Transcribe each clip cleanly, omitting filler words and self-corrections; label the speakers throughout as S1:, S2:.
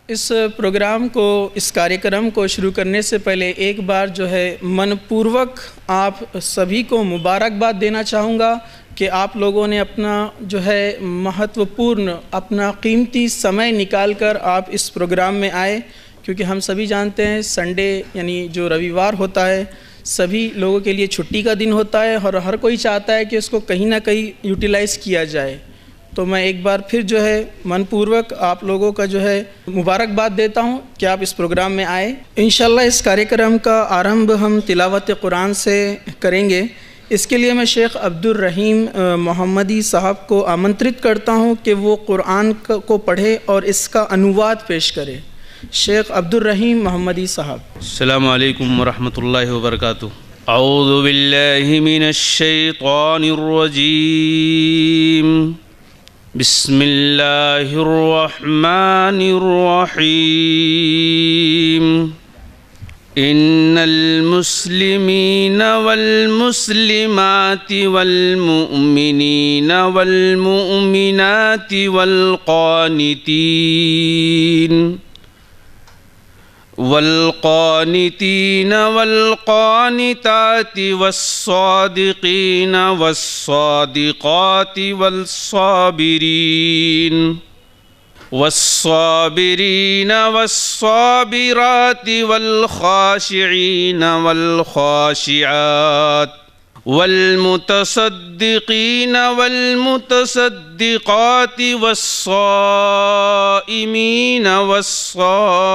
S1: इस प्रोग्राम को, इस कार्यक्रम को शुरू करने से पहले एक बार जो है मनपूर्वक आप सभी को मुबारकबाद देना चाहूँगा कि आप लोगों ने अपना जो है महत्वपूर्ण, अपना कीमती समय निकाल कर आप इस प्रोग्राम में आए, क्योंकि हम सभी जानते हैं संडे यानी जो रविवार होता है सभी लोगों के लिए छुट्टी का दिन होता है और हर कोई चाहता है कि उसको कहीं ना कहीं यूटिलाइज़ किया जाए। तो मैं एक बार फिर जो है मनपूर्वक आप लोगों का जो है मुबारकबाद देता हूं कि आप इस प्रोग्राम में आए। इंशाल्लाह इस कार्यक्रम का आरंभ हम तिलावत कुरान से करेंगे। इसके लिए मैं शेख अब्दुल रहीम मोहम्मदी साहब को आमंत्रित करता हूं कि वो कुरान को पढ़े और इसका अनुवाद पेश करे। शेख अब्दुल रहीम मोहम्मदी साहब।
S2: अस्सलामु अलैकुम वरहमतुल्लाहि वबरकातुहू। औज़ु बिल्लाहि मिनश शैतानिर रजीम। बिस्मिल्लाहिर रहमानिर रहीम। इन्नल मुस्लिमीन वल मुस्लिमाति वल मुमिनीन वल मुमिनाति वल क़ानितीन वल्क़ानिताति वस्सादिक़ीन वस्सादिक़ाति वस्साबिरीन वस्साबिराति वल्खाशिईन वल्खाशिआत वल्मुतसद्दिक़ीन वल्मुतसद्दिक़ाति वस्साइमीन वस्साइमात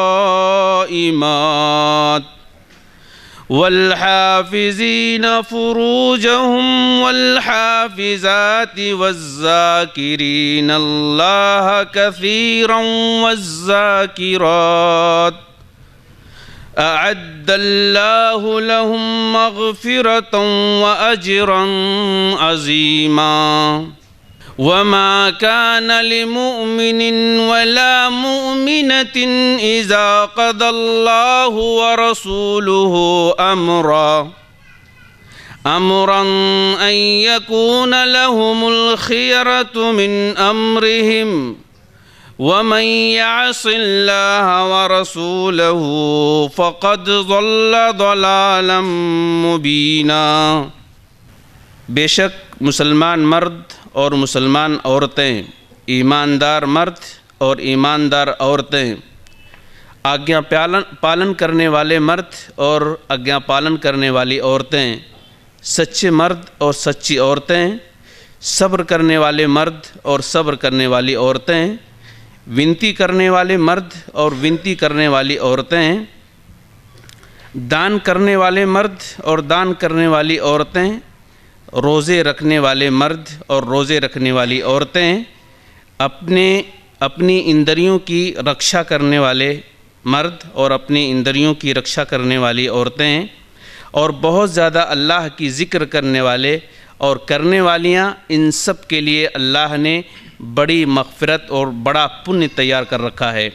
S2: वल्हाफ़िज़ीन फ़ुरूजहुम वल्हाफ़िज़ाति वज़्ज़ाकिरीन अल्लाह कसीरन वज़्ज़ाकिरात अअद्दल्लाहु लहुम मग़फ़िरतन व अजरन अज़ीमा। वमा कान लिमुमिनिन वला मुमिनतिन इज़ा क़दल्लाहु व रसूलुहु अमरन अन यकून लहुमुल खियरतु मिन अम्रिहिम वमन यअसिल्लाह व रसूलहु फ़क़द ज़ल्ल ज़लालन मुबीना। बेशक मुसलमान मर्द और मुसलमान औरतें, ईमानदार मर्द और ईमानदार औरतें, आज्ञा पालन करने वाले मर्द और आज्ञा पालन करने वाली औरतें, सच्चे मर्द और सच्ची औरतें, सब्र करने वाले मर्द और सब्र करने वाली औरतें, विनती करने वाले मर्द और विनती करने वाली औरतें, दान करने वाले मर्द और दान करने वाली औरतें, रोज़े रखने वाले मर्द और रोज़े रखने वाली औरतें, अपनी इंद्रियों की रक्षा करने वाले मर्द और अपनी इंद्रियों की रक्षा करने वाली औरतें, और बहुत ज़्यादा अल्लाह की ज़िक्र करने वाले और करने वालियाँ, इन सब के लिए अल्लाह ने बड़ी मग़फ़िरत और बड़ा पुण्य तैयार कर रखा है।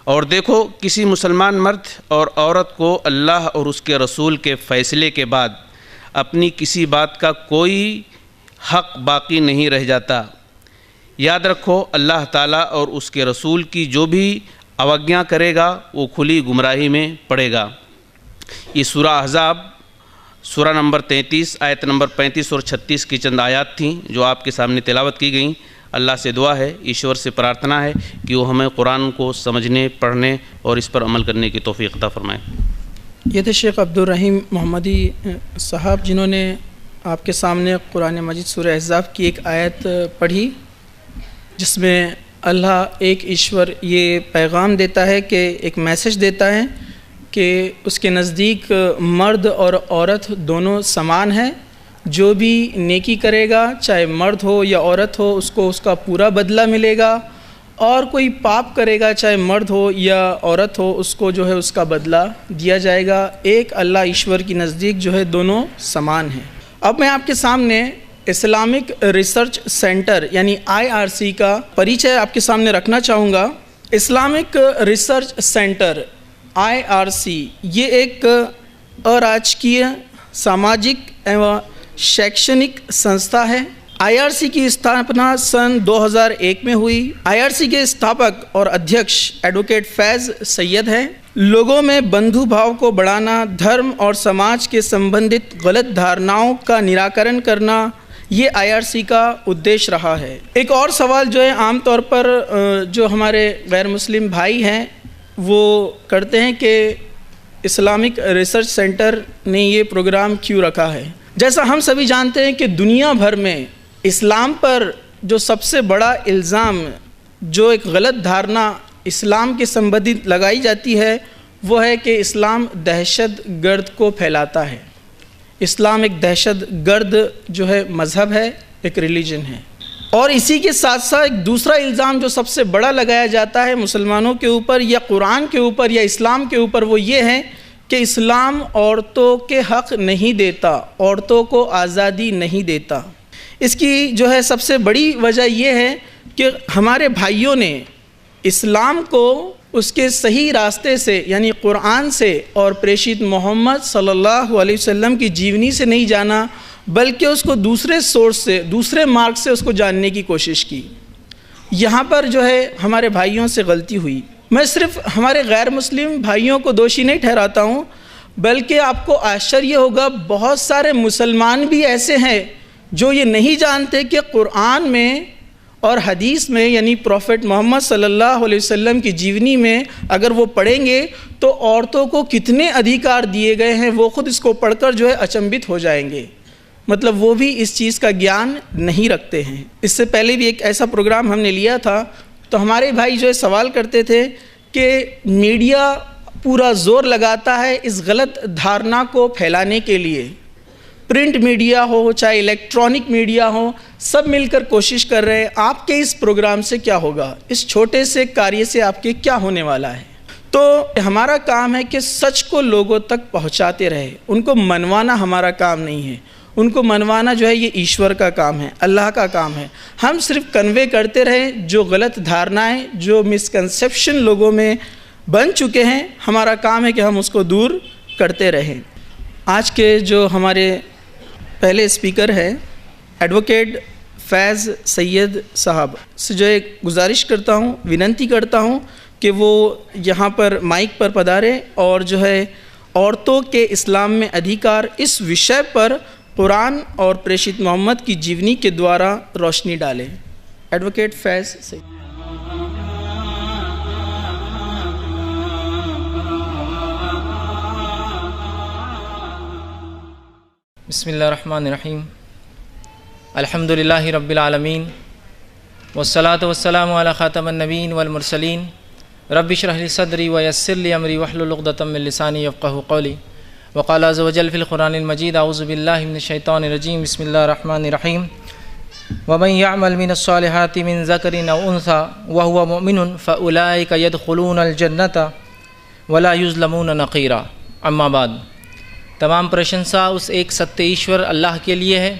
S2: और देखो, किसी मुसलमान मर्द और औरत को अल्लाह और उसके रसूल के फ़ैसले के बाद अपनी किसी बात का कोई हक़ बाकी नहीं रह जाता। याद रखो, अल्लाह ताला और उसके रसूल की जो भी अवज्ञा करेगा वो खुली गुमराही में पड़ेगा। ये सूरा अहज़ाब सूरा नंबर 33 आयत नंबर 35 और 36 की चंद आयत थीं जो आपके सामने तिलावत की गई। अल्लाह से दुआ है, ईश्वर से प्रार्थना है कि वो हमें कुरान को समझने, पढ़ने और इस पर अमल करने की तौफ़ीक़ अता फ़रमाए।
S1: ये थे शेख अब्दुल रहीम मोहम्मदी साहब, जिन्होंने आपके सामने कुरान मजीद सूरह अहज़ाब की एक आयत पढ़ी, जिसमें अल्लाह एक ईश्वर ये पैगाम देता है कि एक मैसेज देता है कि उसके नज़दीक मर्द और औरत दोनों समान हैं। जो भी नेकी करेगा, चाहे मर्द हो या औरत हो, उसको उसका पूरा बदला मिलेगा, और कोई पाप करेगा, चाहे मर्द हो या औरत हो, उसको जो है उसका बदला दिया जाएगा। एक अल्लाह ईश्वर की नज़दीक जो है दोनों समान हैं। अब मैं आपके सामने इस्लामिक रिसर्च सेंटर यानी IRC का परिचय आपके सामने रखना चाहूँगा। इस्लामिक रिसर्च सेंटर IRC ये एक अराजकीय सामाजिक एवं शैक्षणिक संस्था है IRC की स्थापना सन 2001 में हुई। IRC के स्थापक और अध्यक्ष एडवोकेट फैज़ सैयद हैं। लोगों में बंधु भाव को बढ़ाना, धर्म और समाज के संबंधित गलत धारणाओं का निराकरण करना, ये IRC का उद्देश्य रहा है। एक और सवाल जो है आम तौर पर जो हमारे गैर मुस्लिम भाई हैं वो करते हैं कि इस्लामिक रिसर्च सेंटर ने ये प्रोग्राम क्यों रखा है। जैसा हम सभी जानते हैं कि दुनिया भर में इस्लाम पर जो सबसे बड़ा इल्ज़ाम, जो एक गलत धारणा इस्लाम के संबंधित लगाई जाती है वो है कि इस्लाम दहशत गर्द को फैलाता है। इस्लाम एक दहशत गर्द जो है मज़हब है, एक रिलीजन है। और इसी के साथ साथ एक दूसरा इल्ज़ाम जो सबसे बड़ा लगाया जाता है मुसलमानों के ऊपर या कुरान के ऊपर या इस्लाम के ऊपर, वो ये है कि इस्लाम औरतों के हक़ नहीं देता, औरतों को आज़ादी नहीं देता। इसकी जो है सबसे बड़ी वजह ये है कि हमारे भाइयों ने इस्लाम को उसके सही रास्ते से यानी कुरान से और प्रेषित मोहम्मद सल्लल्लाहु अलैहि वसल्लम की जीवनी से नहीं जाना, बल्कि उसको दूसरे सोर्स से, दूसरे मार्ग से उसको जानने की कोशिश की। यहाँ पर जो है हमारे भाइयों से गलती हुई। मैं सिर्फ हमारे गैर मुस्लिम भाइयों को दोषी नहीं ठहराता हूँ, बल्कि आपको आश्चर्य होगा बहुत सारे मुसलमान भी ऐसे हैं जो ये नहीं जानते कि कुरान में और हदीस में यानी प्रॉफिट मोहम्मद सल्लल्लाहु अलैहि वसल्लम की जीवनी में अगर वो पढ़ेंगे तो औरतों को कितने अधिकार दिए गए हैं, वो ख़ुद इसको पढ़कर जो है अचंभित हो जाएंगे। मतलब वो भी इस चीज़ का ज्ञान नहीं रखते हैं। इससे पहले भी एक ऐसा प्रोग्राम हमने लिया था तो हमारे भाई जो है सवाल करते थे कि मीडिया पूरा ज़ोर लगाता है इस गलत धारणा को फैलाने के लिए। प्रिंट मीडिया हो चाहे इलेक्ट्रॉनिक मीडिया हो, सब मिलकर कोशिश कर रहे हैं। आपके इस प्रोग्राम से क्या होगा, इस छोटे से कार्य से आपके क्या होने वाला है। तो हमारा काम है कि सच को लोगों तक पहुंचाते रहे, उनको मनवाना हमारा काम नहीं है। उनको मनवाना जो है ये ईश्वर का काम है, अल्लाह का काम है। हम सिर्फ कन्वे करते रहें जो गलत धारणाएं, जो मिसकंसेप्शन लोगों में बन चुके हैं, हमारा काम है कि हम उसको दूर करते रहें। आज के जो हमारे पहले स्पीकर हैं एडवोकेट फैज़ सैयद साहब से जो एक गुजारिश करता हूँ, विनंती करता हूँ कि वो यहाँ पर माइक पर पधारें और जो है औरतों के इस्लाम में अधिकार इस विषय पर कुरान और प्रेषित मोहम्मद की जीवनी के द्वारा रोशनी डालें। एडवोकेट फैज़ सैयद।
S3: बिस्मिल्लाहिर्रहमानिर्रहीम। अल्हम्दुलिल्लाहि रब्बिल आलमीन वस्सलातु वस्सलामु अला खातमिन नबीय्यीन वल मुरसलीन। रब्बि इश्रह ली सदरी व यस्सिर ली अमरी वहलुल उक़दतम मिन लिसानी यफ़क़हू क़ौली। व क़ाला अज़्ज़ व जल्ल फ़िल क़ुरआनिल मजीद अऊज़ु बिल्लाहि मिनश शैतानिर रजीम। बिस्मिल्लाहिर रहमानिर रहीम। व मन यअमल मिनस सालिहाति मिन ज़करिन औ उन्सा व हुवा मुमिनुन फ़उलाइका यदख़ुलूनल जन्नता व ला युज़लमून नक़ीरा। अम्मा बाद। तमाम प्रशंसा उस एक सत्य ईश्वर अल्लाह के लिए है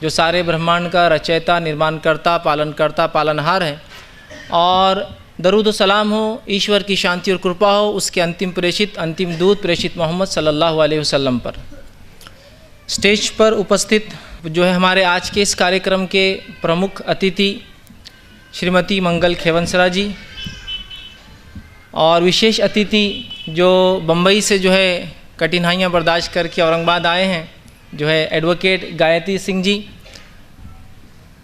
S3: जो सारे ब्रह्मांड का रचयिता, निर्माणकर्ता, पालनकर्ता, पालनहार है। और दरूद व सलाम हो, ईश्वर की शांति और कृपा हो उसके अंतिम प्रेषित, अंतिम दूत प्रेषित मोहम्मद सल्लल्लाहु अलैहि वसल्लम पर। स्टेज पर उपस्थित जो है हमारे आज के इस कार्यक्रम के प्रमुख अतिथि श्रीमती मंगल खेवनसरा जी, और विशेष अतिथि जो बम्बई से जो है कठिनाइयाँ बर्दाश्त करके औरंगाबाद आए हैं जो है एडवोकेट गायत्री सिंह जी,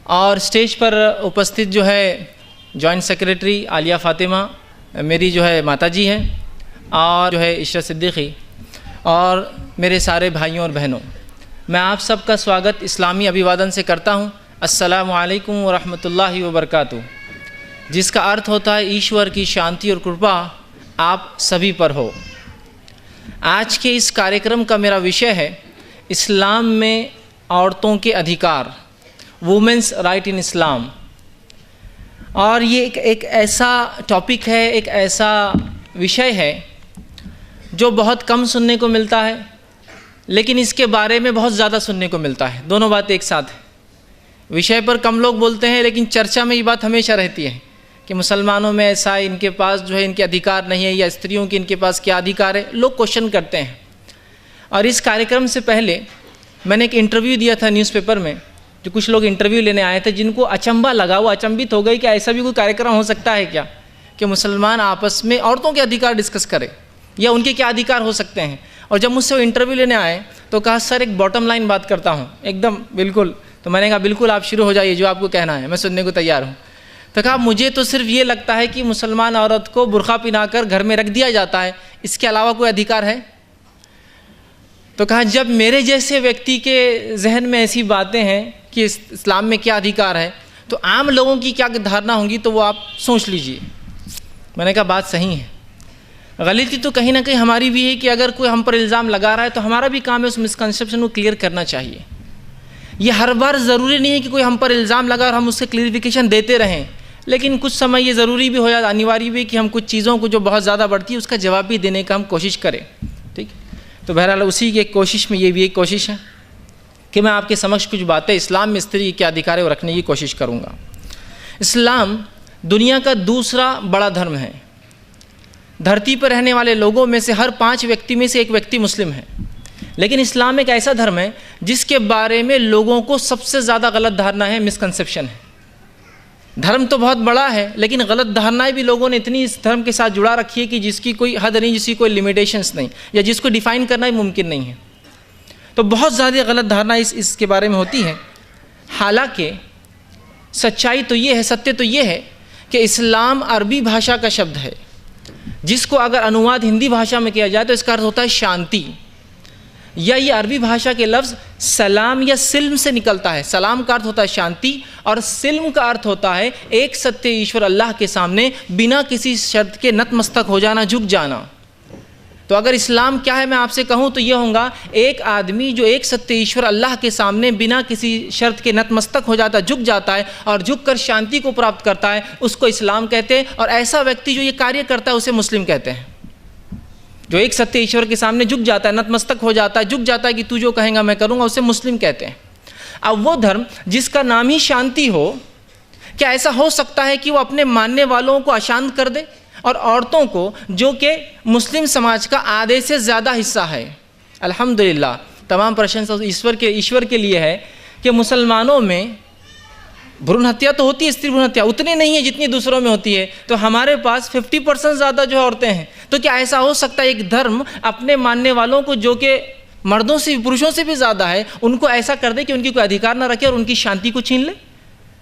S3: और स्टेज पर उपस्थित जो है जॉइंट सेक्रेटरी आलिया फ़ातिमा मेरी जो है माता जी हैं, और जो है इशरत सिद्दीकी, और मेरे सारे भाइयों और बहनों, मैं आप सबका स्वागत इस्लामी अभिवादन से करता हूँ। अस्सलामु अलैकुम व रहमतुल्लाहि व बरकातुहू, जिसका अर्थ होता है ईश्वर की शांति और कृपा आप सभी पर हो। आज के इस कार्यक्रम का मेरा विषय है इस्लाम में औरतों के अधिकार, वुमेन्स राइट इन इस्लाम। और ये एक ऐसा टॉपिक है, एक ऐसा विषय है जो बहुत कम सुनने को मिलता है, लेकिन इसके बारे में बहुत ज़्यादा सुनने को मिलता है। दोनों बातें एक साथ हैं। विषय पर कम लोग बोलते हैं, लेकिन चर्चा में ये बात हमेशा रहती है कि मुसलमानों में ऐसा है, इनके पास जो है इनके अधिकार नहीं है, या स्त्रियों के इनके पास क्या अधिकार है, लोग क्वेश्चन करते हैं। और इस कार्यक्रम से पहले मैंने एक इंटरव्यू दिया था न्यूज़पेपर में, जो कुछ लोग इंटरव्यू लेने आए थे, जिनको अचंभा लगा, वो अचंभित हो गई कि ऐसा भी कोई कार्यक्रम हो सकता है क्या कि मुसलमान आपस में औरतों के अधिकार डिस्कस करें या उनके क्या अधिकार हो सकते हैं। और जब मुझसे वो इंटरव्यू लेने आए तो कहा सर एक बॉटम लाइन बात करता हूँ एकदम बिल्कुल। तो मैंने कहा बिल्कुल आप शुरू हो जाइए, जो आपको कहना है मैं सुनने को तैयार हूँ। तो कहा मुझे तो सिर्फ ये लगता है कि मुसलमान औरत को बुर्का पहनाकर घर में रख दिया जाता है, इसके अलावा कोई अधिकार है? तो कहा जब मेरे जैसे व्यक्ति के जहन में ऐसी बातें हैं कि इस्लाम में क्या अधिकार है, तो आम लोगों की क्या धारणा होंगी, तो वो आप सोच लीजिए। मैंने कहा बात सही है। गलती तो कहीं ना कहीं हमारी भी है कि अगर कोई हम पर इल्ज़ाम लगा रहा है तो हमारा भी काम है उस मिसकंसेप्शन को क्लियर करना चाहिए। ये हर बार ज़रूरी नहीं है कि कोई हम पर इल्ज़ाम लगा और हम उससे क्लियरिफिकेशन देते रहें, लेकिन कुछ समय ये ज़रूरी भी हो जाता, अनिवार्य भी कि हम कुछ चीज़ों को जो बहुत ज़्यादा बढ़ती है उसका जवाब भी देने का हम कोशिश करें। ठीक, तो बहरहाल उसी की एक कोशिश में ये भी एक कोशिश है कि मैं आपके समक्ष कुछ बातें इस्लाम में स्त्री के क्या अधिकार है वो रखने की कोशिश करूँगा। इस्लाम दुनिया का दूसरा बड़ा धर्म है। धरती पर रहने वाले लोगों में से हर 5 व्यक्ति में से एक व्यक्ति मुस्लिम है, लेकिन इस्लाम एक ऐसा धर्म है जिसके बारे में लोगों को सबसे ज़्यादा गलत धारणा है, मिसकंसेप्शन है। धर्म तो बहुत बड़ा है, लेकिन गलत धारणाएं भी लोगों ने इतनी इस धर्म के साथ जुड़ा रखी है कि जिसकी कोई हद नहीं, जिसकी कोई लिमिटेशंस नहीं, या जिसको डिफ़ाइन करना ही मुमकिन नहीं है। तो बहुत ज़्यादा गलत धारणा इसके बारे में होती है। हालांकि सच्चाई तो ये है, सत्य तो ये है कि इस्लाम अरबी भाषा का शब्द है, जिसको अगर अनुवाद हिंदी भाषा में किया जाए तो इसका अर्थ होता है शांति, या ये अरबी भाषा के लफ्ज़ सलाम या सिल्म से निकलता है। सलाम का अर्थ होता है शांति और सिल्म का अर्थ होता है एक सत्य ईश्वर अल्लाह के सामने बिना किसी शर्त के नतमस्तक हो जाना, झुक जाना। तो अगर इस्लाम क्या है मैं आपसे कहूँ तो यह होगा, एक आदमी जो एक सत्य ईश्वर अल्लाह के सामने बिना किसी शर्त के नतमस्तक हो जाता है, झुक जाता है और झुक कर शांति को प्राप्त करता है, उसको इस्लाम कहते हैं। और ऐसा व्यक्ति जो ये कार्य करता है उसे मुस्लिम कहते हैं। जो एक सत्य ईश्वर के सामने झुक जाता है, नतमस्तक हो जाता है, झुक जाता है कि तू जो कहेगा मैं करूँगा, उसे मुस्लिम कहते हैं। अब वो धर्म जिसका नाम ही शांति हो, क्या ऐसा हो सकता है कि वो अपने मानने वालों को अशांत कर दे? और औरतों को, जो कि मुस्लिम समाज का आधे से ज़्यादा हिस्सा है, अल्हम्दुलिल्लाह तमाम प्रशंसा ईश्वर के लिए है कि मुसलमानों में भ्रूण हत्या तो होती है, स्त्री भ्रूण हत्या उतनी नहीं है जितनी दूसरों में होती है, तो हमारे पास 50% ज़्यादा जो औरतें हैं। तो क्या ऐसा हो सकता है एक धर्म अपने मानने वालों को, जो कि मर्दों से, पुरुषों से भी ज़्यादा है, उनको ऐसा कर दे कि उनकी कोई अधिकार ना रखे और उनकी शांति को छीन ले?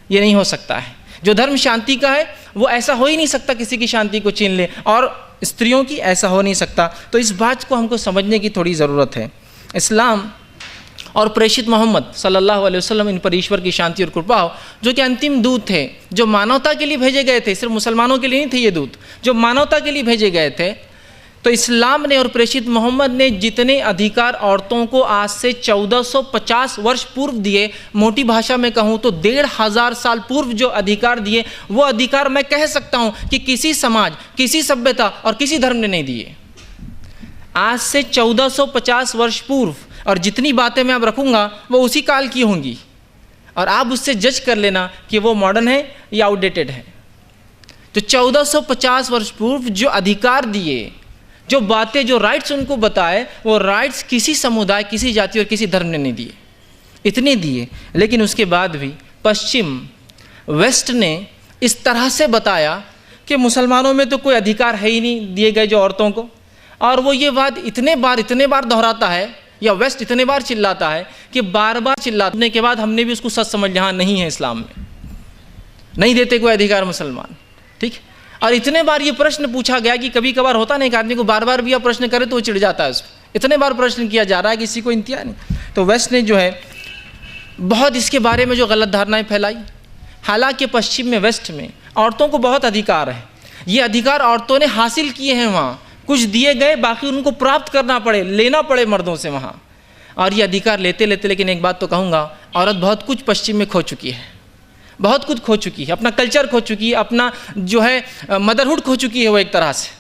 S3: ये नहीं हो सकता है। जो धर्म शांति का है वो ऐसा हो ही नहीं सकता किसी की शांति को छीन ले, और स्त्रियों की ऐसा हो नहीं सकता। तो इस बात को हमको समझने की थोड़ी ज़रूरत है। इस्लाम और प्रेषित मोहम्मद सल्लल्लाहु अलैहि वसल्लम, इन पर ईश्वर की शांति और कृपा हो, जो कि अंतिम दूत थे, जो मानवता के लिए भेजे गए थे, सिर्फ मुसलमानों के लिए नहीं थे ये दूत, जो मानवता के लिए भेजे गए थे। तो इस्लाम ने और प्रेषित मोहम्मद ने जितने अधिकार औरतों को आज से 1450 वर्ष पूर्व दिए, मोटी भाषा में कहूँ तो 1500 साल पूर्व जो अधिकार दिए, वो अधिकार मैं कह सकता हूँ कि किसी समाज, किसी सभ्यता और किसी धर्म ने नहीं दिए। आज से 1450 वर्ष पूर्व, और जितनी बातें मैं अब रखूँगा वो उसी काल की होंगी, और आप उससे जज कर लेना कि वो मॉडर्न है या आउटडेटेड है। तो 1450 वर्ष पूर्व जो अधिकार दिए, जो बातें, जो राइट्स उनको बताए, वो राइट्स किसी समुदाय, किसी जाति और किसी धर्म ने नहीं दिए। इतने दिए, लेकिन उसके बाद भी पश्चिम, वेस्ट ने इस तरह से बताया कि मुसलमानों में तो कोई अधिकार है ही नहीं दिए गए जो औरतों को। और वो ये बात इतने बार दोहराता है, या वेस्ट इतने बार चिल्लाता है कि बार बार चिल्लाने के बाद हमने भी उसको सच समझ लिया, हाँ नहीं है, इस्लाम में नहीं देते कोई अधिकार मुसलमान। ठीक, और इतने बार ये प्रश्न पूछा गया कि कभी कभार होता नहीं, एक आदमी को बार बार भी यह प्रश्न करे तो वो चिढ़ जाता है उसको। इतने बार प्रश्न किया जा रहा है कि किसी को इंतहा नहीं। तो वेस्ट ने जो है बहुत इसके बारे में जो गलत धारणाएं फैलाई। हालांकि पश्चिम में, वेस्ट में औरतों को बहुत अधिकार है। ये अधिकार औरतों ने हासिल किए हैं, वहाँ कुछ दिए गए, बाकी उनको प्राप्त करना पड़े, लेना पड़े मर्दों से वहाँ। और ये अधिकार लेते लेते, लेकिन एक बात तो कहूँगा, औरत बहुत कुछ पश्चिम में खो चुकी है, बहुत कुछ खो चुकी है। अपना कल्चर खो चुकी है, अपना जो है मदरहुड खो चुकी है, वो एक तरह से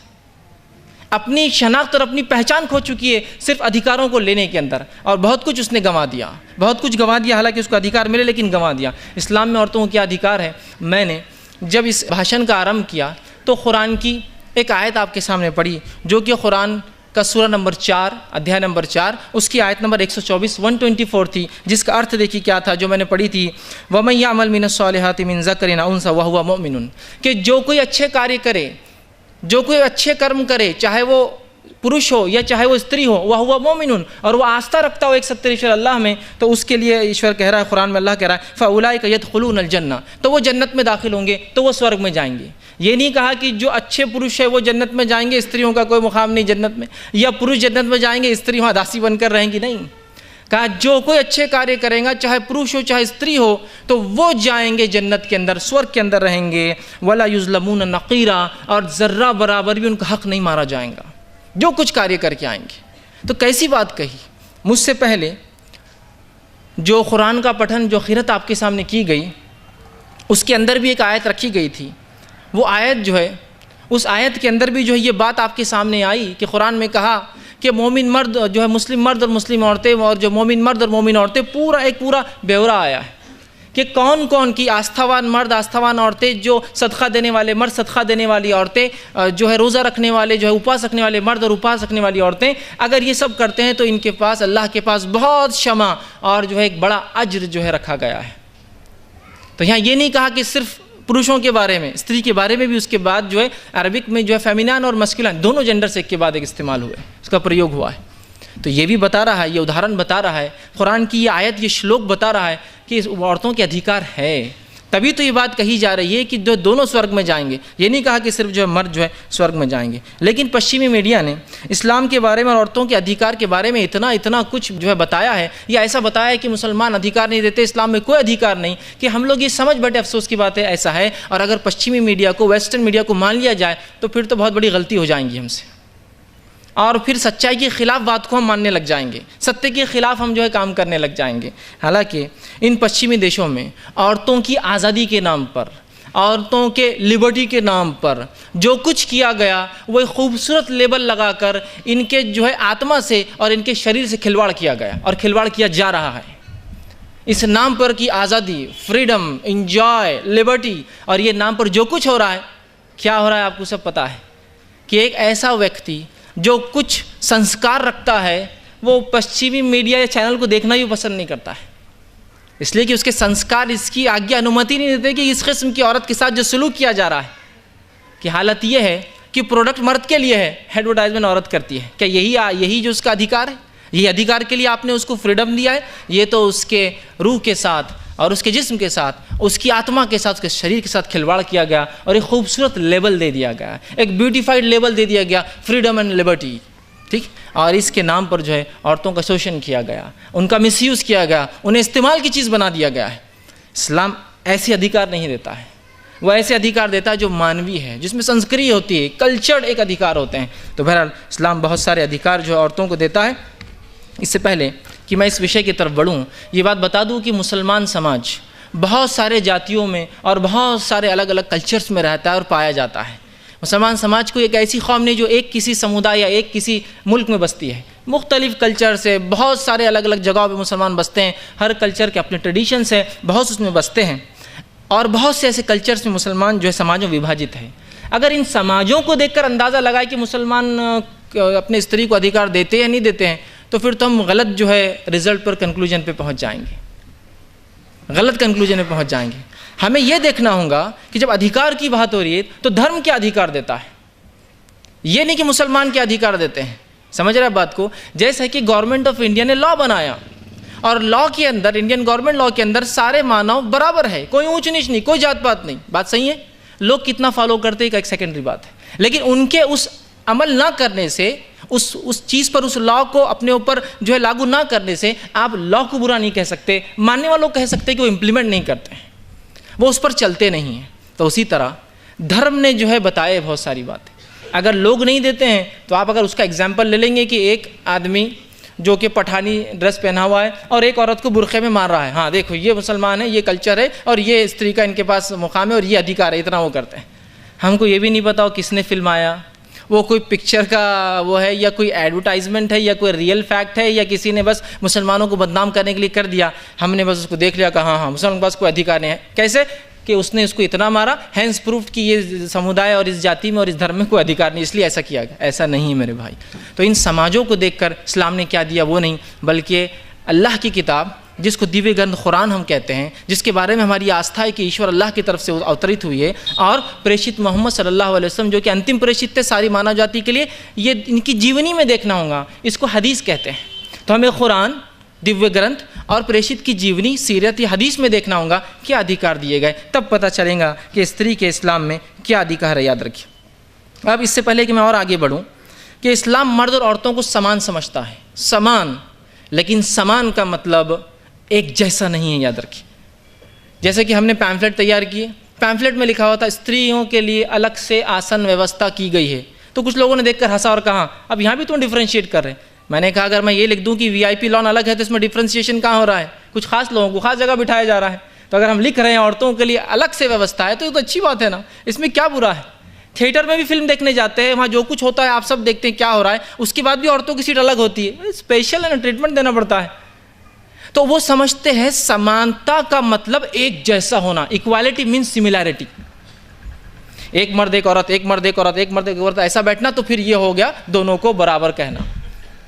S3: अपनी शनाख्त और अपनी पहचान खो चुकी है सिर्फ अधिकारों को लेने के अंदर, और बहुत कुछ उसने गंवा दिया, बहुत कुछ गंवा दिया। हालांकि उसको अधिकार मिले, लेकिन गंवा दिया। इस्लाम में औरतों को क्या अधिकार है? मैंने जब इस भाषण का आरंभ किया तो कुरान की एक आयत आपके सामने पढ़ी, जो कि कुरान का सूरा नंबर 4 अध्याय नंबर 4 उसकी आयत नंबर 124 124 थी, जिसका अर्थ देखिए क्या था जो मैंने पढ़ी थी, वमन यामल मिनस सालिहाति मिन ज़करिन औ उन्सा वहुवा मुमिनुन, कि जो कोई अच्छे कार्य करे, जो कोई अच्छे कर्म करे, चाहे वो पुरुष हो या चाहे वो स्त्री हो, वह हुआ मोमिनुन, और वह आस्था रखता हो एक सत्य ईश्वर अल्लाह में, तो उसके लिए ईश्वर कह रहा है, कुरान में अल्लाह कह रहा है फ़उलाइका यदखुलूनल जन्नह, तो वो जन्नत में दाखिल होंगे, तो वो स्वर्ग में जाएंगे। ये नहीं कहा कि जो अच्छे पुरुष है वो जन्नत में जाएंगे, स्त्रियों का कोई मुकाम नहीं जन्नत में, या पुरुष जन्नत में जाएंगे स्त्री वहाँ दासी बनकर रहेंगी, नहीं। कहा जो कोई अच्छे कार्य करेगा, चाहे पुरुष हो चाहे स्त्री हो, तो वो जाएंगे जन्नत के अंदर, स्वर्ग के अंदर रहेंगे। वला युज़लमून नक़ीरा, और ज़र्रा बराबर भी उनका हक़ नहीं मारा जाएगा जो कुछ कार्य करके आएंगे। तो कैसी बात कही। मुझसे पहले जो कुरान का पठन, जो क़िरात आपके सामने की गई, उसके अंदर भी एक आयत रखी गई थी। वो आयत जो है, उस आयत के अंदर भी जो है ये बात आपके सामने आई कि कुरान में कहा कि मोमिन मर्द जो है, मुस्लिम मर्द और मुस्लिम औरतें, और जो मोमिन मर्द और मोमिन औरतें, पूरा ब्यौरा आया है कि कौन कौन की आस्थावान मर्द, आस्थावान औरतें, जो सदका देने वाले मर्द, सदका देने वाली औरतें, जो है रोज़ा रखने वाले, जो है उपवास रखने वाले मर्द और उपवास रखने वाली औरतें, अगर ये सब करते हैं तो इनके पास, अल्लाह के पास बहुत क्षमा और जो है एक बड़ा अज्र जो है रखा गया है। तो यहाँ ये नहीं कहा कि सिर्फ पुरुषों के बारे में, स्त्री के बारे में भी उसके बाद जो है अरबिक में जो है फेमिनान और मस्कुलिन दोनों जेंडर से एक के बाद एक इस्तेमाल हुए, उसका प्रयोग हुआ है। तो ये भी बता रहा है, ये उदाहरण बता रहा है, कुरान की ये आयत, ये श्लोक बता रहा है कि औरतों के अधिकार है। तभी तो ये बात कही जा रही है कि जो दोनों स्वर्ग में जाएंगे। ये नहीं कहा कि सिर्फ जो है मर्द जो है स्वर्ग में जाएंगे। लेकिन पश्चिमी मीडिया ने इस्लाम के बारे में और औरतों के अधिकार के बारे में इतना कुछ जो है बताया है, या ऐसा बताया है कि मुसलमान अधिकार नहीं देते, इस्लाम में कोई अधिकार नहीं, कि हम लोग ये समझ बैठे, अफसोस की बात है ऐसा है। और अगर पश्चिमी मीडिया को, वेस्टर्न मीडिया को मान लिया जाए तो फिर तो बहुत बड़ी गलती हो जाएंगी हमसे, और फिर सच्चाई के ख़िलाफ़ बात को हम मानने लग जाएंगे, सत्य के ख़िलाफ़ हम जो है काम करने लग जाएंगे। हालांकि इन पश्चिमी देशों में औरतों की आज़ादी के नाम पर, औरतों के लिबर्टी के नाम पर जो कुछ किया गया, वो खूबसूरत लेबल लगाकर इनके जो है आत्मा से और इनके शरीर से खिलवाड़ किया गया और खिलवाड़ किया जा रहा है इस नाम पर कि आज़ादी, फ्रीडम, इंजॉय, लिबर्टी, और ये नाम पर जो कुछ हो रहा है, क्या हो रहा है आपको सब पता है कि एक ऐसा व्यक्ति जो कुछ संस्कार रखता है, वो पश्चिमी मीडिया या चैनल को देखना ही पसंद नहीं करता है, इसलिए कि उसके संस्कार इसकी आज्ञा अनुमति नहीं देते कि इस किस्म की औरत के साथ जो सलूक किया जा रहा है, कि हालत ये है कि प्रोडक्ट मर्द के लिए है, एडवर्टाइजमेंट औरत करती है। क्या यही जो उसका अधिकार है? यही अधिकार के लिए आपने उसको फ्रीडम दिया है? ये तो उसके रूह के साथ और उसके जिस्म के साथ, उसकी आत्मा के साथ, उसके शरीर के साथ खिलवाड़ किया गया और एक खूबसूरत लेबल दे दिया गया, एक ब्यूटीफाइड लेबल दे दिया गया, फ्रीडम एंड लिबर्टी, ठीक। और इसके नाम पर जो है औरतों का शोषण किया गया, उनका मिसयूज़ किया गया, उन्हें इस्तेमाल की चीज़ बना दिया गया है। इस्लाम ऐसे अधिकार नहीं देता है, वह ऐसे अधिकार देता है जो मानवीय है, जिसमें संस्कृति होती है, कल्चर्ड एक अधिकार होते हैं। तो बहरहाल इस्लाम बहुत सारे अधिकार जो है औरतों को देता है। इससे पहले कि मैं इस विषय की तरफ बढ़ूँ, ये बात बता दूँ कि मुसलमान समाज बहुत सारे जातियों में और बहुत सारे अलग अलग कल्चर्स में रहता है और पाया जाता है। मुसलमान समाज को एक ऐसी कौम नहीं जो एक किसी समुदाय या एक किसी मुल्क में बसती है। मुख्तलिफ़ कल्चर से बहुत सारे अलग अलग जगहों पे मुसलमान बसते हैं, हर कल्चर के अपने ट्रेडिशंस हैं, बहुत उसमें बसते हैं, और बहुत से ऐसे कल्चर्स में मुसलमान जो है समाजों में विभाजित है। अगर इन समाजों को देखकर अंदाज़ा लगाए कि मुसलमान अपने स्त्री को अधिकार देते हैं या नहीं देते हैं, तो फिर तो हम गलत जो है रिज़ल्ट पर, कंक्लूजन पे पहुंच जाएंगे, गलत कंक्लूजन में पहुंच जाएंगे। हमें यह देखना होगा कि जब अधिकार की बात हो रही है तो धर्म क्या अधिकार देता है, ये नहीं कि मुसलमान क्या अधिकार देते हैं। समझ रहे हैं बात को? जैसे कि गवर्नमेंट ऑफ इंडिया ने लॉ बनाया, और लॉ के अंदर, इंडियन गवर्नमेंट लॉ के अंदर सारे मानव बराबर है, कोई ऊंच नीच नहीं, कोई जात पात नहीं। बात सही है? लोग कितना फॉलो करते हैं एक सेकेंडरी बात है, लेकिन उनके उस अमल ना करने से, उस चीज़ पर, उस लॉ को अपने ऊपर जो है लागू ना करने से आप लॉ को बुरा नहीं कह सकते। मानने वालों कह सकते कि वो इम्प्लीमेंट नहीं करते हैं, वो उस पर चलते नहीं हैं। तो उसी तरह धर्म ने जो है बताए बहुत सारी बातें। अगर लोग नहीं देते हैं तो आप अगर उसका एग्जाम्पल ले लेंगे कि एक आदमी जो कि पठानी ड्रेस पहना हुआ है और एक औरत को बुरखे में मार रहा है, हाँ देखो ये मुसलमान है, ये कल्चर है और ये स्त्री का इनके पास मुकाम है और ये अधिकार है, इतना वो करते हैं। हमको ये भी नहीं पता हो किसने फिल्माया, वो कोई पिक्चर का वो है या कोई एडवर्टाइजमेंट है या कोई रियल फैक्ट है, या किसी ने बस मुसलमानों को बदनाम करने के लिए कर दिया, हमने बस उसको देख लिया, कहा हाँ मुसलमान के पास कोई अधिकार नहीं है। कैसे? कि उसने इसको इतना मारा, हैंस प्रूफ कि ये समुदाय और इस जाति में और इस धर्म में कोई अधिकार नहीं, इसलिए ऐसा किया गया। ऐसा नहीं है मेरे भाई। तो इन समाजों को देखकर इस्लाम ने क्या दिया वो नहीं, बल्कि अल्लाह की किताब जिसको दिव्य ग्रंथ कुरान हम कहते हैं, जिसके बारे में हमारी आस्था है कि ईश्वर अल्लाह की तरफ से अवतरित हुई है, और प्रेषित मोहम्मद सल्लल्लाहु अलैहि वसल्लम जो कि अंतिम प्रेषित थे सारी मानव जाति के लिए, ये इनकी जीवनी में देखना होगा, इसको हदीस कहते हैं। तो हमें कुरान, दिव्य ग्रंथ और प्रेषित की जीवनी, सीरत या हदीस में देखना होगा क्या अधिकार दिए गए, तब पता चलेगा कि स्त्री के इस्लाम में क्या अधिकार है। याद रखिए। अब इससे पहले कि मैं और आगे बढ़ूँ, कि इस्लाम मर्द और औरतों को समान समझता है, समान, लेकिन समान का मतलब एक जैसा नहीं है। याद रखिए। जैसे कि हमने पैम्फलेट तैयार किए, पैम्फलेट में लिखा हुआ था स्त्रियों के लिए अलग से आसन व्यवस्था की गई है, तो कुछ लोगों ने देखकर हंसा और कहा अब यहाँ भी तुम डिफ्रेंशिएट कर रहे हैं। मैंने कहा अगर मैं ये लिख दूं कि वीआईपी लॉन अलग है तो इसमें डिफ्रेंशिएशन कहाँ हो रहा है, कुछ खास लोगों को खास जगह बिठाया जा रहा है। तो अगर हम लिख रहे हैं औरतों के लिए अलग से व्यवस्था है तो ये तो अच्छी बात है ना, इसमें क्या बुरा है। थिएटर में भी फिल्म देखने जाते हैं, वहाँ जो कुछ होता है आप सब देखते हैं क्या हो रहा है, उसके बाद भी औरतों की सीट अलग होती है, स्पेशल है ना, ट्रीटमेंट देना पड़ता है। तो वो समझते हैं समानता का मतलब एक जैसा होना, इक्वालिटी मीन्स सिमिलैरिटी। एक मर्द एक औरत, एक मर्द एक औरत, एक मर्द एक औरत, ऐसा बैठना तो फिर ये हो गया दोनों को बराबर कहना।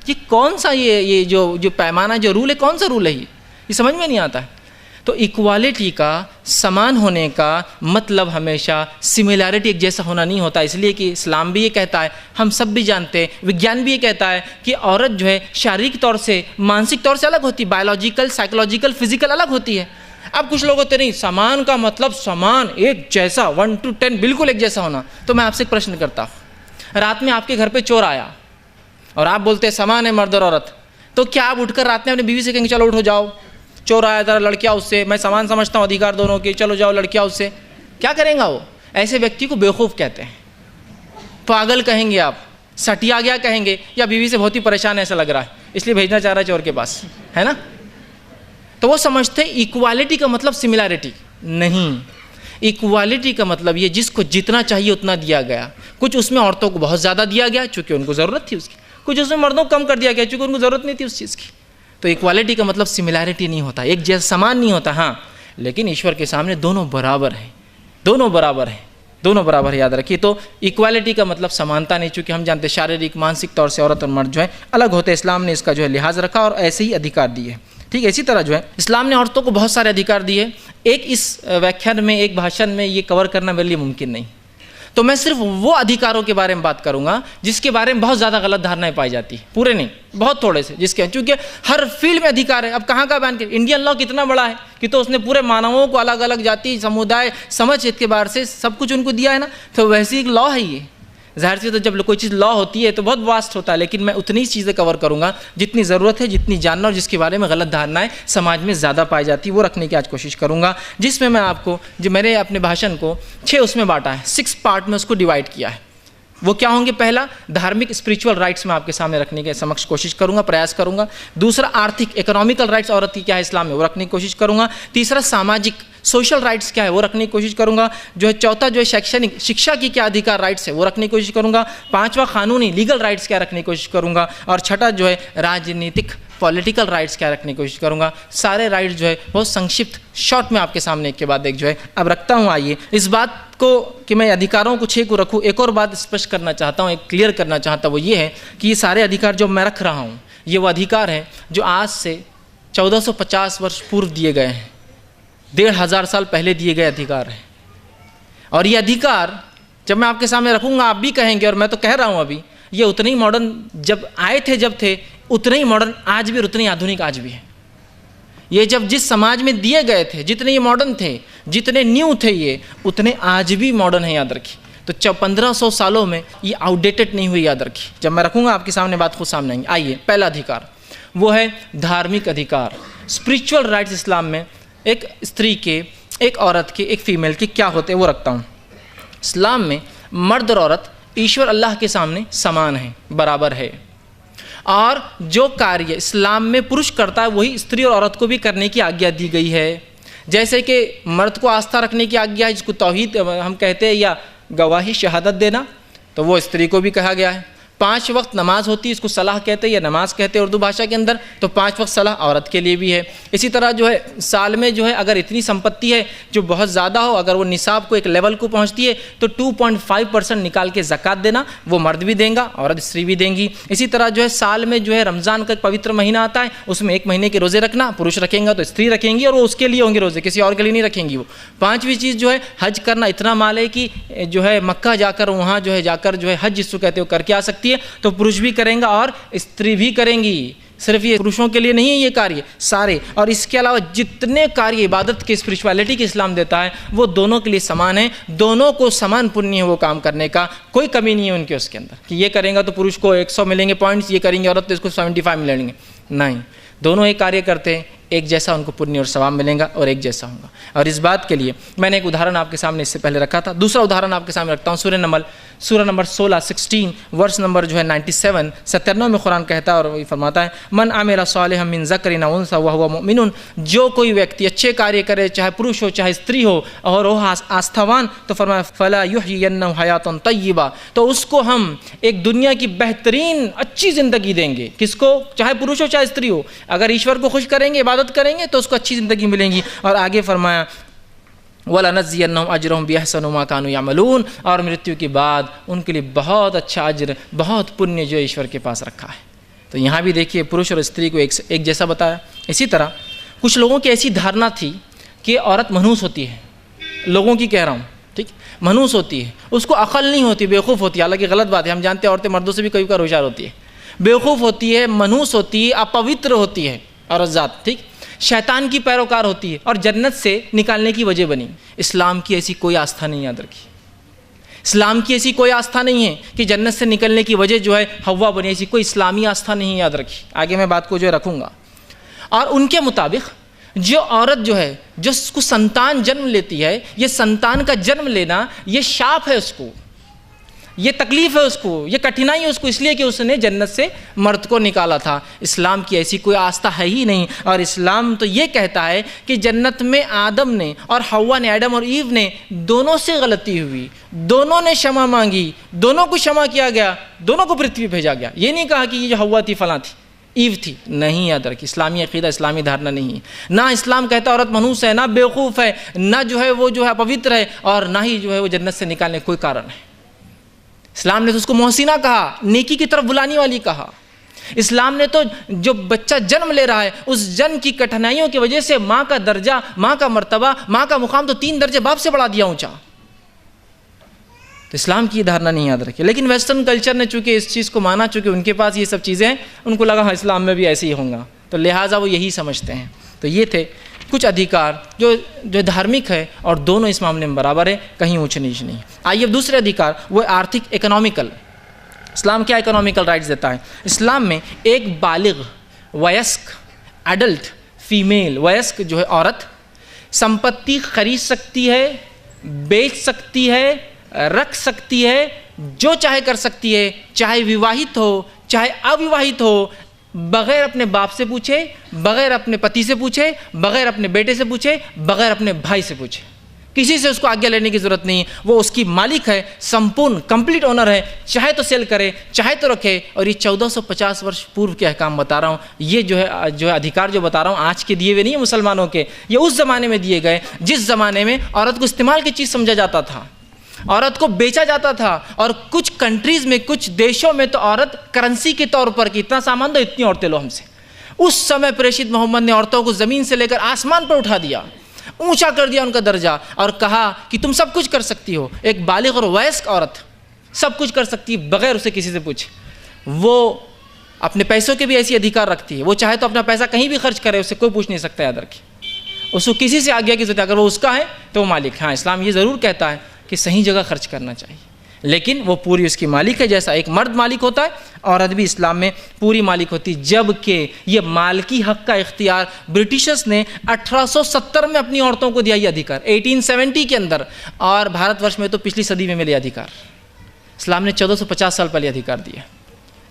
S3: ये कौन सा ये जो पैमाना, जो रूल है, कौन सा रूल है ये समझ में नहीं आता है। तो इक्वालिटी का, समान होने का मतलब हमेशा सिमिलैरिटी, एक जैसा होना नहीं होता। इसलिए कि इस्लाम भी ये कहता है, हम सब भी जानते हैं, विज्ञान भी ये कहता है कि औरत जो है शारीरिक तौर से, मानसिक तौर से अलग होती है, बायोलॉजिकल, साइकोलॉजिकल, फिजिकल अलग होती है। अब कुछ लोग होते नहीं, समान का मतलब समान, एक जैसा, 1 to 10 बिल्कुल एक जैसा होना। तो मैं आपसे एक प्रश्न करता हूँ, रात में आपके घर पे चोर आया और आप बोलते हैं समान है मर्द और औरत, तो क्या आप उठकर रात में अपनी बीवी से कहेंगे चलो उठो जाओ, चोर आया जरा लड़कियाँ उससे, मैं समान समझता हूँ अधिकार दोनों के, चलो जाओ लड़कियाँ उससे? क्या करेंगे वो? ऐसे व्यक्ति को बेवकूफ़ कहते हैं, पागल कहेंगे आप, सटिया गया कहेंगे, या बीवी से बहुत ही परेशान ऐसा लग रहा है इसलिए भेजना चाह रहा है चोर के पास, है ना। तो वो समझते हैं इक्वालिटी का मतलब सिमिलैरिटी नहीं, इक्वालिटी का मतलब ये जिसको जितना चाहिए उतना दिया गया। कुछ उसमें औरतों को बहुत ज़्यादा दिया गया चूँकि उनको ज़रूरत थी उसकी, कुछ उसमें मर्दों को कम कर दिया गया चूँकि उनको ज़रूरत नहीं थी उस चीज़ की। तो इक्वालिटी का मतलब सिमिलैरिटी नहीं होता, एक जैसा समान नहीं होता। हाँ, लेकिन ईश्वर के सामने दोनों बराबर हैं, दोनों बराबर हैं, दोनों बराबर, याद रखिए। तो इक्वालिटी का मतलब समानता नहीं, चूँकि हम जानते हैं शारीरिक मानसिक तौर से औरत और मर्द जो है अलग होते हैं। इस्लाम ने इसका जो है लिहाज रखा और ऐसे ही अधिकार दिए। ठीक है, इसी तरह जो है इस्लाम ने औरतों को बहुत सारे अधिकार दिए। एक इस व्याख्यान में, एक भाषण में ये कवर करना मेरे लिए मुमकिन नहीं, तो मैं सिर्फ वो अधिकारों के बारे में बात करूंगा जिसके बारे में बहुत ज़्यादा गलत धारणाएं पाई जाती है, पूरे नहीं, बहुत थोड़े से, जिसके चूँकि हर फील्ड में अधिकार है। अब कहाँ का बैन कर, इंडियन लॉ कितना बड़ा है कि तो उसने पूरे मानवों को अलग अलग जाति, समुदाय, समझ एतबार से सब कुछ उनको दिया है ना। तो वैसे एक लॉ है ये, ज़ाहिर सी तो जब कोई चीज़ लॉ होती है तो बहुत वास्ट होता है, लेकिन मैं उतनी चीज़ें कवर करूँगा जितनी ज़रूरत है, जितनी जानना और जिसके बारे में गलत धारणाएं समाज में ज़्यादा पाई जाती है वो रखने की आज कोशिश करूँगा। जिसमें मैं आपको, जो मैंने अपने भाषण को 6 उसमें बांटा है, 6 पार्ट में उसको डिवाइड किया है। वो क्या होंगे? पहला, धार्मिक स्पिरिचुअल राइट्स में आपके सामने रखने के समक्ष कोशिश करूंगा, प्रयास करूंगा। दूसरा, आर्थिक इकोनॉमिकल राइट्स औरत की क्या है इस्लाम में, वो रखने की कोशिश करूंगा। तीसरा, सामाजिक सोशल राइट्स क्या है वो रखने की कोशिश करूंगा। जो है चौथा, जो है शैक्षणिक शिक्षा की क्या अधिकार राइट्स है वो रखने की कोशिश करूंगा। पांचवा, कानूनी लीगल राइट्स क्या रखने की कोशिश करूंगा। और छठा जो है राजनीतिक पॉलिटिकल राइट्स क्या रखने की कोशिश करूंगा। सारे राइट्स जो है बहुत संक्षिप्त शॉर्ट में आपके सामने एक के बाद एक जो है अब रखता हूं। आइए इस बात को कि मैं अधिकारों को 6 को रखूं, एक और बात स्पष्ट करना चाहता हूं, एक क्लियर करना चाहता हूं, वो ये है कि ये सारे अधिकार जो मैं रख रहा हूं ये वो अधिकार हैं जो आज से 1450 वर्ष पूर्व दिए गए हैं, 1500 साल पहले दिए गए अधिकार हैं। और ये अधिकार जब मैं आपके सामने रखूंगा आप भी कहेंगे, और मैं तो कह रहा हूं अभी, ये उतने ही मॉडर्न जब आए थे जब थे, उतने ही मॉडर्न आज भी और उतने ही आधुनिक आज भी है। ये जब जिस समाज में दिए गए थे, जितने ये मॉडर्न थे, जितने न्यू थे, ये उतने आज भी मॉडर्न है, याद रखिए। तो 1500 सालों में ये आउटडेटेड नहीं हुई, याद रखिए। जब मैं रखूंगा आपके सामने बात खुद सामने आएंगे। आइए, पहला अधिकार वो है धार्मिक अधिकार, स्पिरिचुअल राइट्स। इस्लाम में एक स्त्री के, एक औरत के, एक फीमेल के क्या होते हैं वो रखता हूँ। इस्लाम में मर्द और औरत ईश्वर अल्लाह के सामने समान है, बराबर है। और जो कार्य इस्लाम में पुरुष करता है वही स्त्री और औरत को भी करने की आज्ञा दी गई है। जैसे कि मर्द को आस्था रखने की आज्ञा है, जिसको तौहीद हम कहते हैं, या गवाही शहादत देना, तो वो स्त्री को भी कहा गया है। 5 वक्त नमाज होती है, इसको सलाह कहते हैं या नमाज कहते हैं उर्दू भाषा के अंदर, तो 5 वक्त सलाह औरत के लिए भी है। इसी तरह जो है साल में जो है अगर इतनी संपत्ति है जो बहुत ज़्यादा हो, अगर वो निसाब को एक लेवल को पहुँचती है तो 2.5% निकाल के ज़कात देना, वो मर्द भी देंगे औरत स्त्री भी देंगी। इसी तरह जो है साल में जो है रमज़ान का एक पवित्र महीना आता है, उसमें 1 महीने के रोज़े रखना, पुरुष रखेंगे तो स्त्री रखेंगी और वो उसके लिए होंगे रोज़े, किसी और के लिए नहीं रखेंगी वो। 5वीं चीज़ जो है हज करना, इतना माल है कि जो है मक्का जाकर वहाँ जो है जाकर जो है हज जिसको कहते हो करके आ सकती है, तो पुरुष भी करेंगे और स्त्री भी करेंगी। सिर्फ ये पुरुषों के लिए नहीं है ये कार्य सारे, और इसके अलावा जितने कार्य इबादत के स्पिरिचुअलिटी के इस्लाम देता है वो दोनों के लिए समान है, दोनों को समान पुण्य है वो काम करने का, कोई कमी नहीं है उनके उसके अंदर कि ये करेंगे तो पुरुष को 100 मिलेंगे पॉइंट्स, ये करेंगे औरत तो इसको 75 मिलेंगे, नहीं, दोनों एक कार्य करते हैं, एक जैसा उनको पुण्य और सवाब मिलेगा और एक जैसा होगा। और इस बात के लिए मैंने एक उदाहरण आपके सामने इससे पहले रखा था, दूसरा उदाहरण आपके सामने रखता हूँ। सूरह नंबर 16 वर्स नंबर जो है 97 में कुरान कहता है और वही फरमाता है, मन आमिला सालिहम मिन ज़करिन औ उन्सा वहुवा मुमिनुन, जो कोई व्यक्ति अच्छे कार्य करे चाहे पुरुष हो चाहे स्त्री हो और वो आस्थावान, तो फरमाया फला युहयिन्नहु हयातन तय्यिबा, तो उसको हम एक दुनिया की बेहतरीन अच्छी ज़िंदगी देंगे। किसको? चाहे पुरुष हो चाहे स्त्री हो, अगर ईश्वर को खुश करेंगे, इबादत करेंगे तो उसको अच्छी ज़िंदगी मिलेगी। और आगे फरमाया वलनज़्ज़ियन्नहुम अजरहुम बिअहसनि मा कानू यअमलून, और मृत्यु के बाद उनके लिए बहुत अच्छा अज्र, बहुत पुण्य जो ईश्वर के पास रखा है। तो यहाँ भी देखिए पुरुष और स्त्री को एक जैसा बताया। इसी तरह कुछ लोगों की ऐसी धारणा थी कि औरत मनहूस होती है, लोगों की कह रहा हूँ, ठीक, मनहूस होती है, उसको अकल नहीं होती, बेवकूफ़ होती है। हालांकि गलत बात है, हम जानते हैं औरतें मर्दों से भी कई बार होशियार होती है, बेवकूफ़ होती है, मनहूस होती है, अपवित्र होती है औरत ज़ात, ठीक, शैतान की पैरोकार होती है और जन्नत से निकालने की वजह बनी। इस्लाम की ऐसी कोई आस्था नहीं, याद रखिए, इस्लाम की ऐसी कोई आस्था नहीं है कि जन्नत से निकलने की वजह जो है हव्वा बनी, ऐसी कोई इस्लामी आस्था नहीं है, याद रखिए। आगे मैं बात को जो है रखूँगा। और उनके मुताबिक जो औरत जो है जो उसको संतान जन्म लेती है, ये संतान का जन्म लेना ये शाप है उसको, ये तकलीफ़ है उसको, ये कठिनाई है उसको, इसलिए कि उसने जन्नत से मर्द को निकाला था। इस्लाम की ऐसी कोई आस्था है ही नहीं। और इस्लाम तो ये कहता है कि जन्नत में आदम ने और हव्वा ने, आदम और ईव ने, दोनों से गलती हुई, दोनों ने क्षमा मांगी, दोनों को क्षमा किया गया, दोनों को पृथ्वी भेजा गया। ये नहीं कहा कि ये जो हव्वा थी फलां थी, ईव थी, नहीं, याद रखिए, इस्लामी अक़ीदा, इस्लामी धारणा नहीं है। ना इस्लाम कहता औरत मनहूस है, ना बेवकूफ़ है, ना जो है वो जो है अपवित्र है, और ना ही जो है वो जन्नत से निकालने कोई कारण है। इस्लाम ने तो उसको मोहसिना कहा, नेकी की तरफ बुलाने वाली कहा। इस्लाम ने तो जो बच्चा जन्म ले रहा है उस जन्म की कठिनाइयों की वजह से माँ का दर्जा, माँ का मर्तबा, माँ का मुकाम तो 3 दर्जे बाप से बढ़ा दिया ऊंचा। तो इस्लाम की धारणा नहीं, याद रखिए। लेकिन वेस्टर्न कल्चर ने चूंकि इस चीज़ को माना, चूंकि उनके पास ये सब चीज़ें हैं, उनको लगा हाँ इस्लाम में भी ऐसे ही होगा, तो लिहाजा वो यही समझते हैं। तो ये थे कुछ अधिकार जो धार्मिक है और दोनों इस मामले में बराबर है, कहीं ऊंच नीच नहीं। आइए अब दूसरे अधिकार, वो आर्थिक, इकोनॉमिकल। इस्लाम क्या इकोनॉमिकल राइट्स देता है? इस्लाम में एक बालिग, वयस्क, एडल्ट फीमेल, वयस्क जो है औरत, संपत्ति खरीद सकती है, बेच सकती है, रख सकती है, जो चाहे कर सकती है, चाहे विवाहित हो चाहे अविवाहित हो, बग़ैर अपने बाप से पूछे, बग़ैर अपने पति से पूछे, बग़ैर अपने बेटे से पूछे, बग़ैर अपने भाई से पूछे, किसी से उसको आज्ञा लेने की ज़रूरत नहीं। वो उसकी मालिक है, संपूर्ण कंप्लीट ओनर है, चाहे तो सेल करे चाहे तो रखे। और ये 1450 वर्ष पूर्व के अहकाम बता रहा हूँ, ये जो है अधिकार जो बता रहा हूँ आज के दिए हुए नहीं है मुसलमानों के, ये उस ज़माने में दिए गए जिस ज़माने में औरत को इस्तेमाल की चीज़ समझा जाता था, औरत को बेचा जाता था। और कुछ कंट्रीज़ में, कुछ देशों में तो औरत करेंसी के तौर पर, कि इतना सामान दो इतनी औरतें लो हमसे। उस समय प्रेषित मोहम्मद ने औरतों को ज़मीन से लेकर आसमान पर उठा दिया, ऊंचा कर दिया उनका दर्जा, और कहा कि तुम सब कुछ कर सकती हो। एक बालिग और वयस्क औरत सब कुछ कर सकती है बगैर उसे किसी से पूछे। वो अपने पैसों के भी ऐसी अधिकार रखती है, वो चाहे तो अपना पैसा कहीं भी खर्च करे, उससे कोई पूछ नहीं सकता, याद रखिए। उसको किसी से आज्ञा की जरूरत है, अगर वो उसका है तो वो मालिक। हाँ, इस्लाम ये ज़रूर कहता है कि सही जगह खर्च करना चाहिए, लेकिन वो पूरी उसकी मालिक है। जैसा एक मर्द मालिक होता है, औरत भी इस्लाम में पूरी मालिक होती है। जबकि ये मालकी हक़ का इख्तियार ब्रिटिशर्स ने 1870 में अपनी औरतों को दिया, ये अधिकार 1870 के अंदर, और भारतवर्ष में तो पिछली सदी में मिले अधिकार। इस्लाम ने 1450 साल पहले अधिकार दिया।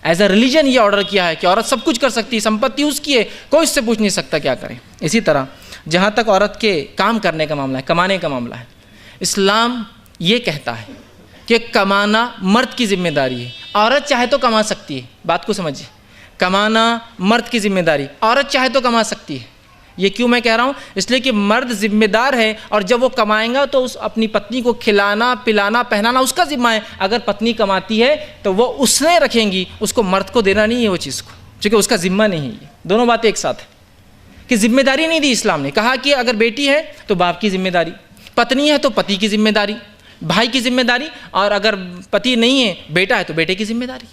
S3: एज अ रिलीजन ये ऑर्डर किया है कि औरत सब कुछ कर सकती है, संपत्ति उसकी है, कोई उससे पूछ नहीं सकता क्या करे। इसी तरह जहाँ तक औरत के काम करने का मामला है, कमाने का मामला है, इस्लाम ये कहता है कि कमाना मर्द की जिम्मेदारी है, औरत चाहे तो कमा सकती है, बात को समझिए, कमाना मर्द की जिम्मेदारी, औरत चाहे तो कमा सकती है। ये क्यों मैं कह रहा हूँ? इसलिए कि मर्द जिम्मेदार है और जब वो कमाएगा तो उस अपनी पत्नी को खिलाना पिलाना पहनाना उसका जिम्मा है। अगर पत्नी कमाती है तो वो उसने रखेंगी, उसको मर्द को देना नहीं है वो चीज़ को, क्योंकि उसका जिम्मा नहीं है। दोनों बातें एक साथ है कि जिम्मेदारी नहीं दी इस्लाम ने। कहा कि अगर बेटी है तो बाप की जिम्मेदारी, पत्नी है तो पति की जिम्मेदारी, भाई की जिम्मेदारी, और अगर पति नहीं है बेटा है तो बेटे की जिम्मेदारी।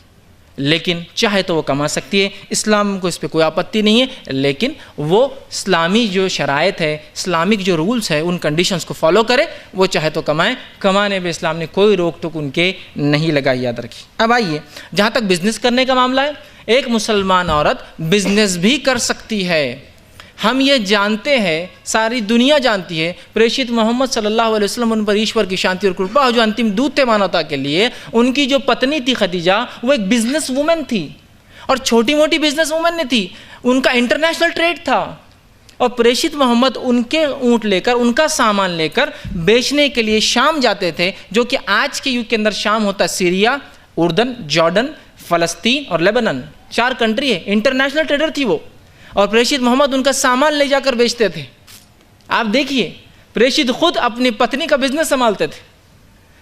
S3: लेकिन चाहे तो वो कमा सकती है, इस्लाम को इस पर कोई आपत्ति नहीं है, लेकिन वो इस्लामी जो शराइत है, इस्लामिक जो रूल्स है, उन कंडीशंस को फॉलो करे। वो चाहे तो कमाएं, कमाने में इस्लाम ने कोई रोक टोक उनके नहीं लगाई, याद रखिए। अब आइए, जहाँ तक बिजनेस करने का मामला है, एक मुसलमान औरत बिजनेस भी कर सकती है। हम ये जानते हैं, सारी दुनिया जानती है, प्रेषित मोहम्मद सल्लल्लाहु अलैहि वसल्लम उन पर ईश्वर की शांति और कृपा हो, जो अंतिम दूत थे मानवता के लिए, उनकी जो पत्नी थी खदीजा, वो एक बिजनेस वूमेन थी, और छोटी मोटी बिजनेस वूमेन नहीं थी, उनका इंटरनेशनल ट्रेड था। और प्रेषित मोहम्मद उनके ऊँट लेकर, उनका सामान लेकर बेचने के लिए शाम जाते थे, जो कि आज के युग के अंदर शाम होता है सीरिया, उर्दन, जॉर्डन, फ़लस्तीन और लेबनान, 4 कंट्री है। इंटरनेशनल ट्रेडर थी वो, और प्रेषित मोहम्मद उनका सामान ले जाकर बेचते थे। आप देखिए, प्रेषित खुद अपनी पत्नी का बिजनेस संभालते थे,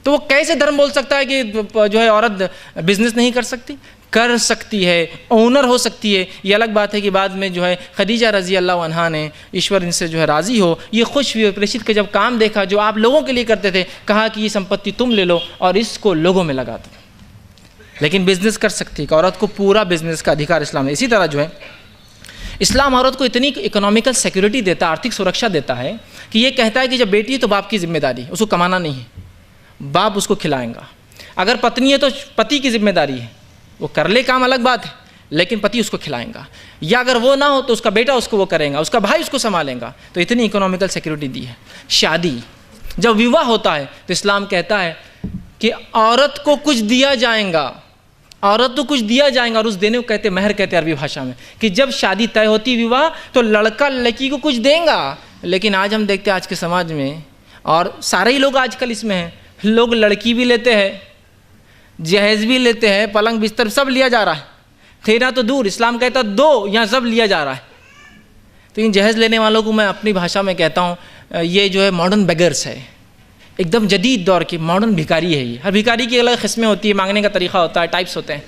S3: तो वो कैसे धर्म बोल सकता है कि जो है औरत बिजनेस नहीं कर सकती? कर सकती है, ओनर हो सकती है। ये अलग बात है कि बाद में जो है खदीजा रज़ी अल्लाह अन्हा ने, ईश्वर इनसे जो है राज़ी हो, ये खुश हुई, प्रेषित के जब काम देखा जो आप लोगों के लिए करते थे, कहा कि ये संपत्ति तुम ले लो और इसको लोगों में लगा दो। लेकिन बिजनेस कर सकती है, औरत को पूरा बिजनेस का अधिकार इस्लाम ने। इसी तरह जो है इस्लाम औरत को इतनी इकोनॉमिकल सिक्योरिटी देता है, आर्थिक सुरक्षा देता है, कि ये कहता है कि जब बेटी है तो बाप की जिम्मेदारी है, उसको कमाना नहीं है, बाप उसको खिलाएगा। अगर पत्नी है तो पति की जिम्मेदारी है, वो कर ले काम अलग बात है, लेकिन पति उसको खिलाएगा। या अगर वो ना हो तो उसका बेटा उसको वो करेगा, उसका भाई उसको संभालेगा। तो इतनी इकोनॉमिकल सिक्योरिटी दी है। शादी, जब विवाह होता है तो इस्लाम कहता है कि औरत को कुछ दिया जाएगा, औरत तो कुछ दिया जाएगा, और उस देने को कहते महर कहते हैं अरबी भाषा में, कि जब शादी तय होती विवाह तो लड़का लड़की को कुछ देगा। लेकिन आज हम देखते हैं आज के समाज में, और सारे ही लोग आजकल इसमें हैं, लोग लड़की भी लेते हैं, जहेज भी लेते हैं, पलंग बिस्तर सब लिया जा रहा है। देना तो दूर, इस्लाम कहता दो, यहाँ सब लिया जा रहा है। तो इन जहेज लेने वालों को मैं अपनी भाषा में कहता हूँ, ये जो है मॉडर्न बेगर्स है, एकदम जदीद दौर की मॉडर्न भिखारी है ये। हर भिखारी की अलग किस्में होती है, मांगने का तरीका होता है, टाइप्स होते हैं।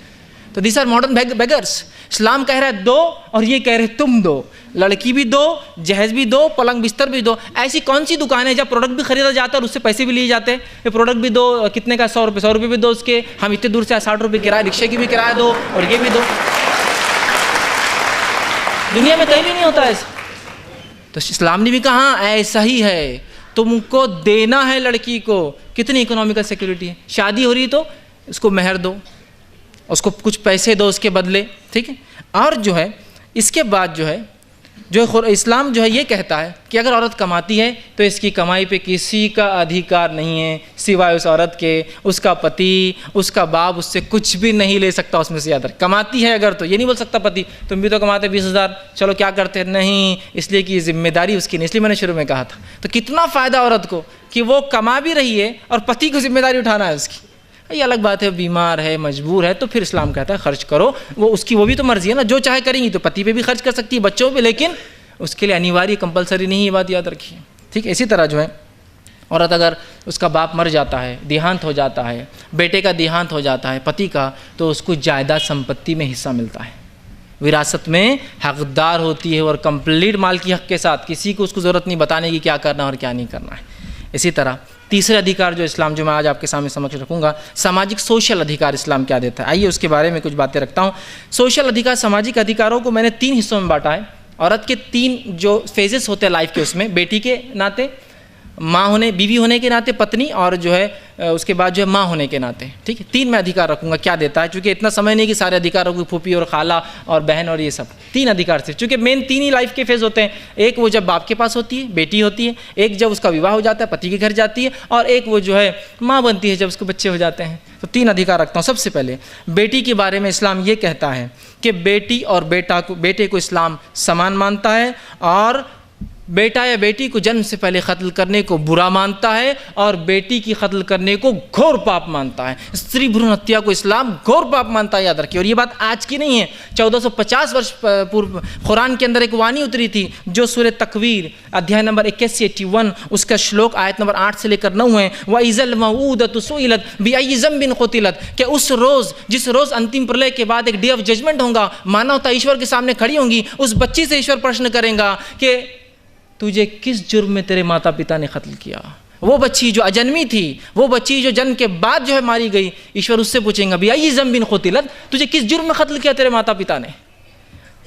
S3: तो दिस आर मॉडर्न बेगर्स। इस्लाम कह रहा है दो, और ये कह रहे तुम दो, लड़की भी दो, जहेज भी दो, पलंग बिस्तर भी दो। ऐसी कौन सी दुकान है जब प्रोडक्ट भी खरीदा जाता है और उससे पैसे भी लिए जाते हैं? ये प्रोडक्ट भी दो, कितने का? 100 रुपये भी दो उसके, हम इतने दूर से 60 रुपये किराया, रिक्शे की भी किराया दो, और ये भी दो। दुनिया में कहीं भी नहीं होता ऐसा। तो इस्लाम ने भी कहा ऐसा ही है, तुमको देना है लड़की को। कितनी इकोनॉमिकल सिक्योरिटी है। शादी हो रही तो उसको महर दो, उसको कुछ पैसे दो उसके बदले, ठीक है। और जो है इसके बाद जो है इस्लाम जो है ये कहता है कि अगर औरत कमाती है तो इसकी कमाई पे किसी का अधिकार नहीं है सिवाय उस औरत के। उसका पति, उसका बाप उससे कुछ भी नहीं ले सकता उसमें से ज़्यादा। कमाती है अगर तो ये नहीं बोल सकता पति तुम भी तो कमाते 20,000, चलो क्या करते हैं, नहीं, इसलिए कि जिम्मेदारी उसकी नहीं। इसलिए मैंने शुरू में कहा था। तो कितना फ़ायदा औरत को कि वो कमा भी रही है और पति को जिम्मेदारी उठाना है उसकी। ये अलग बात है, बीमार है, मजबूर है, तो फिर इस्लाम कहता है खर्च करो। वो भी तो मर्जी है ना, जो चाहे करेंगी। तो पति पे भी खर्च कर सकती है, बच्चों पे, लेकिन उसके लिए अनिवार्य कंपलसरी नहीं, ये बात याद रखिए, ठीक है। इसी तरह जो है औरत अगर उसका बाप मर जाता है, देहांत हो जाता है, बेटे का देहांत हो जाता है पति का, तो उसको जायदाद संपत्ति में हिस्सा मिलता है, विरासत में हकदार होती है, और कंप्लीट माल की हक के साथ। किसी को उसको ज़रूरत नहीं बताने की क्या करना और क्या नहीं करना है। इसी तरह तीसरे अधिकार जो इस्लाम, जो मैं आज आपके सामने समक्ष रखूंगा, सामाजिक सोशल अधिकार इस्लाम क्या देता है। आइए उसके बारे में कुछ बातें रखता हूँ। सोशल अधिकार, सामाजिक अधिकारों को मैंने 3 हिस्सों में बांटा है। औरत के 3 जो फेजेस होते हैं लाइफ के, उसमें बेटी के नाते, माँ होने, बीवी होने के नाते पत्नी, और जो है उसके बाद जो है माँ होने के नाते, ठीक है। 3 मैं अधिकार रखूँगा क्या देता है, क्योंकि इतना समय नहीं कि सारे अधिकारों की फूफी और खाला और बहन और ये सब। 3 अधिकार से, क्योंकि मेन 3 ही लाइफ के फेज होते हैं। एक वो जब बाप के पास होती है, बेटी होती है, एक जब उसका विवाह हो जाता है, पति के घर जाती है, और एक वो जो है माँ बनती है जब उसको बच्चे हो जाते हैं। तो 3 अधिकार रखता हूँ। सबसे पहले बेटी के बारे में इस्लाम ये कहता है कि बेटी और बेटे को इस्लाम समान मानता है, और बेटा या बेटी को जन्म से पहले कत्ल करने को बुरा मानता है और बेटी की कत्ल करने को घोर पाप मानता है। स्त्री भ्रूण हत्या को इस्लाम घोर पाप मानता है, याद रखिए। और ये बात आज की नहीं है, 1450 वर्ष पूर्व कुरान के अंदर एक वाणी उतरी थी जो सूरह तकवीर अध्याय नंबर 81 उसका श्लोक आयत नंबर 8 से लेकर 9 है। व इज़ल मऊदतु सुइलत बिअय्यि ज़ंबिन क़ुतिलत, कि उस रोज़ जिस रोज़ अंतिम प्रलय के बाद एक डे ऑफ जजमेंट होगा, मानवता ईश्वर के सामने खड़ी होंगी, उस बच्ची से ईश्वर प्रश्न करेगा कि तुझे किस जुर्म में तेरे माता पिता ने कत्ल किया। वो बच्ची जो अजन्मी थी, वो बच्ची जो जन्म के बाद जो है मारी गई, ईश्वर उससे पूछेंगे बिअय्यि ज़ंबिन क़ुतिलत, तुझे किस जुर्म में कत्ल किया तेरे माता पिता ने।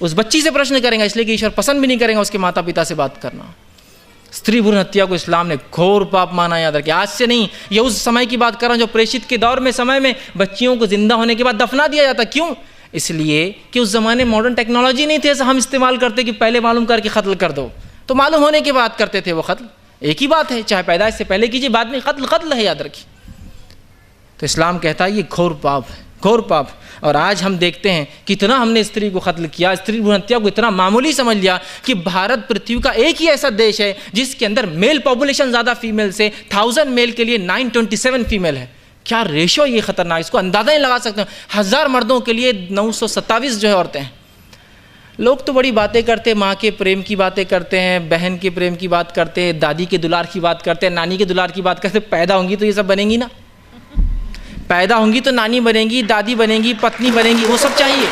S3: उस बच्ची से प्रश्न करेंगे, इसलिए कि ईश्वर पसंद भी नहीं करेंगे उसके माता पिता से बात करना। स्त्री भ्रूण हत्या को इस्लाम ने घोर पाप माना, याद रखिए। आज से नहीं, ये उस समय की बात कर रहा हूँ जो प्रेषित के दौर में समय में बच्चियों को जिंदा होने के बाद दफना दिया जाता। क्यों? इसलिए कि उस ज़माने मॉडर्न टेक्नोलॉजी नहीं थे ऐसा हम इस्तेमाल करते कि पहले मालूम करके कत्ल कर दो, तो मालूम होने के बाद करते थे वो कत्ल। एक ही बात है, चाहे पैदाइश से पहले कीजिए बाद में कत्ल कत्ल है, याद रखिए। तो इस्लाम कहता है ये घोर पाप है, घोर पाप। और आज हम देखते हैं कितना हमने स्त्री को कत्ल किया, स्त्री भ्रूण हत्या को इतना मामूली समझ लिया कि भारत पृथ्वी का एक ही ऐसा देश है जिसके अंदर मेल पॉपुलेशन ज़्यादा फीमेल से, 1000 मेल के लिए 927 फीमेल है। क्या रेशो ये खतरनाक, इसको अंदाज़ा नहीं लगा सकते। 1000 मर्दों के लिए 927 जो है औरतें हैं। लोग तो बड़ी बातें करते हैं, माँ के प्रेम की बातें करते हैं, बहन के प्रेम की बात करते हैं, दादी के दुलार की बात करते हैं, नानी के दुलार की बात करते हैं। पैदा होंगी तो ये सब बनेंगी ना, पैदा होंगी तो नानी बनेंगी, दादी बनेंगी, पत्नी बनेंगी, वो सब चाहिए।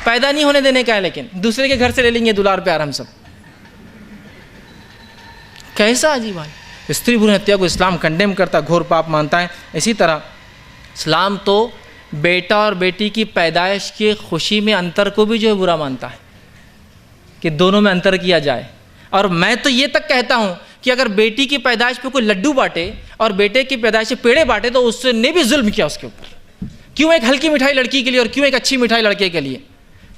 S3: पैदा नहीं होने देने का है, लेकिन दूसरे के घर से ले लेंगे दुलार प्यार हम सब। कैसा अजीब है। स्त्री भ्रूण हत्या को इस्लाम कंडेम करता, घोर पाप मानता है। इसी तरह इस्लाम तो बेटा और बेटी की पैदाइश की खुशी में अंतर को भी जो है बुरा मानता है कि दोनों में अंतर किया जाए। और मैं तो ये तक कहता हूँ कि अगर बेटी की पैदाइश पे कोई लड्डू बांटे और बेटे की पैदाइश पे पेड़े बांटे तो उसने भी जुल्म किया उसके ऊपर। क्यों एक हल्की मिठाई लड़की के लिए और क्यों एक अच्छी मिठाई लड़के के लिए?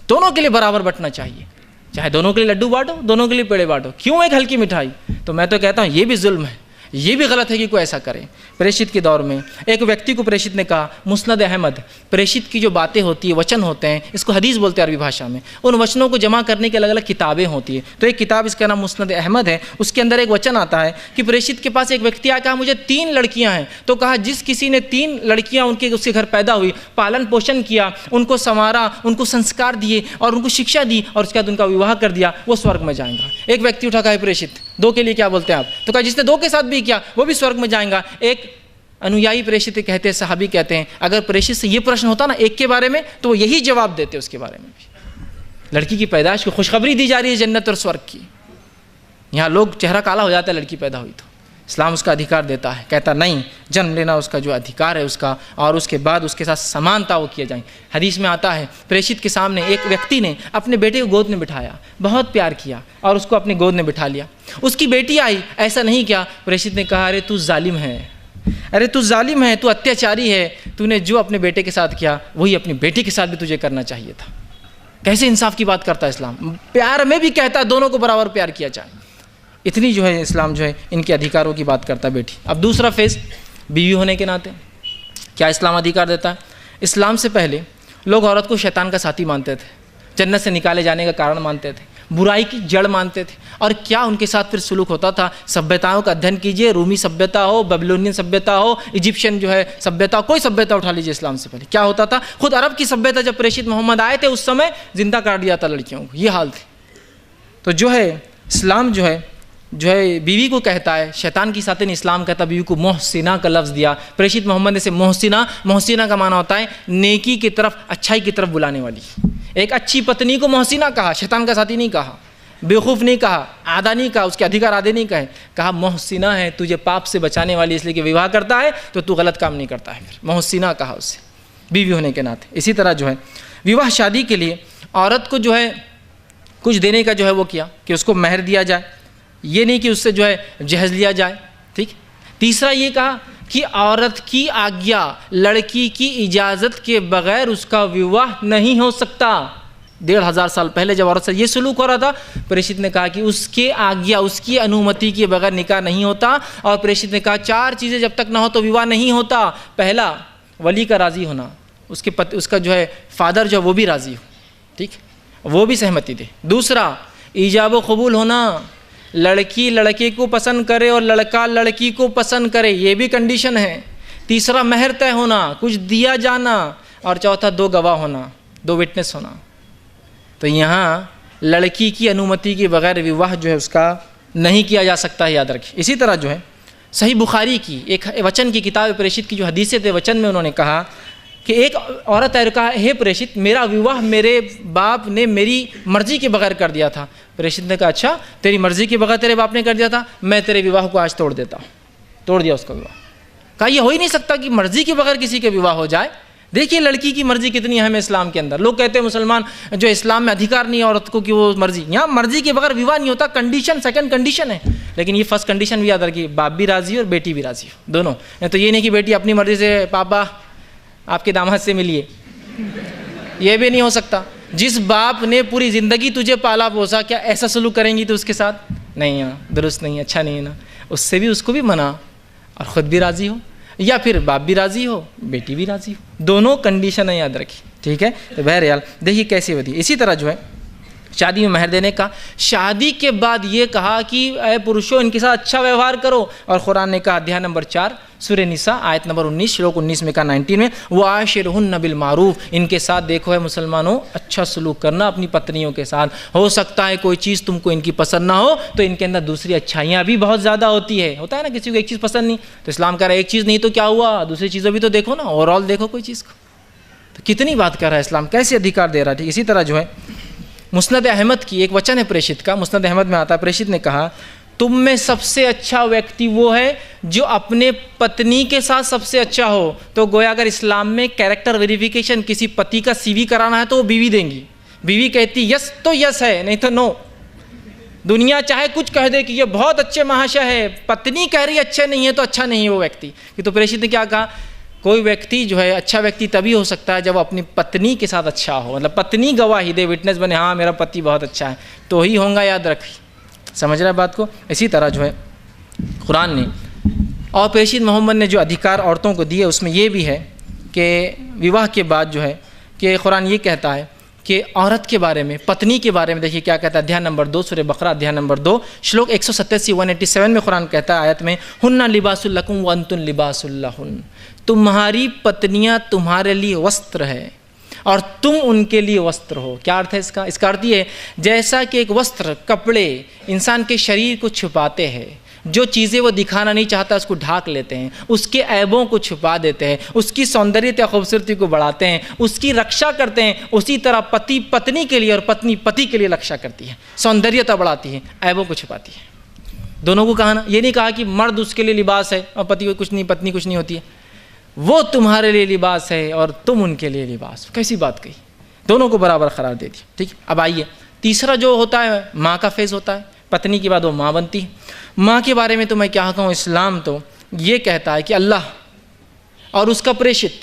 S3: दोनों के लिए बराबर बंटना चाहिए, चाहे दोनों के लिए लड्डू बांटो, दोनों के लिए पेड़े बांटो। क्यों एक हल्की मिठाई? तो मैं तो कहता हूँ ये भी जुल्म है, ये भी गलत है कि कोई ऐसा करे। प्रेषित के दौर में एक व्यक्ति को प्रेषित ने कहा, मुस्नद अहमद, प्रेषित की जो बातें होती है, वचन होते हैं, इसको हदीस बोलते हैं अरबी भाषा में, उन वचनों को जमा करने की अलग अलग किताबें होती है। तो एक किताब इसका नाम मुस्नद अहमद है, उसके अंदर एक वचन आता है कि प्रेषित के पास एक व्यक्ति आया, कहा मुझे 3 लड़कियां हैं। तो कहा जिस किसी ने 3 लड़कियां उसके घर पैदा हुई, पालन पोषण किया, उनको संवारा, उनको संस्कार दिए और उनको शिक्षा दी और उसके बाद उनका विवाह कर दिया, वो स्वर्ग में जाएगा। एक व्यक्ति उठा, कहा प्रेषित 2 के लिए क्या बोलते हैं आप? तो कहा जिसने 2 के साथ भी किया वो भी स्वर्ग में जाएगा। एक अनुयायी प्रेषित कहते हैं, सहाबी कहते हैं, अगर प्रेषित से ये प्रश्न होता ना एक के बारे में तो वो यही जवाब देते उसके बारे में भी। लड़की की पैदाइश को खुशखबरी दी जा रही है जन्नत और स्वर्ग की। यहाँ लोग चेहरा काला हो जाता है लड़की पैदा हुई तो। इस्लाम उसका अधिकार देता है, कहता नहीं, जन्म लेना उसका जो अधिकार है उसका, और उसके बाद उसके साथ समानता वो किया जाए। हदीस में आता है प्रेषित के सामने एक व्यक्ति ने अपने बेटे को गोद में बिठाया, बहुत प्यार किया और उसको अपनी गोद में बिठा लिया। उसकी बेटी आई, ऐसा नहीं किया। प्रेषित ने कहा, अरे तू जालिम है, अरे तू जालिम है, तू अत्याचारी है, तूने जो अपने बेटे के साथ किया वही अपनी बेटी के साथ भी तुझे करना चाहिए था। कैसे इंसाफ की बात करता है इस्लाम। प्यार में भी कहता है दोनों को बराबर प्यार किया जाए। इतनी जो है इस्लाम जो है इनके अधिकारों की बात करता है बेटी। अब दूसरा फेस, बीवी होने के नाते क्या इस्लाम अधिकार देता है? इस्लाम से पहले लोग औरत को शैतान का साथी मानते थे, जन्नत से निकाले जाने का कारण मानते थे, बुराई की जड़ मानते थे। और क्या उनके साथ फिर सुलूक होता था। सभ्यताओं का अध्ययन कीजिए, रूमी सभ्यता हो, बेबीलोनियन सभ्यता हो, इजिप्शियन जो है सभ्यता, कोई सभ्यता उठा लीजिए इस्लाम से पहले क्या होता था। खुद अरब की सभ्यता जब प्रेषित मोहम्मद आए थे उस समय जिंदा काट दिया था लड़कियों को, ये हाल थे। तो जो है इस्लाम जो है बीवी को कहता है, शैतान की साथी ने इस्लाम कहता बीवी को मोहसिना का लफ्ज़ दिया। प्रेषित मोहम्मद ने से मोहसिना का माना होता है नेकी की तरफ, अच्छाई की तरफ बुलाने वाली। एक अच्छी पत्नी को मोहसिना कहा, शैतान का साथी नहीं कहा, बेवकूफ़ नहीं कहा, आधा नहीं कहा, उसके अधिकार आधे नहीं कहे, कहा मोहसिना है, तुझे पाप से बचाने वाली, इसलिए कि विवाह करता है तो तू गलत काम नहीं करता है। फिर मोहसिना कहा उससे बीवी होने के नाते। इसी तरह जो है विवाह शादी के लिए औरत को जो है कुछ देने का जो है वो किया कि उसको महर दिया जाए, ये नहीं कि उससे जो है जहेज लिया जाए। ठीक। तीसरा ये कहा कि औरत की आज्ञा, लड़की की इजाज़त के बगैर उसका विवाह नहीं हो सकता। 1500 साल पहले जब औरत से ये सलूक हो रहा था, प्रेषित ने कहा कि उसके आज्ञा, उसकी अनुमति के बगैर निकाह नहीं होता। और प्रेषित ने कहा 4 चीज़ें जब तक ना हो तो विवाह नहीं होता। पहला, वली का राज़ी होना, उसके पति, उसका जो है फादर जो वो भी राज़ी हो, ठीक, वो भी सहमति दे। दूसरा, ईजाब व कबूल होना, लड़की लड़के को पसंद करे और लड़का लड़की को पसंद करे, ये भी कंडीशन है। तीसरा महर तय होना, कुछ दिया जाना, और चौथा 2 गवाह होना, 2 विटनेस होना। तो यहाँ लड़की की अनुमति के बगैर विवाह जो है उसका नहीं किया जा सकता है, याद रखिए। इसी तरह जो है सही बुखारी की एक वचन की किताब प्रेषित की जो हदीसें थे, वचन में उन्होंने कहा कि एक औरत है कहा, हे प्रेषित, मेरा विवाह मेरे बाप ने मेरी मर्जी के बगैर कर दिया था। प्रेषित ने कहा, अच्छा तेरी मर्जी के बगैर तेरे बाप ने कर दिया था, मैं तेरे विवाह को आज तोड़ देता हूँ। तोड़ दिया उसका विवाह। कहा यह हो ही नहीं सकता कि मर्जी के बगैर किसी के विवाह हो जाए। देखिए लड़की की मर्जी कितनी अहम है इस्लाम के अंदर। लोग कहते हैं मुसलमान जो इस्लाम में अधिकार नहीं है औरत को कि वो मर्जी, यहाँ मर्जी के बगैर विवाह नहीं होता, कंडीशन सेकंड कंडीशन है। लेकिन ये फर्स्ट कंडीशन भी याद रखिए, बाप भी राजी हो और बेटी भी राजी हो, दोनों। तो ये नहीं कि बेटी अपनी मर्जी से पापा आपके दामाद से मिलिए, ये भी नहीं हो सकता। जिस बाप ने पूरी ज़िंदगी तुझे पाला पोसा, क्या ऐसा सलूक करेंगी तो उसके साथ? नहीं, यहाँ दुरुस्त नहीं, अच्छा नहीं है ना। उससे भी उसको भी मना और ख़ुद भी राज़ी हो, या फिर बाप भी राज़ी हो बेटी भी राज़ी हो, दोनों कंडीशन है, याद रखिए, ठीक है। तो बहरहाल देखिए कैसी होती है। इसी तरह जो है शादी में महर देने का, शादी के बाद ये कहा कि ऐ पुरुषों इनके साथ अच्छा व्यवहार करो। और कुरान ने कहा अध्याय नंबर 4 सूरह निसा आयत नंबर 19 श्लोक 19 में कहा 19 में, वाशिरहुन्न बिल मारूफ, इनके साथ देखो है मुसलमानों अच्छा सलूक करना अपनी पत्नियों के साथ। हो सकता है कोई चीज़ तुमको इनकी पसंद ना हो, तो इनके अंदर दूसरी अच्छाइयाँ भी बहुत ज़्यादा होती है। होता है ना किसी को एक चीज़ पसंद नहीं, तो इस्लाम कह रहा है एक चीज़ नहीं तो क्या हुआ, दूसरी चीज़ें भी तो देखो ना, ओवरऑल देखो कोई चीज़ को। तो कितनी बात कर रहा है इस्लाम, कैसे अधिकार दे रहा है। ठीक इसी तरह जो है मुस्नद अहमद की एक वचन है प्रेषित का, मुस्नद अहमद में आता है, प्रेषित ने कहा तुम में सबसे अच्छा व्यक्ति वो है जो अपने पत्नी के साथ सबसे अच्छा हो। तो गोया अगर इस्लाम में कैरेक्टर वेरिफिकेशन किसी पति का CV कराना है तो वो बीवी देंगी। बीवी कहती यस तो यस है, नहीं तो नो। दुनिया चाहे कुछ कह दे कि ये बहुत अच्छे महाशय है, पत्नी कह रही अच्छे नहीं है तो अच्छा नहीं है वो व्यक्ति। तो प्रेषित ने क्या कहा, कोई व्यक्ति जो है अच्छा व्यक्ति तभी हो सकता है जब अपनी पत्नी के साथ अच्छा हो, मतलब पत्नी गवाही दे, विटनेस बने, हाँ मेरा पति बहुत अच्छा है, तो ही होगा, याद रखिए। समझ रहे हैं बात को। इसी तरह जो है कुरान ने और प्रेषित मोहम्मद ने जो अधिकार औरतों को दिए उसमें ये भी है कि विवाह के बाद जो है कि कुरान ये कहता है कि औरत के बारे में, पत्नी के बारे में देखिए क्या कहता है। अध्याय नंबर 2 सूरह बकरा अध्याय नंबर 2 श्लोक 187 में कुरान कहता है आयत में, हुन्ना लिबासुल लकुम व अंतुम लिबासुल लहुन, तुम्हारी पत्नियां तुम्हारे लिए वस्त्र है और तुम उनके लिए वस्त्र हो। क्या अर्थ है इसका? इसका अर्थ ये है जैसा कि एक वस्त्र, कपड़े इंसान के शरीर को छुपाते हैं, जो चीज़ें वो दिखाना नहीं चाहता उसको ढाक लेते हैं, उसके ऐबों को छुपा देते हैं, उसकी सौंदर्यता या खूबसूरती को बढ़ाते हैं, उसकी रक्षा करते हैं, उसी तरह पति पत्नी के लिए और पत्नी पति के लिए रक्षा करती है, सौंदर्यता बढ़ाती है, ऐबों को छुपाती है। दोनों को कहा ना, ये नहीं कहा कि मर्द उसके लिए लिबास है और पति को कुछ नहीं, पत्नी कुछ नहीं होती है। वो तुम्हारे लिए लिबास है और तुम उनके लिए लिबास। कैसी बात कही, दोनों को बराबर करार दे दी। ठीक, अब आइए तीसरा जो होता है माँ का फेज़ होता है। पत्नी के बाद वो माँ बनती है। माँ के बारे में तो मैं क्या कहूँ, इस्लाम तो ये कहता है कि अल्लाह और उसका प्रेषित,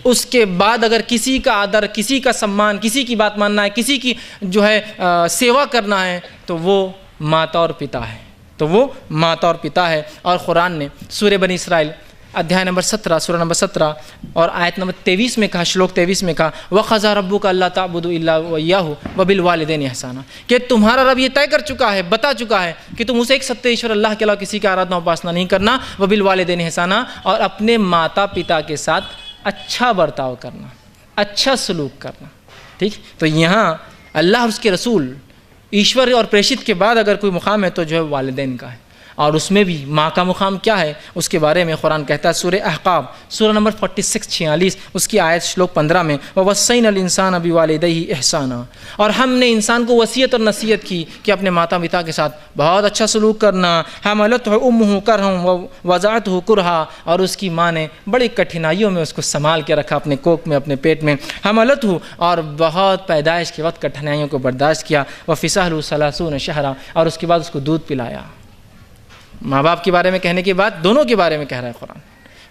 S3: उसके बाद अगर किसी का आदर, किसी का सम्मान, किसी की बात मानना है, किसी की जो है सेवा करना है, तो वो माता और पिता है, तो वो माता और पिता है। और कुरान ने सूरह बनी इसराइल अध्याय नंबर 17 सूरह नंबर 17 और आयत नंबर 23 में कहा, श्लोक 23 में कहा, वख़ज़ा रब्बुका अल्ला ताबुदू इल्ला वय्याहु व बिल वालिदैनि ihसाना, कि तुम्हारा रब ये तय कर चुका है, बता चुका है कि तुम उसे एक सत्य ईश्वर अल्लाह के अलावा किसी की आराधना उपासना नहीं करना, व बिल वालिदैनि ihसाना, और अपने माता पिता के साथ अच्छा बर्ताव करना, अच्छा सलूक करना। ठीक, तो यहाँ अल्लाह और उसके रसूल, ईश्वर और प्रेषित के बाद अगर कोई मुकाम है तो जो है वालिदैन का है। और उसमें भी माँ का मुकाम क्या है उसके बारे में कुरान कहता है सूरह अहक़ाफ़ सूरह नंबर 46 उसकी आयत श्लोक 15 में, ववस्सैनल इंसान बिवालिदैहि ihसाना, और हमने इंसान को वसीयत और नसीहत की कि अपने माता पिता के साथ बहुत अच्छा सलूक करना। हमलतहु उम्मुहु करहन व वज़अतहु कुरहा, और उसकी माँ ने बड़ी कठिनाइयों में उसको संभाल के रखा अपने कोख में, अपने पेट में। हमलतहु, और बहुत पैदाइश के वक्त कठिनाइयों को बर्दाश्त किया। व फ़िसालहु सलासून शहरा, और उसके बाद उसको दूध पिलाया। माँ बाप के बारे में कहने के बाद दोनों के बारे में कह रहा है कुरान,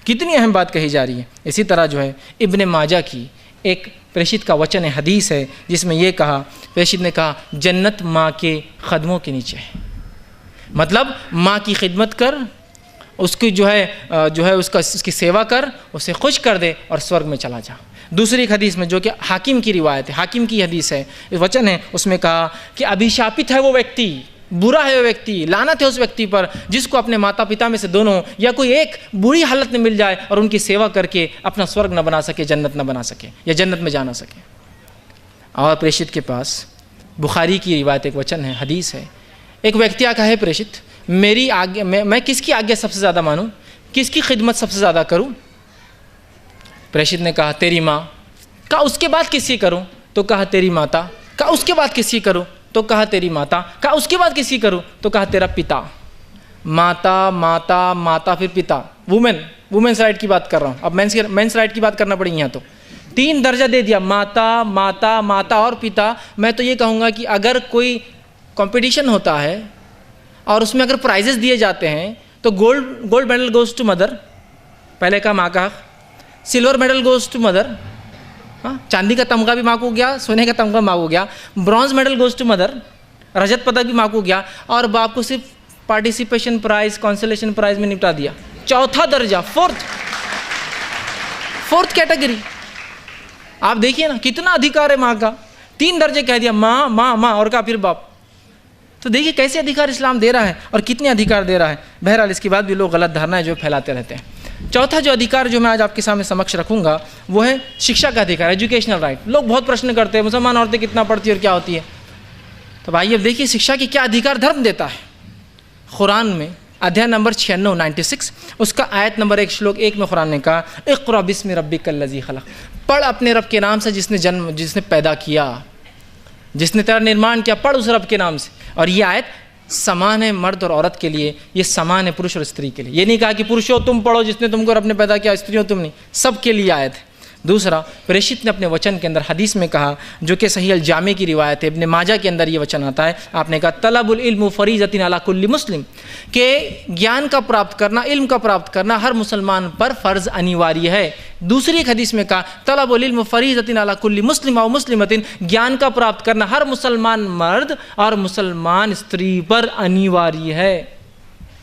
S3: कितनी अहम बात कही जा रही है। इसी तरह जो है इब्ने माजा की एक प्रेषित का वचन है, हदीस है, जिसमें यह कहा, प्रेषित ने कहा, जन्नत माँ के कदमों के नीचे है। मतलब माँ की खिदमत कर, उसकी जो है उसकी सेवा कर, उसे खुश कर दे और स्वर्ग में चला जा। दूसरी एक हदीस में जो कि हाकिम की रिवायत है, हाकिम की हदीस है, वचन है, उसमें कहा कि अभिशापित है वो व्यक्ति बुरा है वो व्यक्ति, लानत है उस व्यक्ति पर जिसको अपने माता पिता में से दोनों या कोई एक बुरी हालत में मिल जाए और उनकी सेवा करके अपना स्वर्ग न बना सके, जन्नत न बना सके या जन्नत में जा ना सके। और प्रेषित के पास बुखारी की रिवायत एक वचन है, हदीस है, एक व्यक्ति आका है, प्रेषित मेरी आज्ञा मैं किसकी आज्ञा सबसे ज़्यादा मानूं, किसकी खिदमत सबसे ज़्यादा करूं? प्रेषित ने कहा तेरी माँ। कहा उसके बाद किसकी करूं? तो कहा तेरी माता। कहा उसके बाद किसकी करूं? तो कहा तेरी माता। कहा उसके बाद किसकी करूं? तो कहा तेरा पिता। माता माता माता फिर पिता। वुमेन्स राइट की बात कर रहा हूँ, अब मेंस राइट की बात करना पड़ेगी यहाँ। तो 3 दर्जा दे दिया, माता माता माता और पिता। मैं तो ये कहूँगा कि अगर कोई कंपटीशन होता है और उसमें अगर प्राइजेस दिए जाते हैं तो gold medal goes to mother, पहले का माँ का, silver medal goes to mother, हाँ, चांदी का तमगा भी माँ को गया, सोने का तमगा माँ को गया, bronze medal goes to mother, रजत पदक भी माँ को गया, और बाप को सिर्फ पार्टिसिपेशन प्राइज, कॉन्सोलेशन प्राइज में निपटा दिया। चौथा दर्जा, फोर्थ कैटेगरी। आप देखिए ना कितना अधिकार है माँ का। 3 दर्जे कह दिया, माँ माँ माँ और कहा फिर बाप। तो देखिए कैसे अधिकार इस्लाम दे रहा है और कितने अधिकार दे रहा है। बहरहाल इसके बाद भी लोग गलत धारणाएं जो फैलाते रहते हैं। चौथा जो अधिकार जो मैं आज आपके सामने समक्ष रखूंगा वो है शिक्षा का अधिकार, एजुकेशनल राइट। लोग बहुत प्रश्न करते हैं मुसलमान औरतें कितना पढ़ती है और क्या होती है। तो भाई अब देखिए शिक्षा की क्या अधिकार धर्म देता है। कुरान में अध्याय नंबर 96 उसका आयत नंबर 1 श्लोक 1 में कुरान ने कहा, इक़्रा बिस्मि रब्बिकल लज़ी खलक़, पढ़ अपने रब के नाम से जिसने पैदा किया, जिसने तेरा निर्माण किया, पढ़ उस रब के नाम से। और ये आयत समान है मर्द और औरत के लिए, ये समान है पुरुष और स्त्री के लिए। ये नहीं कहा कि पुरुषों तुम पढ़ो जिसने तुमको रब ने पैदा किया, स्त्रियों तुम नहीं, सबके लिए आयत है। दूसरा, प्रेषित ने अपने वचन के अंदर हदीस में कहा, जो कि सही अल जामे की रिवायत है, इब्ने माजा के अंदर ये वचन आता है, आपने कहा तलबुल इल्म फरीज़तिन अला कुल्ली मुस्लिम, के ज्ञान का प्राप्त करना, इल्म का प्राप्त करना हर मुसलमान पर फ़र्ज़ अनिवार्य है। दूसरी एक हदीस में कहा तलबुल इल्म फरीज़तिन अला कुल्ली मुस्लिम और मुस्लिमतिन, ज्ञान का प्राप्त करना हर मुसलमान मर्द और मुसलमान स्त्री पर अनिवार्य है।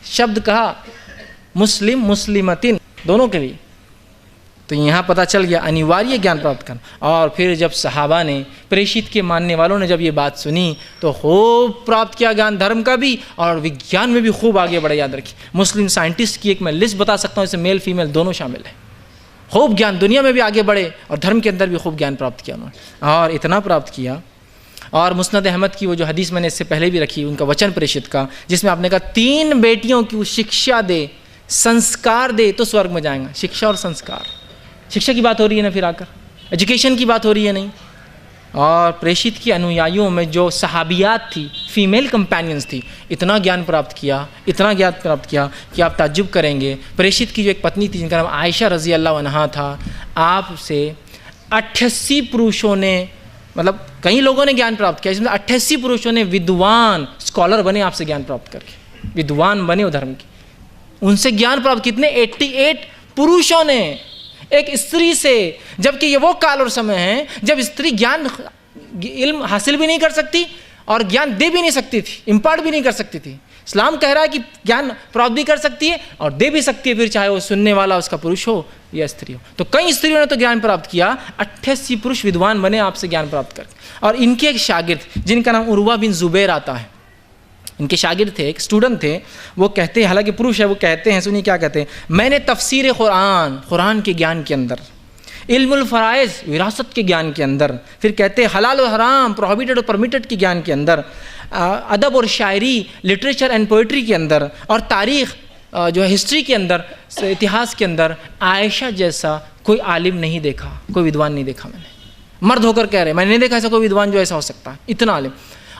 S3: शब्द कहा मुस्लिम मुस्लिमतिन, दोनों के लिए। तो यहाँ पता चल गया अनिवार्य ज्ञान प्राप्त करना। और फिर जब सहाबा ने, प्रेषित के मानने वालों ने जब ये बात सुनी तो खूब प्राप्त किया ज्ञान, धर्म का भी और विज्ञान में भी खूब आगे बढ़े। याद रखिए, मुस्लिम साइंटिस्ट की एक मैं लिस्ट बता सकता हूँ, इसमें मेल फीमेल दोनों शामिल है। खूब ज्ञान, दुनिया में भी आगे बढ़े और धर्म के अंदर भी खूब ज्ञान प्राप्त किया उन्होंने। और इतना प्राप्त किया, और मुस्नद अहमद की वो जो हदीस मैंने इससे पहले भी रखी, उनका वचन प्रेषित का, जिसमें आपने कहा 3 बेटियों की शिक्षा दे, संस्कार दे तो स्वर्ग में जाएंगा। शिक्षा और संस्कार, शिक्षा की बात हो रही है ना, फिर आकर एजुकेशन की बात हो रही है नहीं। और प्रेषित की अनुयायियों में जो सहाबियात थी, फीमेल कंपेनियंस थी, इतना ज्ञान प्राप्त किया, इतना ज्ञान प्राप्त किया कि आप ताज्जुब करेंगे। प्रेषित की जो एक पत्नी थी जिनका नाम आयशा रज़ी अल्लाह अन्हा था, आपसे 88 पुरुषों ने, मतलब कई लोगों ने ज्ञान प्राप्त किया, इसमें 88 पुरुषों ने विद्वान स्कॉलर बने आपसे ज्ञान प्राप्त करके, विद्वान बने धर्म के, उनसे ज्ञान प्राप्त। कितने? 88 पुरुषों ने एक स्त्री से। जबकि ये वो काल और समय है जब स्त्री ज्ञान इल्म हासिल भी नहीं कर सकती और ज्ञान दे भी नहीं सकती थी, इम्पार्ट भी नहीं कर सकती थी। इस्लाम कह रहा है कि ज्ञान प्राप्त भी कर सकती है और दे भी सकती है, फिर चाहे वो सुनने वाला उसका पुरुष हो या स्त्री हो। तो कई स्त्रियों ने तो ज्ञान प्राप्त किया, 88 पुरुष विद्वान बने आपसे ज्ञान प्राप्त करके। और इनके एक शागिर्द जिनका नाम उर्वा बिन जुबैर आता है, इनके शागिर्द थे, एक स्टूडेंट थे, वो कहते हैं, हालांकि पुरुष है, वो कहते हैं, सुनिए क्या कहते हैं, मैंने तफसीर कुरान के ज्ञान के अंदर, इल्मुल फराइज़ विरासत के ज्ञान के अंदर, फिर कहते हैं हलाल और हराम, प्रोहिबिटेड और परमिटेड के ज्ञान के अंदर, अदब और शायरी, लिटरेचर एंड पोइट्री के अंदर, और तारीख़ जो है हिस्ट्री के अंदर, इतिहास के अंदर आयशा जैसा कोई आलिम नहीं देखा, कोई विद्वान नहीं देखा मैंने। मर्द होकर कह रहे, मैंने नहीं देखा ऐसा कोई विद्वान जो ऐसा हो सकता है, इतना आलिम।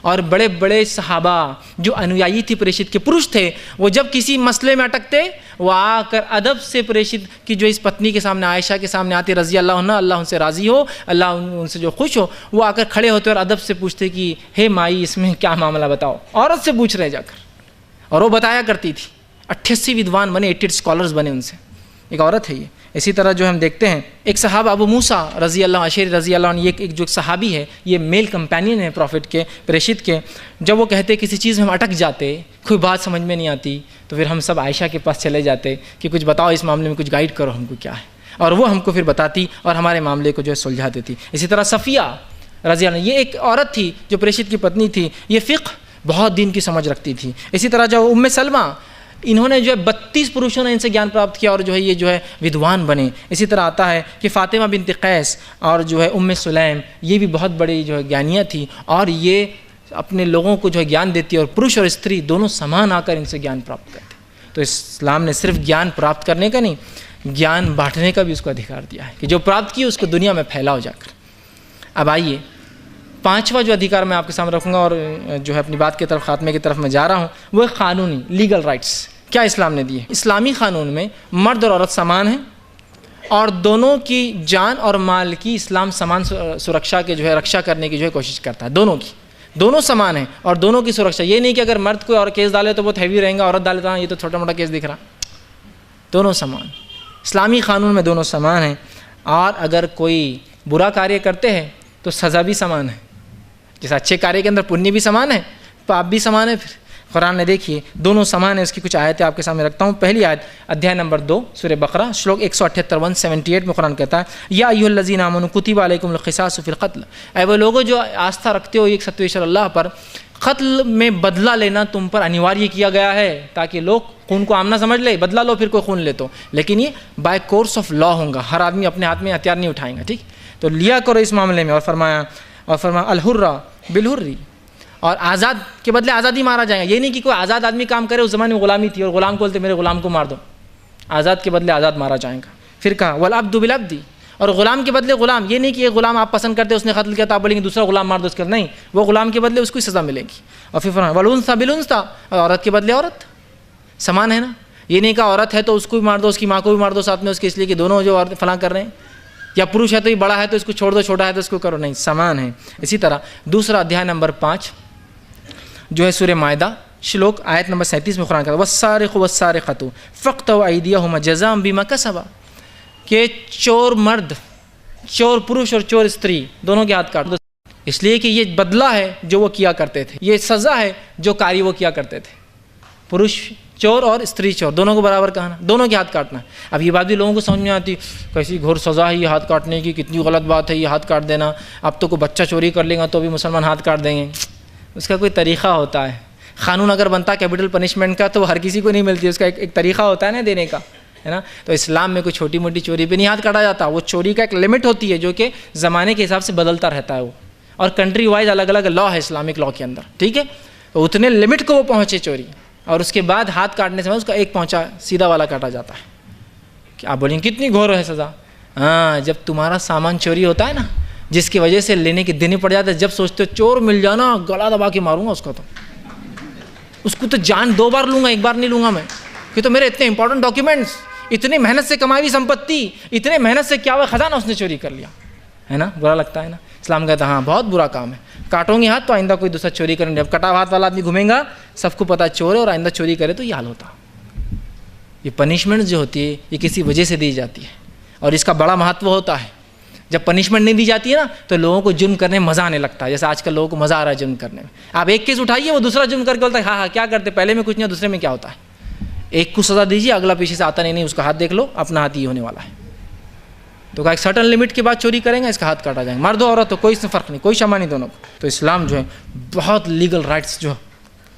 S3: और बड़े बड़े सहाबा जो अनुयायी थी प्रेषित के, पुरुष थे, वो जब किसी मसले में अटकते, वो आकर अदब से प्रेषित की जो इस पत्नी के सामने, आयशा के सामने आती, रज़ी अल्लाह अन्हा, अल्लाह उनसे राज़ी हो, अल्लाह उनसे जो खुश हो, वो आकर खड़े होते और अदब से पूछते कि हे माई, इसमें क्या मामला बताओ। औरत से पूछ रहे जाकर, और वो बताया करती थी। 88 विद्वान बने, 88 स्कॉलर्स बने उनसे, एक औरत है ये। इसी तरह जो हम देखते हैं, एक सहाबा अबू मूसा रज़ी अल्लाह अशरी रज़ी अल्लाह, ये एक जो सहाबी है, ये मेल कंपेनियन है प्रॉफिट के, प्रेषित के। जब वो कहते किसी चीज़ में हम अटक जाते, कोई बात समझ में नहीं आती, तो फिर हम सब आयशा के पास चले जाते कि कुछ बताओ इस मामले में, कुछ गाइड करो हमको क्या है, और वो हमको फिर बताती और हमारे मामले को जो है सुलझा देती। इसी तरह सफ़िया रज़ी अल्लाह, ये एक औरत थी जो प्रेषित की पत्नी थी, ये फ़िक़्ह बहुत दीन की समझ रखती थी। इसी तरह जो उम्मे सलमा, इन्होंने जो है 32 पुरुषों ने इनसे ज्ञान प्राप्त किया और जो है ये जो है विद्वान बने। इसी तरह आता है कि फ़ातिमा बिन्त कैस और जो है उम्मे सुलैम, ये भी बहुत बड़ी जो है ज्ञानियाँ थी और ये अपने लोगों को जो है ज्ञान देती है और पुरुष और स्त्री दोनों समान आकर इनसे ज्ञान प्राप्त करते। तो इस्लाम ने सिर्फ ज्ञान प्राप्त करने का नहीं, ज्ञान बांटने का भी उसको अधिकार दिया है कि जो प्राप्त किए उसको दुनिया में फैलाओ जाकर। अब आइए 5वां जो अधिकार मैं आपके सामने रखूँगा और जो है अपनी बात की तरफ, खात्मे की तरफ मैं जा रहा हूँ, वो है क़ानूनी लीगल राइट्स। क्या इस्लाम ने दिए? इस्लामी क़ानून में मर्द और औरत समान हैं और दोनों की जान और माल की इस्लाम समान सुरक्षा के जो है रक्षा करने की जो है कोशिश करता है। दोनों की, दोनों समान हैं और दोनों की सुरक्षा। ये नहीं कि अगर मर्द कोई और केस डाले तो बहुत हैवी रहेगा, औरत डाले तो ये तो छोटा मोटा केस दिख रहा। दोनों समान, इस्लामी क़ानून में दोनों समान हैं। और अगर कोई बुरा कार्य करते हैं तो सज़ा भी समान है। जैसे अच्छे कार्य के अंदर पुण्य भी समान है, पाप भी समान है। फिर कुरान ने देखिए दोनों समान है। इसकी कुछ आयतें आपके सामने रखता हूँ। पहली आयत अध्याय नंबर 2 सूरह बकरा श्लोक 178 में कुरान कहता है, या अय्युहल्लज़ीना आमनू कुतिबा अलैकुमुल क़िसासु फ़िल क़त्ल, ऐ वो लोगों जो आस्था रखते हो एक सत्वेश्वर अल्लाह पर, क़त्ल में बदला लेना तुम पर अनिवार्य किया गया है ताकि लोग खून को आमना समझ ले, बदला लो फिर कोई खून ले तो, लेकिन ये बाय कोर्स ऑफ लॉ होगा। हर आदमी अपने हाथ में हथियार नहीं उठाएगा, ठीक? तो लिया करो इस मामले में। और फरमाया अल-हुर्रा बिल-हुर्री, और आज़ाद के बदले आज़ादी मारा जाएगा। ये नहीं कि कोई आज़ाद आदमी काम करे, उस ज़माने में ग़ुलामी थी और ग़ुलाम को बोलते मेरे ग़ुलाम को मार दो, आज़ाद के बदले आज़ाद मारा जाएगा। फिर कहा वल अब्दु बिल अब्दी, और ग़ुलाम के बदले ग़ुलाम। ये नहीं कि एक ग़ुलाम आप पसंद करते उसने कत्ल किया तो आप बोलेंगे दूसरा ग़ुलाम मार दो उसके, नहीं, वो ग़ुलाम के बदले उसको ही सज़ा मिलेगी। और फिर फरमाया वल उन्सा बिल उन्सा, और औरत के बदले औरत, समान है ना। ये नहीं कहा औरत है तो उसको भी मार दो, उसकी माँ को भी मार दो साथ में उसके, इसलिए कि दोनों जो औरत फलां कर रहे हैं, या पुरुष है तो ये बड़ा है तो इसको छोड़ दो, छोटा है तो इसको करो, नहीं, समान है। इसी तरह दूसरा अध्याय नंबर 5 जो है सूरह मायदा श्लोक आयत नंबर 37 में कुरान कहता है वस्सारिक़ु वस्सारिक़तु फ़क़्तउ अयदियहुमा जज़ाअन बिमा कसबा, के चोर मर्द, चोर पुरुष और चोर स्त्री दोनों के हाथ काट दो, इसलिए कि ये बदला है जो वो किया करते थे, ये सज़ा है जो कार्य वो किया करते थे। पुरुष चोर और स्त्री चोर दोनों को बराबर कहना, दोनों के हाथ काटना। अब ये बात भी लोगों को समझ में आती, कैसी घोर सज़ा है ये हाथ काटने की, कितनी गलत बात है ये हाथ काट देना। अब तो कोई बच्चा चोरी कर लेगा तो भी मुसलमान हाथ काट देंगे। उसका कोई तरीक़ा होता है। क़ानून अगर बनता कैपिटल पनिशमेंट का तो हर किसी को नहीं मिलती, उसका एक तरीक़ा होता है ना देने का, है ना। तो इस्लाम में कोई छोटी मोटी चोरी पे नहीं हाथ काटा जाता। वो चोरी का एक लिमिट होती है जो कि ज़माने के हिसाब से बदलता रहता है वो, और कंट्री वाइज अलग अलग लॉ है इस्लामिक लॉ के अंदर, ठीक है। तो उतने लिमिट को वो पहुँचे चोरी, और उसके बाद हाथ काटने से उसका एक पहुँचा सीधा वाला काटा जाता है। क्या आप बोलेंगे कितनी घोर है सज़ा? हाँ, जब तुम्हारा सामान चोरी होता है ना, जिसकी वजह से लेने के देने पड़ जाते हैं, जब सोचते हो चोर मिल जाना गला दबा के मारूंगा उसको, तो उसको तो जान 2 बार लूँगा, 1 बार नहीं लूँगा मैं, कि तो मेरे इतने इंपॉर्टेंट डॉक्यूमेंट्स, इतनी मेहनत से कमाई हुई संपत्ति, इतने मेहनत से क्या हुआ खजाना उसने चोरी कर लिया, है ना। बुरा लगता है ना। इस्लाम कहता है हाँ बहुत बुरा काम है, काटोगे हाथ तो आइंदा कोई दूसरा चोरी करेंगे। जब कटा हाथ वाला आदमी घूमेगा सबको पता चोर है और आइंदा चोरी करे तो ये हाल होता। ये पनिशमेंट जो होती है ये किसी वजह से दी जाती है और इसका बड़ा महत्व होता है। जब पनिशमेंट नहीं दी जाती है ना तो लोगों को जुर्म करने में मज़ा आने लगता है। जैसे आजकल लोगों को मज़ा आ रहा है जुर्म करने में। आप एक केस उठाइए, वो दूसरा जुर्म करके बोलता है हाँ हाँ क्या करते, पहले में कुछ नहीं, दूसरे में क्या होता है। एक को सज़ा दीजिए, अगला पीछे से आता नहीं, उसका हाथ देख लो, अपना हाथ ही होने वाला है। तो कहा एक सर्टन लिमिट के बाद चोरी करेंगे इसका हाथ काटा जाएगा, मर्द हो औरत तो कोई इसमें फ़र्क नहीं, कोई क्षमा नहीं दोनों को। तो इस्लाम जो है बहुत लीगल राइट्स जो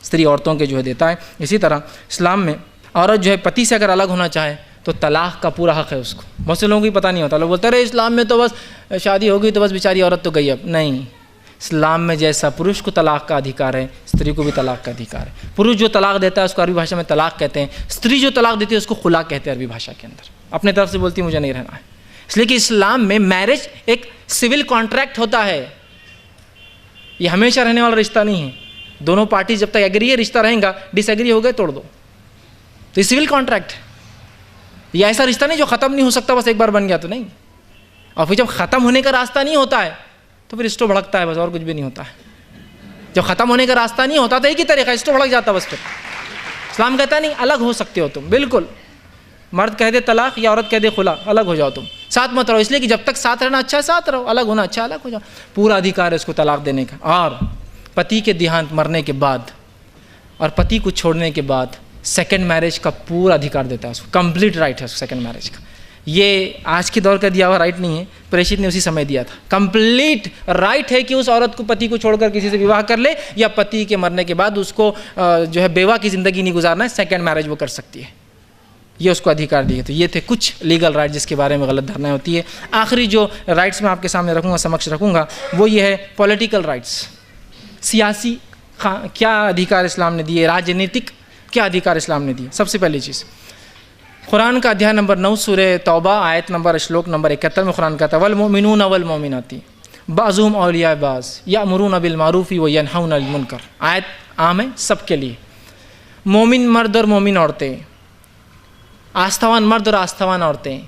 S3: स्त्री औरतों के जो है देता है। इसी तरह इस्लाम में औरत जो है पति से अगर अलग होना चाहे तो तलाक़ का पूरा हक़ है उसको। बहुत से लोगों को पता नहीं होता, लोग बोलते रहे इस्लाम में तो बस शादी हो गई तो बस बेचारी औरत तो गई। अब नहीं, इस्लाम में जैसा पुरुष को तलाक़ का अधिकार है स्त्री को भी तलाक़ का अधिकार है। पुरुष जो तलाक़ देता है उसको अरबी भाषा में तलाक़ कहते हैं, स्त्री जो तलाक़ देती है उसको खुला कहते हैं अरबी भाषा के अंदर। अपने तरफ से बोलती मुझे नहीं रहना है, इसलिए कि इस्लाम में मैरिज एक सिविल कॉन्ट्रैक्ट होता है, ये हमेशा रहने वाला रिश्ता नहीं है। दोनों पार्टी जब तक एग्री है रिश्ता रहेगा, डिसएग्री हो गए तोड़ दो। तो ये सिविल कॉन्ट्रैक्ट है, ये ऐसा रिश्ता नहीं जो ख़त्म नहीं हो सकता, बस एक बार बन गया तो नहीं। और फिर जब ख़त्म होने का रास्ता नहीं होता है तो फिर स्टोव भड़कता है, बस और कुछ भी नहीं होता है। जब ख़त्म होने का रास्ता नहीं होता तो एक ही तरीका, स्टोव भड़क जाता बस। फिर इस्लाम कहता नहीं अलग हो सकते हो तुम, बिल्कुल मर्द कह दे तलाक या औरत कह दे खुला, अलग हो जाओ तुम, साथ मत रहो। इसलिए कि जब तक साथ रहना अच्छा है साथ रहो, अलग होना अच्छा अलग हो जाओ। पूरा अधिकार है उसको तलाक देने का। और पति के देहांत मरने के बाद और पति को छोड़ने के बाद सेकंड मैरिज का पूरा अधिकार देता है उसको, कंप्लीट राइट है उसको सेकंड मैरिज का। ये आज के दौर का दिया हुआ राइट नहीं है, प्रेषित ने उसी समय दिया था। कंप्लीट राइट है कि उस औरत को पति को छोड़कर किसी से विवाह कर ले, या पति के मरने के बाद उसको जो है बेवा की ज़िंदगी नहीं गुजारना है, सेकेंड मैरिज वो कर सकती है, ये उसको अधिकार दिए। तो ये थे कुछ लीगल राइट जिसके बारे में गलत धारणाएं होती है। आखिरी जो राइट्स मैं आपके सामने रखूँगा, समक्ष रखूँगा, वो ये है पॉलिटिकल राइट्स। सियासी क्या अधिकार इस्लाम ने दिए, राजनीतिक क्या अधिकार इस्लाम ने दिए। सबसे पहली चीज़, कुरान का अध्याय नंबर 9 सूरह तौबा आयत नंबर श्लोक नंबर 71 में कुरान कहता है वल मोमिनून वल मोमिनाती बाज़ुहुम औलिया बाज़ यामुरून बिल मारूफ़ी व यनहौन अनिल मुनकर। आयत आम है सबके लिए। मोमिन मर्द और मोमिन औरतें, आस्थावान मर्द और आस्थावान औरतें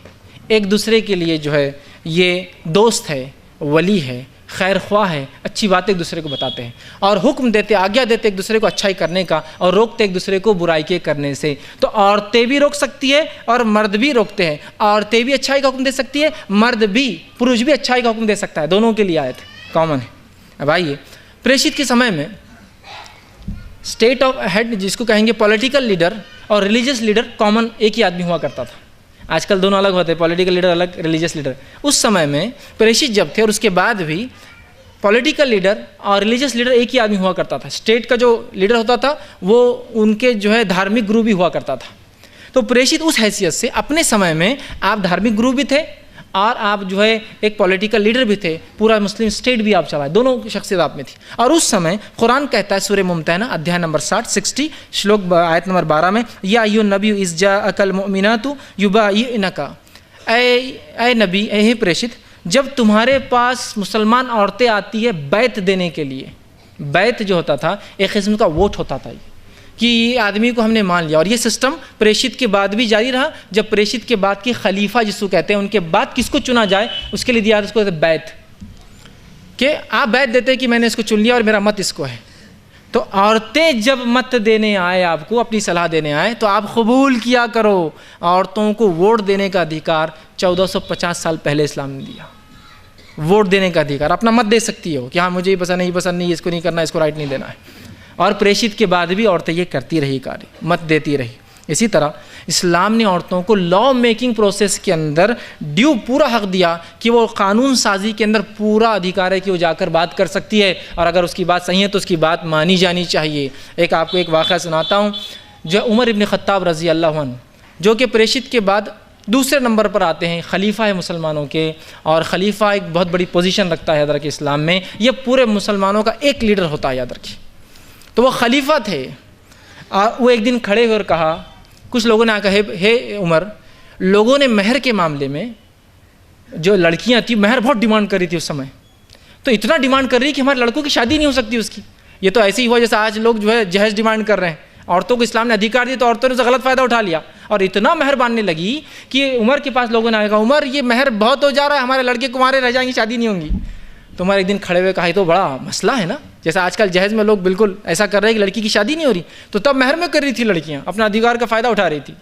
S3: एक दूसरे के लिए जो है ये दोस्त है, वली है, खैर ख्वाह है, अच्छी बातें एक दूसरे को बताते हैं और हुक्म देते, आज्ञा देते एक दूसरे को अच्छाई करने का और रोकते एक दूसरे को बुराई के करने से। तो औरतें भी रोक सकती है और मर्द भी रोकते हैं। औरतें भी अच्छाई का हुक्म दे सकती है, मर्द भी, पुरुष भी अच्छाई का हुक्म दे सकता है, दोनों के लिए आयत कॉमन है। अब आइए, प्रेषित के समय में स्टेट ऑफ हेड जिसको कहेंगे पॉलिटिकल लीडर और रिलीजियस लीडर कॉमन एक ही आदमी हुआ करता था। आजकल दोनों अलग होते हैं, पॉलिटिकल लीडर अलग, रिलीजियस लीडर। उस समय में प्रेषित जब थे और उसके बाद भी पॉलिटिकल लीडर और रिलीजियस लीडर एक ही आदमी हुआ करता था। स्टेट का जो लीडर होता था वो उनके जो है धार्मिक गुरु भी हुआ करता था। तो प्रेषित उस हैसियत से अपने समय में आप धार्मिक गुरु भी थे और आप जो है एक पॉलिटिकल लीडर भी थे, पूरा मुस्लिम स्टेट भी आप चलाए, दोनों शख्सियत आप में थी। और उस समय कुरान कहता है सूरह मुमतहना अध्याय नंबर 60 श्लोक आयत नंबर 12 में या अय्युह नबी इज़ जाअकल मुमिनातु युबायिनका, ऐ नबी, ऐ प्रेषित, जब तुम्हारे पास मुसलमान औरतें आती है बैत देने के लिए, बैत जो होता था एक किस्म का वोट होता था कि ये आदमी को हमने मान लिया। और ये सिस्टम प्रेषित के बाद भी जारी रहा। जब प्रेषित के बाद के खलीफा जिसको कहते हैं, उनके बाद किसको चुना जाए उसके लिए दिया उसको बैत, कि आप बैत देते हैं कि मैंने इसको चुन लिया और मेरा मत इसको है। तो औरतें जब मत देने आए, आपको अपनी सलाह देने आए, तो आप कबूल किया करो। औरतों को वोट देने का अधिकार 1450 साल पहले इस्लाम ने दिया। वोट देने का अधिकार, अपना मत दे सकती हो कि हाँ मुझे ये पसंद नहीं, इसको नहीं करना, इसको राइट नहीं देना है। और प्रेषित के बाद भी औरतें ये करती रही, कार्य मत देती रही। इसी तरह इस्लाम ने औरतों को लॉ मेकिंग प्रोसेस के अंदर ड्यू पूरा हक दिया कि वो कानून साजी के अंदर पूरा अधिकार है कि वो जाकर बात कर सकती है और अगर उसकी बात सही है तो उसकी बात मानी जानी चाहिए। आपको एक वाक़या सुनाता हूँ। जो उमर इब्न ख़त्ताब रज़ी अल्लाह अन्हु, जो कि प्रेषित के बाद दूसरे नंबर पर आते हैं, खलीफा है मुसलमानों के, और खलीफा एक बहुत बड़ी पोजीशन रखता है याद रखिए इस्लाम में। ये पूरे मुसलमानों का एक लीडर होता है, याद रखिए। तो वो खलीफा थे और वो एक दिन खड़े हुए और कहा, कुछ लोगों ने आकर हे उमर, लोगों ने महर के मामले में, जो लड़कियां थी महर बहुत डिमांड कर रही थी उस समय, तो इतना डिमांड कर रही कि हमारे लड़कों की शादी नहीं हो सकती उसकी। ये तो ऐसे ही हुआ जैसे आज लोग जो है जहेज डिमांड कर रहे हैं। औरतों को इस्लाम ने अधिकार दिया तो औरतों ने उसका गलत फ़ायदा उठा लिया और इतना महर बांधने लगी कि उमर के पास लोगों ने आया, उमर ये महर बहुत हो जा रहा है, हमारे लड़के कुंवारे रह जाएंगे, शादी नहीं होंगी। तो उमर एक दिन खड़े हुए कहा, तो बड़ा मसला है ना, जैसा आजकल जहेज में लोग बिल्कुल ऐसा कर रहे हैं कि लड़की की शादी नहीं हो रही, तो तब महर में कर रही थी लड़कियाँ, अपना अधिकार का फ़ायदा उठा रही थी।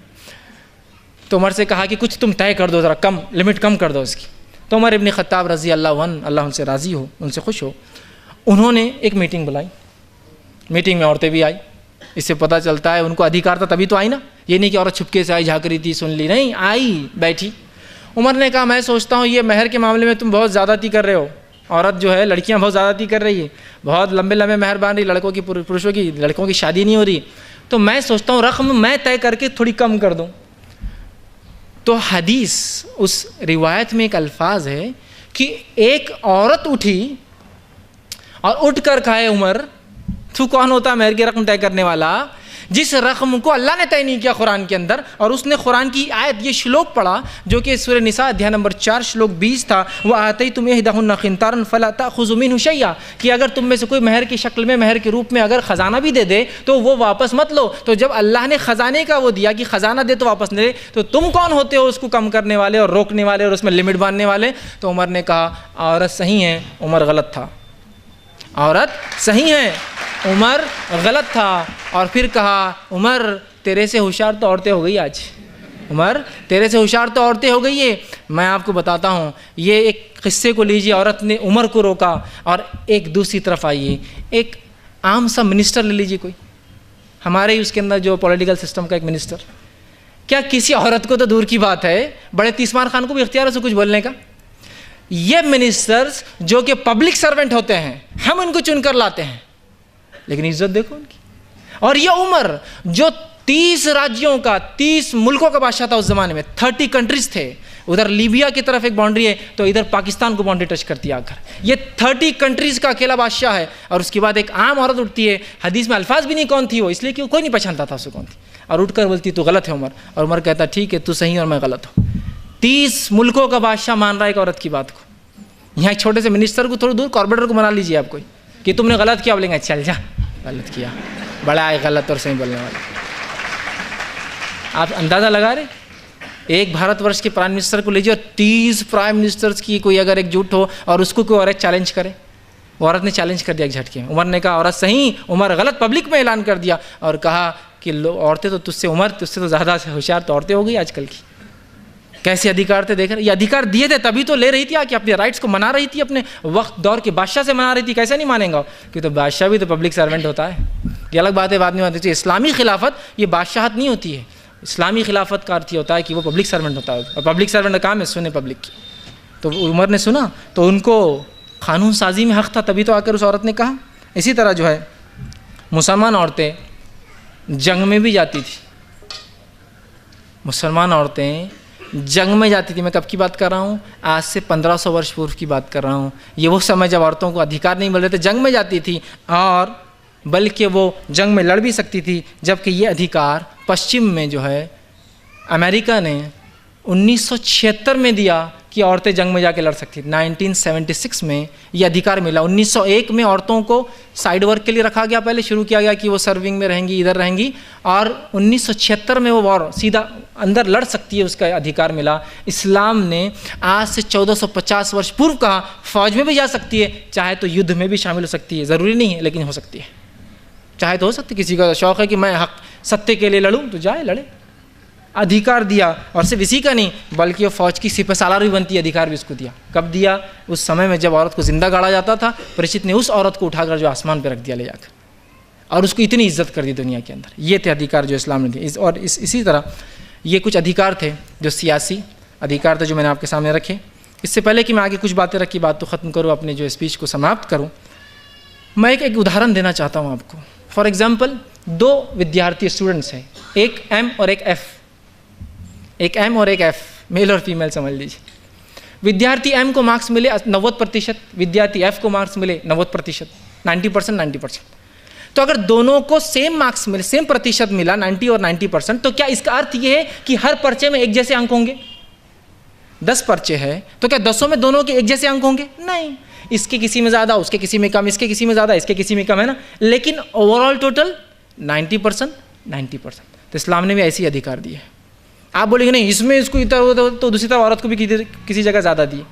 S3: तो उमर से कहा कि कुछ तुम तय कर दो, ज़रा कम लिमिट कम कर दो इसकी। तो उमर इब्न ख़त्ताब रज़ी अल्लाह अन्हु, अल्लाह उनसे राज़ी हो, उनसे खुश हो, उन्होंने एक मीटिंग बुलाई। मीटिंग में औरतें भी आई। इससे पता चलता है उनको अधिकार था तभी तो आई ना, ये नहीं कि औरत छुपके से आई, झाँक रही थी, सुन ली, नहीं, आई बैठी। उमर ने कहा, मैं सोचता हूँ ये महर के मामले में तुम बहुत ज़्यादती कर रहे हो, औरत जो है, लड़कियां बहुत ज़्यादती कर रही है, बहुत लंबे लंबे महर बांध रही, लड़कों की, पुरुषों की, लड़कों की शादी नहीं हो रही, तो मैं सोचता हूँ रकम मैं तय करके थोड़ी कम कर दूँ। तो हदीस उस रिवायत में एक अल्फाज है कि एक औरत उठी और उठ कर कहे, उमर तू कौन होता है महर की रकम तय करने वाला, जिस रकम को अल्लाह ने तय नहीं किया कुरान के अंदर। और उसने कुरान की आयत, ये श्लोक पढ़ा जो कि सूरह निसा अध्याय नंबर 4 श्लोक 20 था, वह आते ही तुम्हें इहदाहुन्ना क़िंतारन फला ताख़ुज़ू मिन्हु शैया, कि अगर तुम में से कोई महर की शक्ल में, महर के रूप में अगर ख़जाना भी दे दे तो वो वापस मत लो। तो जब अल्लाह ने ख़जाने का वो दिया कि ख़जाना दे तो वापस नहीं दे, तो तुम कौन होते हो उसको कम करने वाले और रोकने वाले और उसमें लिमिट बांधने वाले। तो उमर ने कहा, औरत सही है, उमर गलत था, औरत सही है, उमर गलत था। और फिर कहा, उमर तेरे से होशियार तो औरतें हो गई आज, उमर तेरे से होशियार तो औरतें हो गई है। मैं आपको बताता हूँ, ये एक किस्से को लीजिए, औरत ने उमर को रोका। और एक दूसरी तरफ आइए, एक आम सा मिनिस्टर ले लीजिए, कोई हमारे ही उसके अंदर जो पॉलिटिकल सिस्टम का एक मिनिस्टर, क्या किसी औरत को तो दूर की बात है, बड़े तीसमार खान को भी इख्तियार है उसे कुछ बोलने का? ये मिनिस्टर्स जो कि पब्लिक सर्वेंट होते हैं, हम उनको चुनकर लाते हैं, लेकिन इज्जत देखो उनकी। और ये उमर जो 30 राज्यों का, 30 मुल्कों का बादशाह था उस जमाने में, 30 कंट्रीज थे। उधर लीबिया की तरफ एक बाउंड्री है तो इधर पाकिस्तान को बाउंड्री टच करती है आकर। ये 30 कंट्रीज का अकेला बादशाह है। और उसके बाद एक आम औरत उठती है, हदीस में अल्फाज भी नहीं कौन थी वो, इसलिए कि कोई नहीं पहचानता था उसको कौन थी, और उठकर बोलती तू गलत है उमर। और उमर कहता ठीक है तू सही और मैं गलत हूँ। 30 मुल्कों का बादशाह मान रहा है एक औरत की बात को। यहाँ एक छोटे से मिनिस्टर को थोड़ी दूर कॉर्पोरेटर को मना लीजिए आप कोई कि तुमने गलत किया, बोलेंगे चल जा गलत किया, बड़ा है गलत और सही बोलने वाला। आप अंदाज़ा लगा रहे, एक भारतवर्ष के प्राइम मिनिस्टर को लीजिए और 30 प्राइम मिनिस्टर्स की कोई अगर एकजुट हो और उसको कोई औरत चैलेंज करे। वो औरत ने चैलेंज कर दिया एक झटके में। उमर ने कहा औरत सही, उमर गलत, पब्लिक में ऐलान कर दिया और कहा कि औरतें तो तुझसे, उमर तुझसे तो ज़्यादा होशियार तो औरतें हो गई आजकल की। कैसे अधिकार थे देख रहे, ये अधिकार दिए थे तभी तो ले रही थी आके, अपने राइट्स को मना रही थी, अपने वक्त दौर के बादशाह से मना रही थी। कैसे नहीं मानेगा कि तो बादशाह भी तो पब्लिक सर्वेंट होता है। ये अलग बात है, बात नहीं होती। इस्लामी खिलाफत ये बादशाहत नहीं होती है। इस्लामी खिलाफत का अर्थ होता है कि वो पब्लिक सर्वेंट होता है, और पब्लिक सर्वेंट का काम है सुने पब्लिक की। तो उमर ने सुना तो उनको कानून साजी में हक़ था, तभी तो आकर उस औरत ने कहा। इसी तरह जो है मुसलमान औरतें जंग में भी जाती थी। मुसलमान औरतें जंग में जाती थी। मैं कब की बात कर रहा हूँ? आज से 1500 वर्ष पूर्व की बात कर रहा हूँ। ये वो समय जब औरतों को अधिकार नहीं मिल रहे थे, जंग में जाती थी, और बल्कि वो जंग में लड़ भी सकती थी। जबकि ये अधिकार पश्चिम में जो है अमेरिका ने 1976 में दिया कि औरतें जंग में जाके लड़ सकती थी। 1976 में ये अधिकार मिला। 1901 में औरतों को साइड वर्क के लिए रखा गया, पहले शुरू किया गया कि वो सर्विंग में रहेंगी, इधर रहेंगी, और 1976 में वो वॉर सीधा अंदर लड़ सकती है, उसका अधिकार मिला। इस्लाम ने आज से 1450 वर्ष पूर्व कहा फौज में भी जा सकती है, चाहे तो युद्ध में भी शामिल हो सकती है, ज़रूरी नहीं है लेकिन हो सकती है। चाहे तो हो सकती है, किसी का शौक़ है कि मैं हक सत्य के लिए लड़ूँ तो जाए लड़े, अधिकार दिया। और सिर्फ इसी का नहीं बल्कि वो फौज की सिपहसालार भी बनती है, अधिकार भी उसको दिया। कब दिया? उस समय में जब औरत को जिंदा गाड़ा जाता था, परीक्षित ने उस औरत को उठाकर जो आसमान पर रख दिया ले जाकर, और उसको इतनी इज्जत कर दी दुनिया के अंदर। ये थे अधिकार जो इस्लाम ने दिए। और इसी तरह ये कुछ अधिकार थे जो सियासी अधिकार थे जो मैंने आपके सामने रखे। इससे पहले कि मैं आगे कुछ बातें रखी, बात तो ख़त्म करूँ, अपने जो स्पीच को समाप्त करूँ, मैं एक उदाहरण देना चाहता हूँ आपको। फॉर एग्जाम्पल, 2 विद्यार्थी स्टूडेंट्स हैं, एक M और एक F, एक M और एक F, मेल और फीमेल समझ लीजिए। विद्यार्थी M को मार्क्स मिले 90%, विद्यार्थी F को मार्क्स मिले 90%, 90%, 90%। तो अगर दोनों को सेम मार्क्स मिले, सेम प्रतिशत मिला 90 और 90%, तो क्या इसका अर्थ ये है कि हर पर्चे में एक जैसे अंक होंगे? 10 पर्चे हैं तो क्या 10 में दोनों के एक जैसे अंक होंगे? नहीं, इसके किसी में ज़्यादा, उसके किसी में कम, इसके किसी में ज़्यादा, इसके किसी में कम, है ना। लेकिन ओवरऑल टोटल 90%, 90%। तो इस्लाम ने भी ऐसी अधिकार दिए। आप बोलेंगे नहीं इसमें इसको इतना तो दूसरी तरफ औरत को भी किसी जगह ज़्यादा दिए,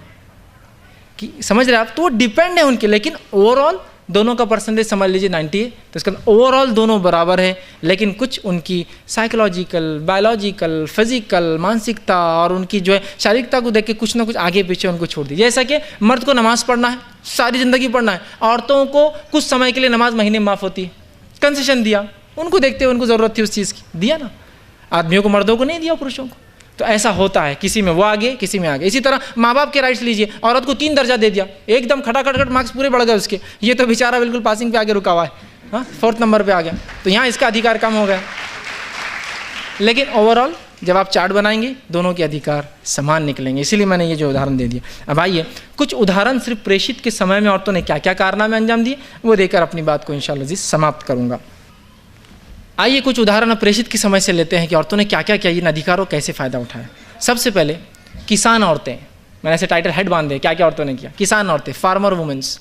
S3: कि समझ रहे आप? तो वो डिपेंड है उनके, लेकिन ओवरऑल दोनों का परसेंटेज समझ लीजिए 90 है, तो इसका ओवरऑल दोनों बराबर है। लेकिन कुछ उनकी साइकोलॉजिकल, बायोलॉजिकल, फिजिकल, मानसिकता और उनकी जो है शारीरिकता को देख के कुछ ना कुछ आगे पीछे उनको छोड़ दी। जैसा कि मर्द को नमाज़ पढ़ना है, सारी ज़िंदगी पढ़ना है, औरतों को कुछ समय के लिए नमाज महीने में माफ़ होती है, कंसेशन दिया। उनको देखते हुए उनको ज़रूरत थी उस चीज़ की, दिया ना। आदमियों को मर्दों को नहीं दिया, पुरुषों को। तो ऐसा होता है, किसी में वो आगे, किसी में आगे। इसी तरह माँ बाप के राइट्स लीजिए, औरत को 3 दर्जा दे दिया, एकदम खटाखट मार्क्स पूरे बढ़ गए उसके, ये तो बेचारा बिल्कुल पासिंग पे आगे रुका हुआ है, हाँ 4th नंबर पे आ गया, तो यहाँ इसका अधिकार कम हो गया। लेकिन ओवरऑल जब आप चार्ट बनाएंगे दोनों के अधिकार समान निकलेंगे, इसीलिए मैंने ये जो उदाहरण दे दिया। अब आइए कुछ उदाहरण सिर्फ प्रेषित के समय में औरतों ने क्या क्या कारनामे अंजाम दिए वो देकर अपनी बात को इंशाअल्लाह जी समाप्त करूँगा। आइए कुछ उदाहरण प्रेषित के समय से लेते हैं कि औरतों ने क्या क्या किया, इन अधिकारों कैसे फ़ायदा उठाया। सबसे पहले किसान औरतें, मैंने ऐसे टाइटल हेड बांध दिए, क्या क्या औरतों ने किया। किसान औरतें, फार्मर वुमेंस।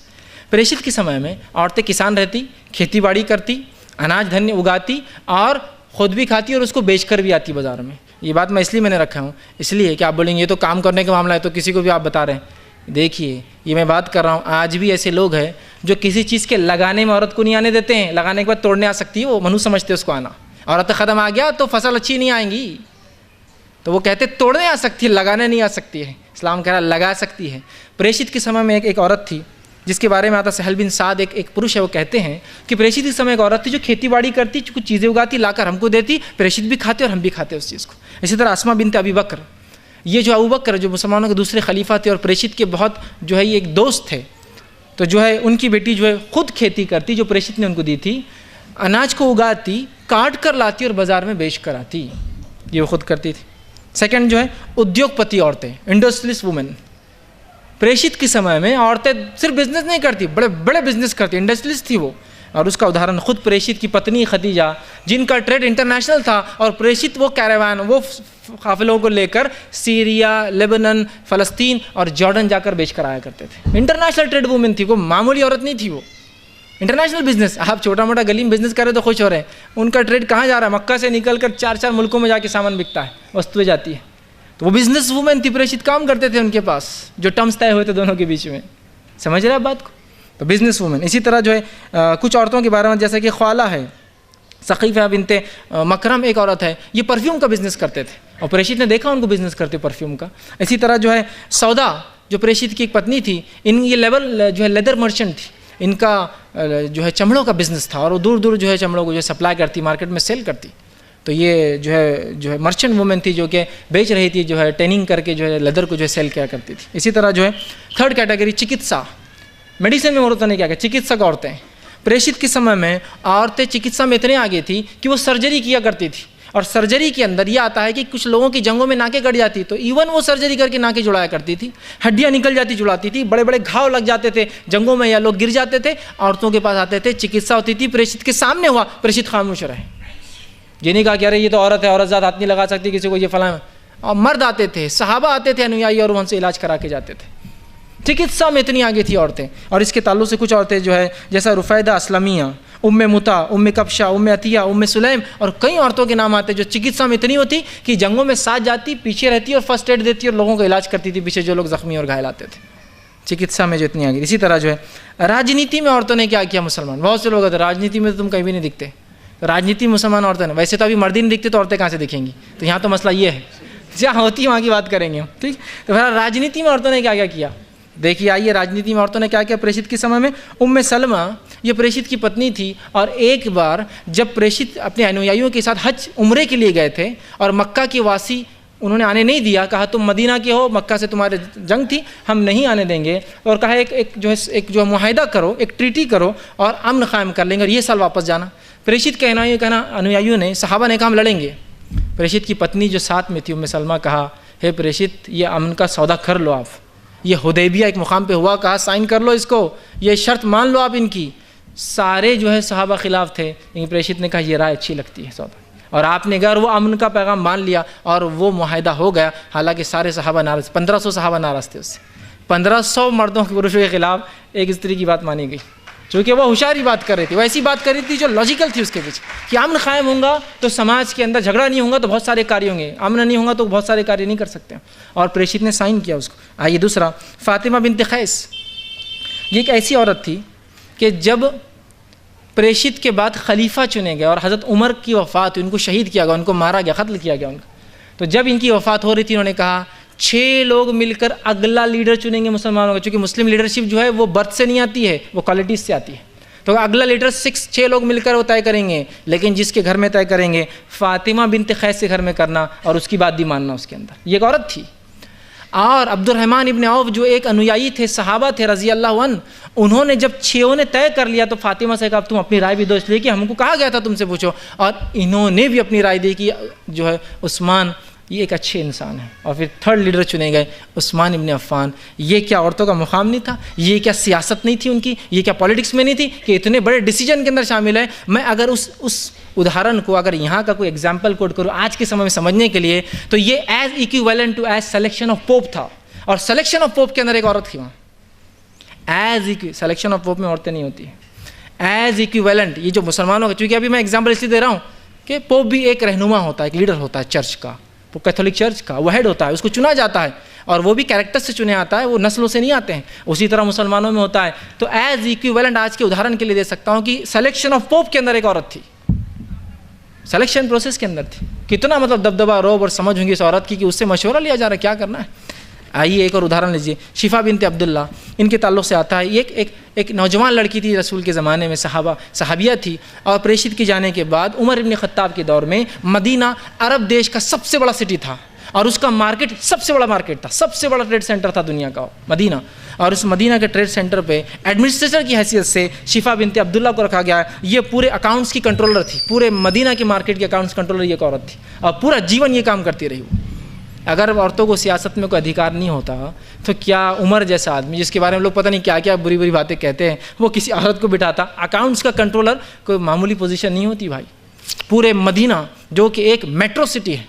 S3: प्रेषित के समय में औरतें किसान रहती, खेती बाड़ी करती, अनाज धान्य उगाती और ख़ुद भी खाती और उसको बेचकर भी आती बाज़ार में। ये बात मैं इसलिए मैंने रखा हूँ, इसलिए कि आप बोलेंगे ये तो काम करने का मामला है, तो किसी को भी आप बता रहे हैं। देखिए ये मैं बात कर रहा हूँ, आज भी ऐसे लोग हैं जो किसी चीज़ के लगाने में औरत को नहीं आने देते हैं, लगाने के बाद तोड़ने आ सकती है, वो मनु समझते हैं उसको आना। औरत ख़त्म आ गया तो फसल अच्छी नहीं आएंगी, तो वो कहते तोड़ने आ सकती है, लगाने नहीं आ सकती है। इस्लाम कह रहा लगा सकती है। प्रेषित के समय में एक औरत थी, जिसके बारे में आता सहल बिन साद, एक पुरुष है, वो कहते हैं कि प्रेषित इस समय एक औरत थी जो खेती बाड़ी करती, कुछ चीज़ें उगाती, लाकर हमको देती, प्रेषित भी खाते और हम भी खाते उस चीज़ को। इसी तरह अस्मा बिनत अबी बकर, ये जो अबू बकर जो मुसलमानों के दूसरे खलीफा थे और प्रेषित के बहुत जो है ये एक दोस्त थे, तो जो है उनकी बेटी जो है खुद खेती करती, जो प्रेषित ने उनको दी थी, अनाज को उगाती, काट कर लाती और बाज़ार में बेच कर आती, ये वो खुद करती थी। सेकंड जो है उद्योगपति औरतें, इंडस्ट्रियलिस्ट वुमेन। प्रेषित के समय में औरतें सिर्फ बिजनेस नहीं करती, बड़े बड़े बिजनेस करती, इंडस्ट्रियलिस्ट थी वो। और उसका उदाहरण खुद प्रेषित की पत्नी खदीजा, जिनका ट्रेड इंटरनेशनल था, और प्रेषित वो कैरावान, वो काफिलों को लेकर सीरिया, लेबनान, फ़लस्तीन और जॉर्डन जाकर बेच कर आया करते थे। इंटरनेशनल ट्रेड वुमेन थी वो, मामूली औरत नहीं थी वो। इंटरनेशनल बिजनेस, आप छोटा मोटा गली में बिजनेस कर रहे तो खुश हो रहे हैं, उनका ट्रेड कहाँ जा रहा है? मक्का से निकल कर 4-4 मुल्कों में जाके सामान बिकता है, वस्तुएं जाती है। तो वो बिजनेस वुमेन थी, प्रेषित काम करते थे उनके पास, जो टर्म्स तय हुए थे दोनों के बीच में। समझ रहे आप बात को? तो बिजनेस वुमेन। इसी तरह जो है कुछ औरतों के बारे में, जैसे कि ख्वाला है, सकीफ़ा बिनते मकरम एक औरत है, ये परफ्यूम का बिजनेस करते थे और प्रेषित ने देखा उनको बिजनेस करते परफ्यूम का। इसी तरह जो है सौदा, जो प्रेषित की एक पत्नी थी, ये लेवल जो है लेदर मर्चेंट थी, इनका जो है चमड़ों का बिजनेस था और वो दूर दूर जो है चमड़ों को जो सप्लाई करती, मार्केट में सेल करती। तो ये जो है मर्चेंट वुमेन थी, जो कि बेच रही थी, जो है ट्रेनिंग करके जो है लेदर को जो है सेल किया करती थी। इसी तरह जो है थर्ड कैटेगरी चिकित्सा, मेडिसिन में औरतों ने क्या किया, चिकित्सक औरतें। प्रेषित के समय में औरतें चिकित्सा में इतने आगे थी कि वो सर्जरी किया करती थी, और सर्जरी के अंदर ये आता है कि कुछ लोगों की जंगों में नाकें कट जाती, तो इवन वो सर्जरी करके नाकें जुड़ाया करती थी, हड्डियाँ निकल जाती जुड़ाती थी, बड़े बड़े घाव लग जाते थे जंगों में या लोग गिर जाते थे, औरतों के पास आते थे, चिकित्सा होती थी, प्रेषित के सामने हुआ, प्रेषित खामोश रहे, ये नहीं कहा कि अरे ये तो औरत है, औरत ज़्यादा हाथ नहीं लगा सकती किसी को, ये फलां। और मर्द आते थे, सहाबा आते थे अनुयायी, और उनसे इलाज करा के जाते थे। चिकित्सा में इतनी आगे थी औरतें। और इसके ताल्लुक से कुछ औरतें जो है, जैसा रुफैदा असलमिया, उम्मे मुता, उम्मे कब्शा, उम्मे अतिया, उम्मे सुलैम, और कई औरतों के नाम आते जो चिकित्सा में इतनी होती कि जंगों में साथ जाती, पीछे रहती और फर्स्ट एड देती और लोगों का इलाज करती थी पीछे जो लोग जख्मी और घायल आते थे, चिकित्सा में जो इतनी आगे। इसी तरह जो है राजनीति में औरतों ने क्या किया, मुसलमान, बहुत से लोग होते राजनीति में तो तुम कहीं भी नहीं दिखते, राजनीति मुसलमान औरतें ने, वैसे तो अभी मर्द ही नहीं दिखते तो औरतें कहाँ से दिखेंगी, तो यहाँ तो मसला ये है, जहाँ होती है वहाँ की बात करेंगे हम, ठीक। तो फिर राजनीति में औरतों ने क्या क्या किया, देखिए आइए राजनीति में औरतों ने क्या किया प्रेषित के समय में। उम्मे सलमा, ये प्रेषित की पत्नी थी, और एक बार जब प्रेषित अपने अनुयायियों के साथ हज उम्रे के लिए गए थे और मक्का के वासी उन्होंने आने नहीं दिया, कहा तुम मदीना के हो, मक्का से तुम्हारे जंग थी, हम नहीं आने देंगे, और कहा एक जो मुआहिदा करो, एक ट्रीटी करो और अमन कायम कर लेंगे और ये साल वापस जाना। प्रेषित के अनुयायियों ने, सहाबा ने कहा हम लड़ेंगे। प्रेषित की पत्नी जो साथ में थी उम्मे सलमा, कहा हे प्रेषित, ये अमन का सौदा कर लो आप, ये हुदैबिया एक मुकाम पे हुआ, कहा साइन कर लो इसको, ये शर्त मान लो आप इनकी। सारे जो है सहाबा खिलाफ थे, लेकिन प्रेषित ने कहा ये राय अच्छी लगती है सौदा, और आपने अगर वो अमन का पैगाम मान लिया और वो मुआहिदा हो गया। हालांकि सारे सहाबा नाराज, 1500 सहाबा नाराज थे उससे, 1500 मर्दों के पुरुषों के खिलाफ एक स्त्री की बात मानी गई, चूँकि वह होशियारी बात कर रही थी, वैसी बात कर रही थी जो लॉजिकल थी उसके पीछे, कि अमन कायम होगा तो समाज के अंदर झगड़ा नहीं होगा तो बहुत सारे कार्य होंगे, अमन नहीं होगा तो बहुत सारे कार्य नहीं कर सकते, और प्रेषित ने साइन किया उसको। आइए दूसरा, फातिमा बिनत कैस, ये एक ऐसी औरत थी कि जब प्रेषित के बाद खलीफा चुने गए और हज़रत उमर की वफ़ात हुई, उनको शहीद किया गया, उनको मारा गया, कत्ल किया गया उनका, तो जब इनकी वफ़ात हो रही थी उन्होंने कहा 6 लोग मिलकर अगला लीडर चुनेंगे मुसलमानों का, क्योंकि मुस्लिम लीडरशिप जो है वो बर्थ से नहीं आती है, वो क्वालिटीज़ से आती है। तो अगला लीडर 6 लोग मिलकर वो तय करेंगे, लेकिन जिसके घर में तय करेंगे फातिमा बिनत कैस के घर में करना और उसकी बात भी मानना उसके अंदर। ये एक औरत थी। और अब्दुर्रहमान इब्न औफ जो एक अनुयायी थे, सहाबा थे रज़ी अल्लाह अन्हु, उन्होंने जब 6 ने तय कर लिया तो फातिमा से कहा तुम अपनी राय भी दो, इसलिए कि हमको कहा गया था तुमसे पूछो, और इन्होंने भी अपनी राय दी कि जो है उस्मान ये एक अच्छे इंसान है। और फिर थर्ड लीडर चुने गए उस्मान इब्न अफ़्फ़ान। ये क्या औरतों का मुकाम नहीं था, ये क्या सियासत नहीं थी उनकी, ये क्या पॉलिटिक्स में नहीं थी कि इतने बड़े डिसीजन के अंदर शामिल है। मैं अगर उस उदाहरण को अगर यहाँ का कोई एग्जाम्पल कोट करूँ आज के समय में समझने के लिए, तो ये as equivalent to as selection of Pope था, और सेलेक्शन ऑफ पोप के अंदर एक औरत थी वहाँ। एज सेलेक्शन ऑफ पोप में औरतें नहीं होती है, एज इक्विवेलेंट। ये जो मुसलमानों का, चूँकि अभी मैं एग्जाम्पल इसलिए दे रहा हूँ कि पोप भी एक रहनुमा होता है, एक लीडर होता है चर्च का, वो कैथोलिक चर्च का वो हेड होता है, उसको चुना जाता है, और वो भी कैरेक्टर से चुने आता है, वो नस्लों से नहीं आते हैं। उसी तरह मुसलमानों में होता है। तो एज इक्विवेलेंट आज के उदाहरण के लिए दे सकता हूँ कि सिलेक्शन ऑफ पोप के अंदर एक औरत थी, सिलेक्शन प्रोसेस के अंदर थी। कितना मतलब दबदबा रोब और समझ होंगी इस औरत की कि उससे मशवरा लिया जा रहा है क्या करना है। आइए एक और उदाहरण लीजिए, शिफा बिनते अब्दुल्ला, इनके ताल्लुक़ से आता है। ये एक नौजवान लड़की थी, रसूल के ज़माने में सहाबिया थी, और प्रेषित के जाने के बाद उमर इब्न ख़त्ताब के दौर में मदीना अरब देश का सबसे बड़ा सिटी था, और उसका मार्केट सबसे बड़ा मार्केट था, सबसे बड़ा ट्रेड सेंटर था दुनिया का मदीना। और उस मदीना के ट्रेड सेंटर पे एडमिनिस्ट्रेटर की हैसियत से शिफा बिनते अब्दुल्ला को रखा गया। ये पूरे अकाउंट्स की कंट्रोलर थी, पूरे मदीना के मार्केट के अकाउंट्स कंट्रोलर ये एक औरत थी, और पूरा जीवन ये काम करती रही। अगर औरतों को सियासत में कोई अधिकार नहीं होता तो क्या उमर जैसा आदमी, जिसके बारे में लोग पता नहीं क्या क्या बुरी बुरी बातें कहते हैं, वो किसी औरत को बिठाता? अकाउंट्स का कंट्रोलर कोई मामूली पोजीशन नहीं होती भाई। पूरे मदीना जो कि एक मेट्रो सिटी है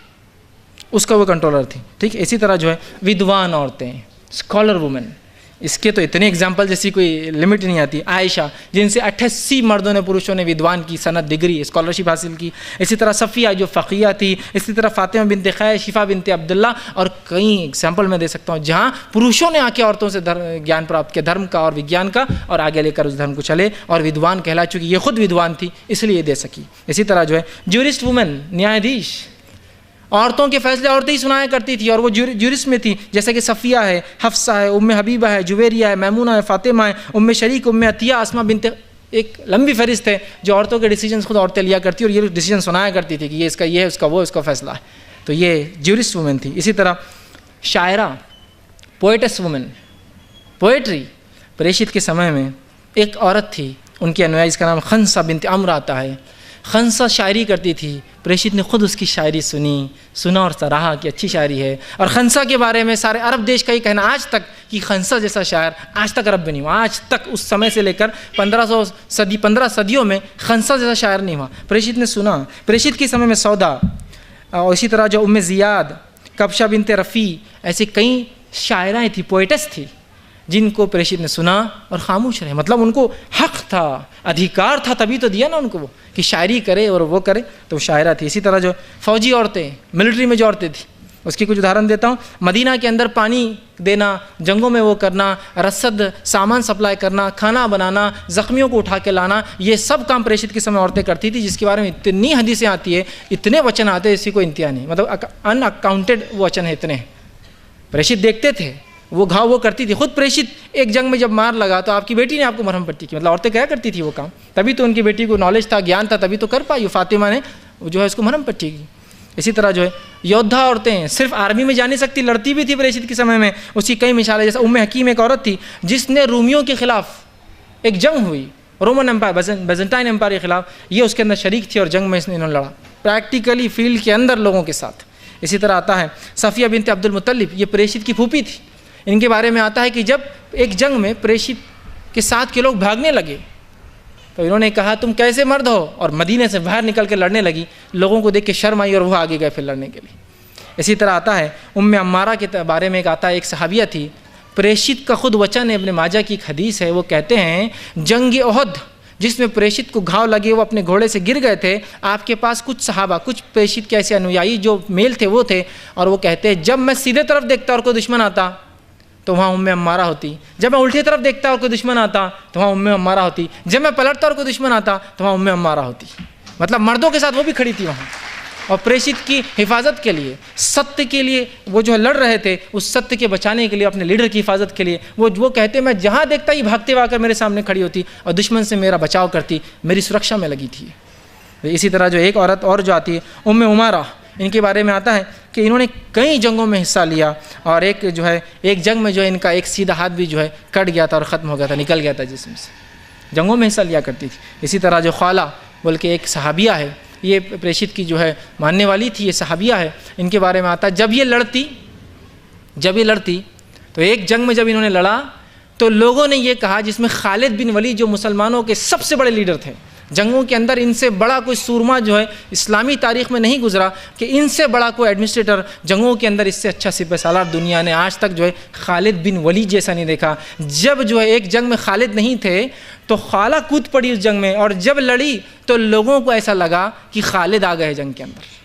S3: उसका वो कंट्रोलर थी। ठीक, इसी तरह जो है विद्वान औरतें, स्कॉलर वुमेन, इसके तो इतने एग्जाम्पल जैसी कोई लिमिट नहीं आती। आयशा, जिनसे 88 मर्दों ने, पुरुषों ने विद्वान की सनद, डिग्री, स्कॉलरशिप हासिल की। इसी तरह सफ़िया जो फ़क़िया थी, इसी तरह फ़ातिमा बिनते क़ैस, शिफा बिनते अब्दुल्ला, और कई एग्जाम्पल मैं दे सकता हूँ जहाँ पुरुषों ने आके औरतों से ज्ञान प्राप्त किया, धर्म का और विज्ञान का, और आगे लेकर उस धर्म को चले और विद्वान कहला चुकी। ये खुद विद्वान थी इसलिए दे सकी। इसी तरह जो है ज्यूरिस्ट वुमेन, न्यायाधीश, औरतों के फैसले औरतें ही सुनाया करती थी, और वो ज्यूरिस्ट में थी, जैसे कि सफ़िया है, हफ्सा है, उम्मे हबीबा है, जुवेरिया है, मैमूना है, फ़ातिमा है, उम्मे शरीक, उम्मे अतिया, अस्मा बिनते, एक लंबी फहरिस्त है जो औरतों के डिसीजन खुद औरतें लिया करती और ये डिसीजन सुनाया करती थी कि ये इसका ये है, उसका वो, इसका फैसला है। तो ये ज्यूरिस्ट वुमेन थी। इसी तरह शायरा, पोएटस वुमेन, पोएट्री, प्रेषित के समय में एक औरत थी, उनकी अनुयायी, इसका नाम खंसा बिनते अम्र आता है। खंसा शायरी करती थी, प्रेषित ने खुद उसकी शायरी सुना और सराहा कि अच्छी शायरी है। और खंसा के बारे में सारे अरब देश का ही कहना आज तक कि खंसा जैसा शायर आज तक अरब में नहीं हुआ। आज तक उस समय से लेकर 15 सदियों में खंसा जैसा शायर नहीं हुआ। प्रेषित ने सुना। प्रेषित के समय में सौदा, और इसी तरह जो उम्मे ज़ियाद, कबशा बिनते रफ़ी, ऐसी कई शायराएँ थी, पोएटस थी, जिनको प्रेषित ने सुना और खामोश रहे। मतलब उनको हक़ था, अधिकार था, तभी तो दिया ना उनको वो कि शायरी करे और वो करे, तो वो शायरा थी। इसी तरह जो फ़ौजी औरतें, मिलिट्री में जो औरतें थी, उसकी कुछ उदाहरण देता हूँ। मदीना के अंदर पानी देना, जंगों में वो करना, रसद सामान सप्लाई करना, खाना बनाना, ज़ख्मियों को उठा के लाना, ये सब काम प्रेषित के समय औरतें करती थी, जिसके बारे में इतनी हदीसें आती है, इतने वचन आते हैं, इसकी कोई इंतहा नहीं। मतलब अनअकाउंटेड वचन है इतने। प्रेषित देखते थे वो घाव वो करती थी। खुद प्रेषित एक जंग में जब मार लगा तो आपकी बेटी ने आपको मरहम पट्टी की। मतलब औरतें क्या करती थी वो काम, तभी तो उनकी बेटी को नॉलेज था, ज्ञान था, तभी तो कर पाई। फातिमा ने जो है उसको मरहम पट्टी की। इसी तरह जो है योद्धा औरतें, सिर्फ आर्मी में जा नहीं सकती, लड़ती भी थी प्रेषित के समय में। उसकी कई मिसालें, जैसे उम्मे हकीम एक औरत थी जिसने रूमियों के खिलाफ एक जंग हुई, रोमन एम्पायर, बेजेंटाइन एम्पायर के खिलाफ, ये उसके अंदर शरीक थी और जंग में इन्होंने लड़ा प्रैक्टिकली फील्ड के अंदर लोगों के साथ। इसी तरह आता है सफ़िया बिनते अब्दुल मुत्तलिब, ये प्रेषित की फूफी थी। इनके बारे में आता है कि जब एक जंग में प्रेषित के साथ के लोग भागने लगे तो इन्होंने कहा तुम कैसे मर्द हो, और मदीने से बाहर निकल के लड़ने लगी। लोगों को देख के शर्म आई और वो आगे गए फिर लड़ने के लिए। इसी तरह आता है उम्मे अम्मारा के बारे में एक आता है, एक सहाबिया थी, प्रेषित का खुद वचन है, इब्ने माजा की एक हदीस है, वो कहते हैं जंग ओहद जिसमें प्रेषित को घाव लगे, वो अपने घोड़े से गिर गए थे, आपके पास कुछ सहाबा, कुछ प्रेषित के ऐसे अनुयायी जो मेल थे वो थे, और वो कहते हैं जब मैं सीधे तरफ देखता और कोई दुश्मन आता तो वहाँ उम्मे अम्मारा होती, जब मैं उल्टी तरफ देखता और कोई दुश्मन आता तो वहाँ उम्मे अम्मारा होती, जब मैं पलटता और कोई दुश्मन आता तो वहाँ उम्मे अम्मारा होती। मतलब मर्दों के साथ वो भी खड़ी थी वहाँ, और प्रेषित की हिफाजत के लिए, सत्य के लिए वो जो है लड़ रहे थे, उस सत्य के बचाने के लिए, अपने लीडर की हिफाजत के लिए वो कहते मैं जहाँ देखता ही भागते हुए आकर मेरे सामने खड़ी होती और दुश्मन से मेरा बचाव करती, मेरी सुरक्षा में लगी थी। इसी तरह जो एक औरत और जो आती है उम्मे उमारा, इनके बारे में आता है कि इन्होंने कई जंगों में हिस्सा लिया, और एक जो है एक जंग में जो है इनका एक सीधा हाथ भी जो है कट गया था और ख़त्म हो गया था, निकल गया था जिस्म से। जंगों में हिस्सा लिया करती थी। इसी तरह जो ख्वाला बोल के एक सहाबिया है, ये प्रेषित की जो है मानने वाली थी, ये सहाबिया है। इनके बारे में आता है जब ये लड़ती तो एक जंग में जब इन्होंने लड़ा तो लोगों ने ये कहा, जिसमें खालिद बिन वलीद जो मुसलमानों के सबसे बड़े लीडर थे जंगों के अंदर, इनसे बड़ा कोई सूरमा जो है इस्लामी तारीख़ में नहीं गुजरा कि इनसे बड़ा कोई एडमिनिस्ट्रेटर जंगों के अंदर, इससे अच्छा सिपहसालार दुनिया ने आज तक जो है खालिद बिन वलीद जैसा नहीं देखा। जब जो है एक जंग में खालिद नहीं थे तो खाला कूद पड़ी उस जंग में, और जब लड़ी तो लोगों को ऐसा लगा कि खालिद आ गए जंग के अंदर।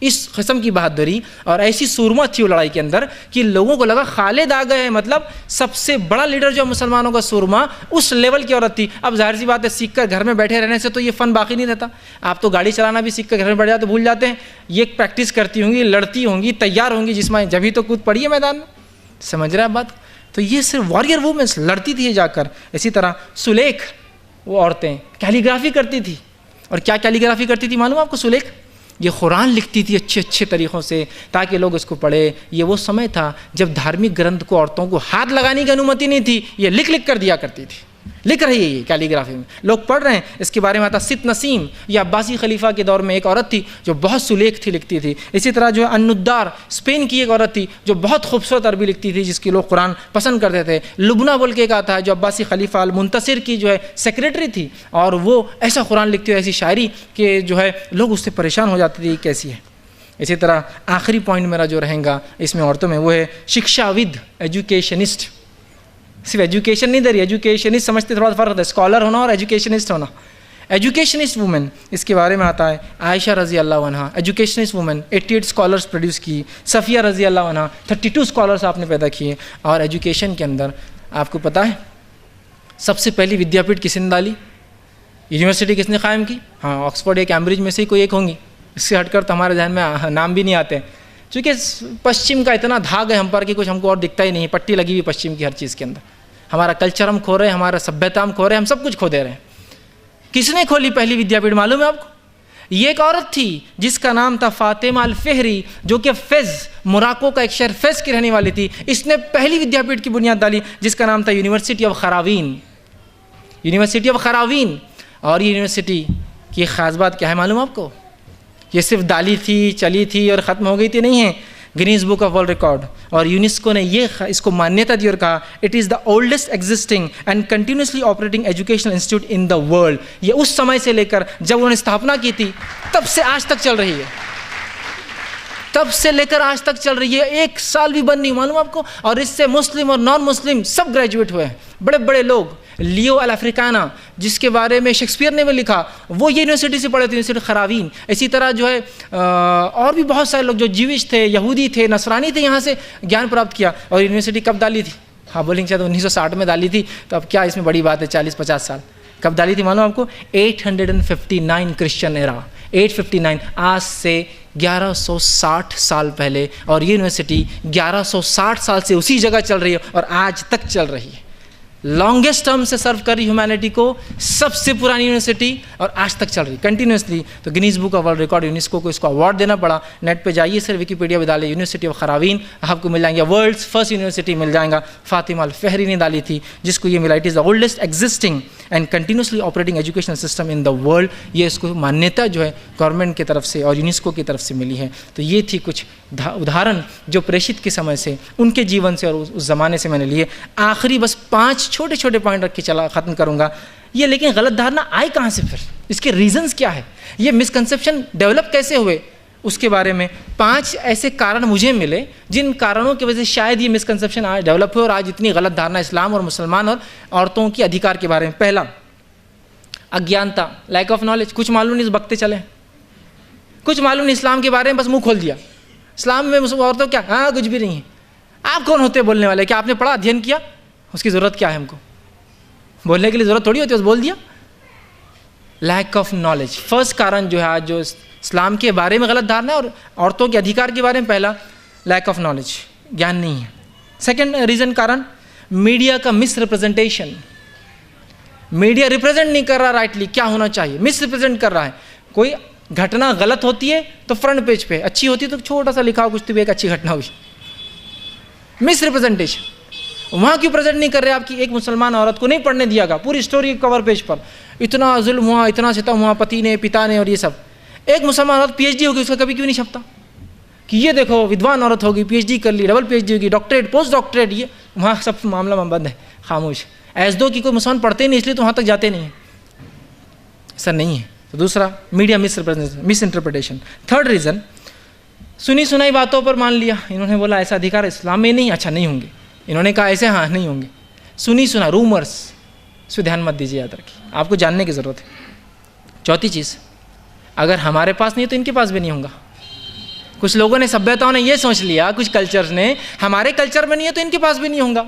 S3: इस किस्म की बहादुरी और ऐसी सूरमा थी वो लड़ाई के अंदर कि लोगों को लगा खालिद आ गए, मतलब सबसे बड़ा लीडर जो मुसलमानों का सूरमा, उस लेवल की औरत थी। अब जाहिर सी बात है, सीख कर घर में बैठे रहने से तो ये फ़न बाकी नहीं रहता। आप तो गाड़ी चलाना भी सीख कर घर में बैठ जाते तो भूल जाते हैं। ये प्रैक्टिस करती होंगी, लड़ती होंगी, तैयार होंगी जिसमें, जब ही तो कूद पड़ी है मैदान में। समझ रहे हैं बात? तो ये सिर्फ वॉरियर वुमेन्स लड़ती थी जाकर। इसी तरह सुलेख, वो औरतें कैलीग्राफी करती थी। और क्या कैलीग्राफी करती थी मालूम आपको? सुलेख ये कुरान लिखती थी अच्छे अच्छे तरीक़ों से ताकि लोग इसको पढ़े। ये वो समय था जब धार्मिक ग्रंथ को औरतों को हाथ लगाने की अनुमति नहीं थी, ये लिख लिख कर दिया करती थी। लिख रही है ये कैलीग्राफी में, लोग पढ़ रहे हैं। इसके बारे में आता सित नसीम, या अब्बासी खलीफा के दौर में एक औरत थी जो बहुत सुलेख थी, लिखती थी। इसी तरह जो है अन्नुद्दार, स्पेन की एक औरत थी जो बहुत खूबसूरत अरबी लिखती थी, जिसकी लोग कुरान पसंद करते थे। लुबना बोल के एक आता है जो अब्बासी खलीफा अल मुंतसिर की जो है सेक्रेटरी थी, और वो ऐसा कुरान लिखती है, ऐसी शायरी कि जो है लोग उससे परेशान हो जाते थे कैसी है। इसी तरह आखिरी पॉइंट मेरा जो रहेगा इसमें औरतों में, वो है शिक्षाविद, एजुकेशनिस्ट। सिर्फ एजुकेशन नहीं दे रही, एजुकेशनिस्ट समझते थोड़ा फ़र्क होता है, स्कॉलर होना और एजुकेशनिस्ट होना। एजुकेशनिस्ट वुमेन, इसके बारे में आता है आयशा रज़ी अल्लाह अन्हा, एजुकेशनिस्ट वुमेन, 88 स्कॉलर्स प्रोड्यूस की। सफ़िया रज़ी अल्लाह अन्हा, 32 स्कॉलर्स आपने पैदा किए। और एजुकेशन के अंदर आपको पता है सबसे पहली विद्यापीठ किसने डाली, यूनिवर्सिटी किसने कायम की? हाँ, ऑक्सफोर्ड या कैम्ब्रिज में से ही कोई एक होंगी। इससे हटकर तो हमारे जहन में नाम भी नहीं आते, क्योंकि पश्चिम का इतना धाग है हम पर कि कुछ हमको और दिखता ही नहीं। पट्टी लगी हुई पश्चिम की हर चीज़ के अंदर। हमारा कल्चर हम खो रहे हैं, हमारा सभ्यता हम खो रहे हैं, हम सब कुछ खो दे रहे हैं। किसने खोली पहली विद्यापीठ मालूम है आपको? ये एक औरत थी जिसका नाम था फातिमा अल फ़हरी, जो कि फेज़, मोराको का एक शहर फेज़ की रहने वाली थी। इसने पहली विद्यापीठ की बुनियाद डाली जिसका नाम था यूनिवर्सिटी ऑफ ख़रावीन, यूनिवर्सिटी ऑफ ख़रावीन। और ये यूनिवर्सिटी की ख़ास बात क्या है मालूम आपको? ये सिर्फ डाली थी, चली थी और ख़त्म हो गई थी नहीं है। Guinness book of world record और यूनेस्को ने ये इसको मान्यता दी और कहा it is the oldest existing and continuously operating educational institute in the world. ये उस समय से लेकर जब उन्होंने स्थापना की थी तब से आज तक चल रही है, तब से लेकर आज तक चल रही है। एक साल भी बंद नहीं, मालूम आपको? और इससे मुस्लिम और नॉन मुस्लिम सब ग्रेजुएट हुए हैं, बड़े बड़े लोग। लियो अल अफ्रीकाना, जिसके बारे में शेक्सपियर ने भी लिखा, वो ये यूनिवर्सिटी से पढ़े थे, यूनिवर्सिटी ख़रावीन। इसी तरह जो है और भी बहुत सारे लोग जो जीविश थे, यहूदी थे, नसरानी थे, यहाँ से ज्ञान प्राप्त किया। और यूनिवर्सिटी कब डाली थी? हाँ बोलेंगे शायद 1960 में डाली थी, तो अब क्या इसमें बड़ी बात है, 40-50 साल। कब डाली थी मालूम आपको? 859 क्रिश्चियन एरा, 859, आज से 1160 साल पहले। और ये यूनिवर्सिटी 1160 साल से उसी जगह चल रही है और आज तक चल रही है। लॉन्गेस्ट टर्म से सर्व करी ह्यूमैनिटी को, सबसे पुरानी यूनिवर्सिटी और आज तक चल रही कंटिन्यूसली। तो Guinness book of world record, UNESCO को इसको अवार्ड देना पड़ा। नेट पे जाइए, सिर्फ विकीपीडिया में डालिए यूनिवर्सिटी ऑफ ख़रावीन, आपको मिल जाएंगे वर्ल्ड्स फर्स्ट यूनिवर्सिटी मिल जाएगा। फातिमा अल फ़हरी ने डाली थी, जिसको ये मिला it is the oldest existing and continuously operating educational system in the world. ये इसको मान्यता जो है गवर्नमेंट की तरफ से और यूनेस्को की तरफ से मिली है। तो ये थी कुछ उदाहरण जो प्रेषित के समय से, उनके जीवन से और उस ज़माने से मैंने लिए। आखिरी बस 5 छोटे छोटे पॉइंट रख के चला ख़त्म करूँगा। ये लेकिन गलत धारणा आई कहाँ से, फिर इसके रीजंस क्या है, ये मिसकंसेप्शन डेवलप कैसे हुए, उसके बारे में 5 ऐसे कारण मुझे मिले जिन कारणों की वजह से शायद ये मिसकंसेप्शन आज डेवलप हुए और आज इतनी गलत धारणा इस्लाम और मुसलमान और औरतों के अधिकार के बारे में। पहला, अज्ञानता, लैक ऑफ नॉलेज। कुछ मालूम नहीं, बकते चले, कुछ मालूम नहीं इस्लाम के बारे में, बस मुँह खोल दिया इस्लाम में औरतों क्या, हाँ कुछ भी नहीं है। आप कौन होते बोलने वाले? क्या आपने पढ़ा, अध्ययन किया? उसकी ज़रूरत क्या है? हमको बोलने के लिए ज़रूरत थोड़ी होती है, बस बोल दिया। लैक ऑफ नॉलेज फर्स्ट कारण जो है आज जो इस्लाम के बारे में गलत धारणा और औरतों के अधिकार के बारे में। पहला, लैक ऑफ नॉलेज, ज्ञान नहीं है। सेकेंड रीज़न कारण, मीडिया का मिस रिप्रेजेंटेशन। मीडिया रिप्रेजेंट नहीं कर रहा राइटली क्या होना चाहिए, मिस रिप्रेजेंट कर रहा है। कोई घटना गलत होती है तो फ्रंट पेज पे, अच्छी होती है तो छोटा सा लिखा हो कुछ तो भी एक अच्छी घटना हुई। मिस रिप्रेजेंटेशन, वहाँ क्यों प्रेजेंट नहीं कर रहे? आपकी एक मुसलमान औरत को नहीं पढ़ने दिया गया, पूरी स्टोरी कवर पेज पर इतना जुल्म हुआ, इतना सितम हुआ पति ने, पिता ने और ये सब। एक मुसलमान औरत PhD होगी, उसका कभी क्यों नहीं छपता कि ये देखो विद्वान औरत होगी, PhD कर ली, डबल PhD होगी, डॉक्टरेट, पोस्ट डॉक्टरेट, ये वहाँ सब मामला में बंद है, खामोश। ऐस दो कि कोई मुसलमान पढ़ते नहीं इसलिए तो वहाँ तक जाते नहीं हैं, ऐसा नहीं है। तो दूसरा, media miss interpretation. Third reason, सुनी सुनाई बातों पर मान लिया, इन्होंने बोला ऐसा अधिकार इस्लाम में नहीं, अच्छा नहीं होंगे, इन्होंने कहा ऐसे, हाँ नहीं होंगे। सुनी सुना, रूमर्स, इसको ध्यान मत दीजिए, याद रखिए, आपको जानने की ज़रूरत है। चौथी चीज़, अगर हमारे पास नहीं है तो इनके पास भी नहीं होगा। कुछ लोगों ने, सभ्यताओं ने ये सोच लिया, कुछ कल्चर्स ने, हमारे कल्चर में नहीं है तो इनके पास भी नहीं होगा,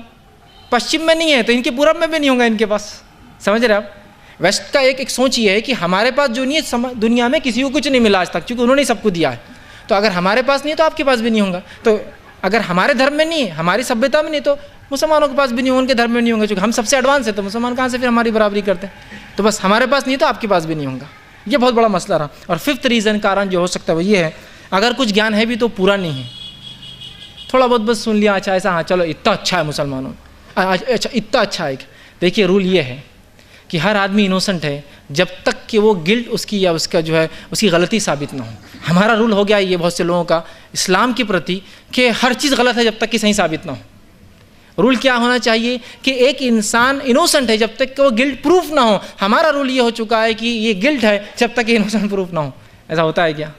S3: पश्चिम में नहीं है तो इनके पूरब में भी नहीं होगा इनके पास। समझ रहे आप? वेस्ट का एक सोच ये है कि हमारे पास जो नहीं है, दुनिया में किसी को कुछ नहीं मिला आज तक, क्योंकि उन्होंने सबको दिया है। तो अगर हमारे पास नहीं है तो आपके पास भी नहीं होगा। तो अगर हमारे धर्म में नहीं है, हमारी सभ्यता में नहीं, तो मुसलमानों के पास भी नहीं होंगे, उनके धर्म में नहीं होंगे, क्योंकि हम सबसे एडवांस है, तो मुसलमान कहाँ से फिर हमारी बराबरी करते हैं। तो बस हमारे पास नहीं तो आपके पास भी नहीं होगा। ये बहुत बड़ा मसला रहा। और फिफ्थ रीज़न, कारण जो हो सकता है वो ये है, अगर कुछ ज्ञान है भी तो पूरा नहीं है, थोड़ा बहुत बस सुन लिया, अच्छा ऐसा, हाँ चलो इतना अच्छा है मुसलमानों, अच्छा इतना अच्छा है। देखिए रूल ये है कि हर आदमी इनोसेंट है जब तक कि वो गिल्ट उसकी या उसका जो है उसकी गलती साबित ना हो। हमारा रूल हो गया ये बहुत से लोगों का इस्लाम के प्रति कि हर चीज़ गलत है जब तक कि सही साबित ना हो। रूल क्या होना चाहिए कि एक इंसान इनोसेंट है जब तक कि वो गिल्ट प्रूफ ना हो। हमारा रूल ये हो चुका है कि ये गिल्ट है जब तक कि इनोसेंट प्रूफ ना हो। ऐसा होता है क्या?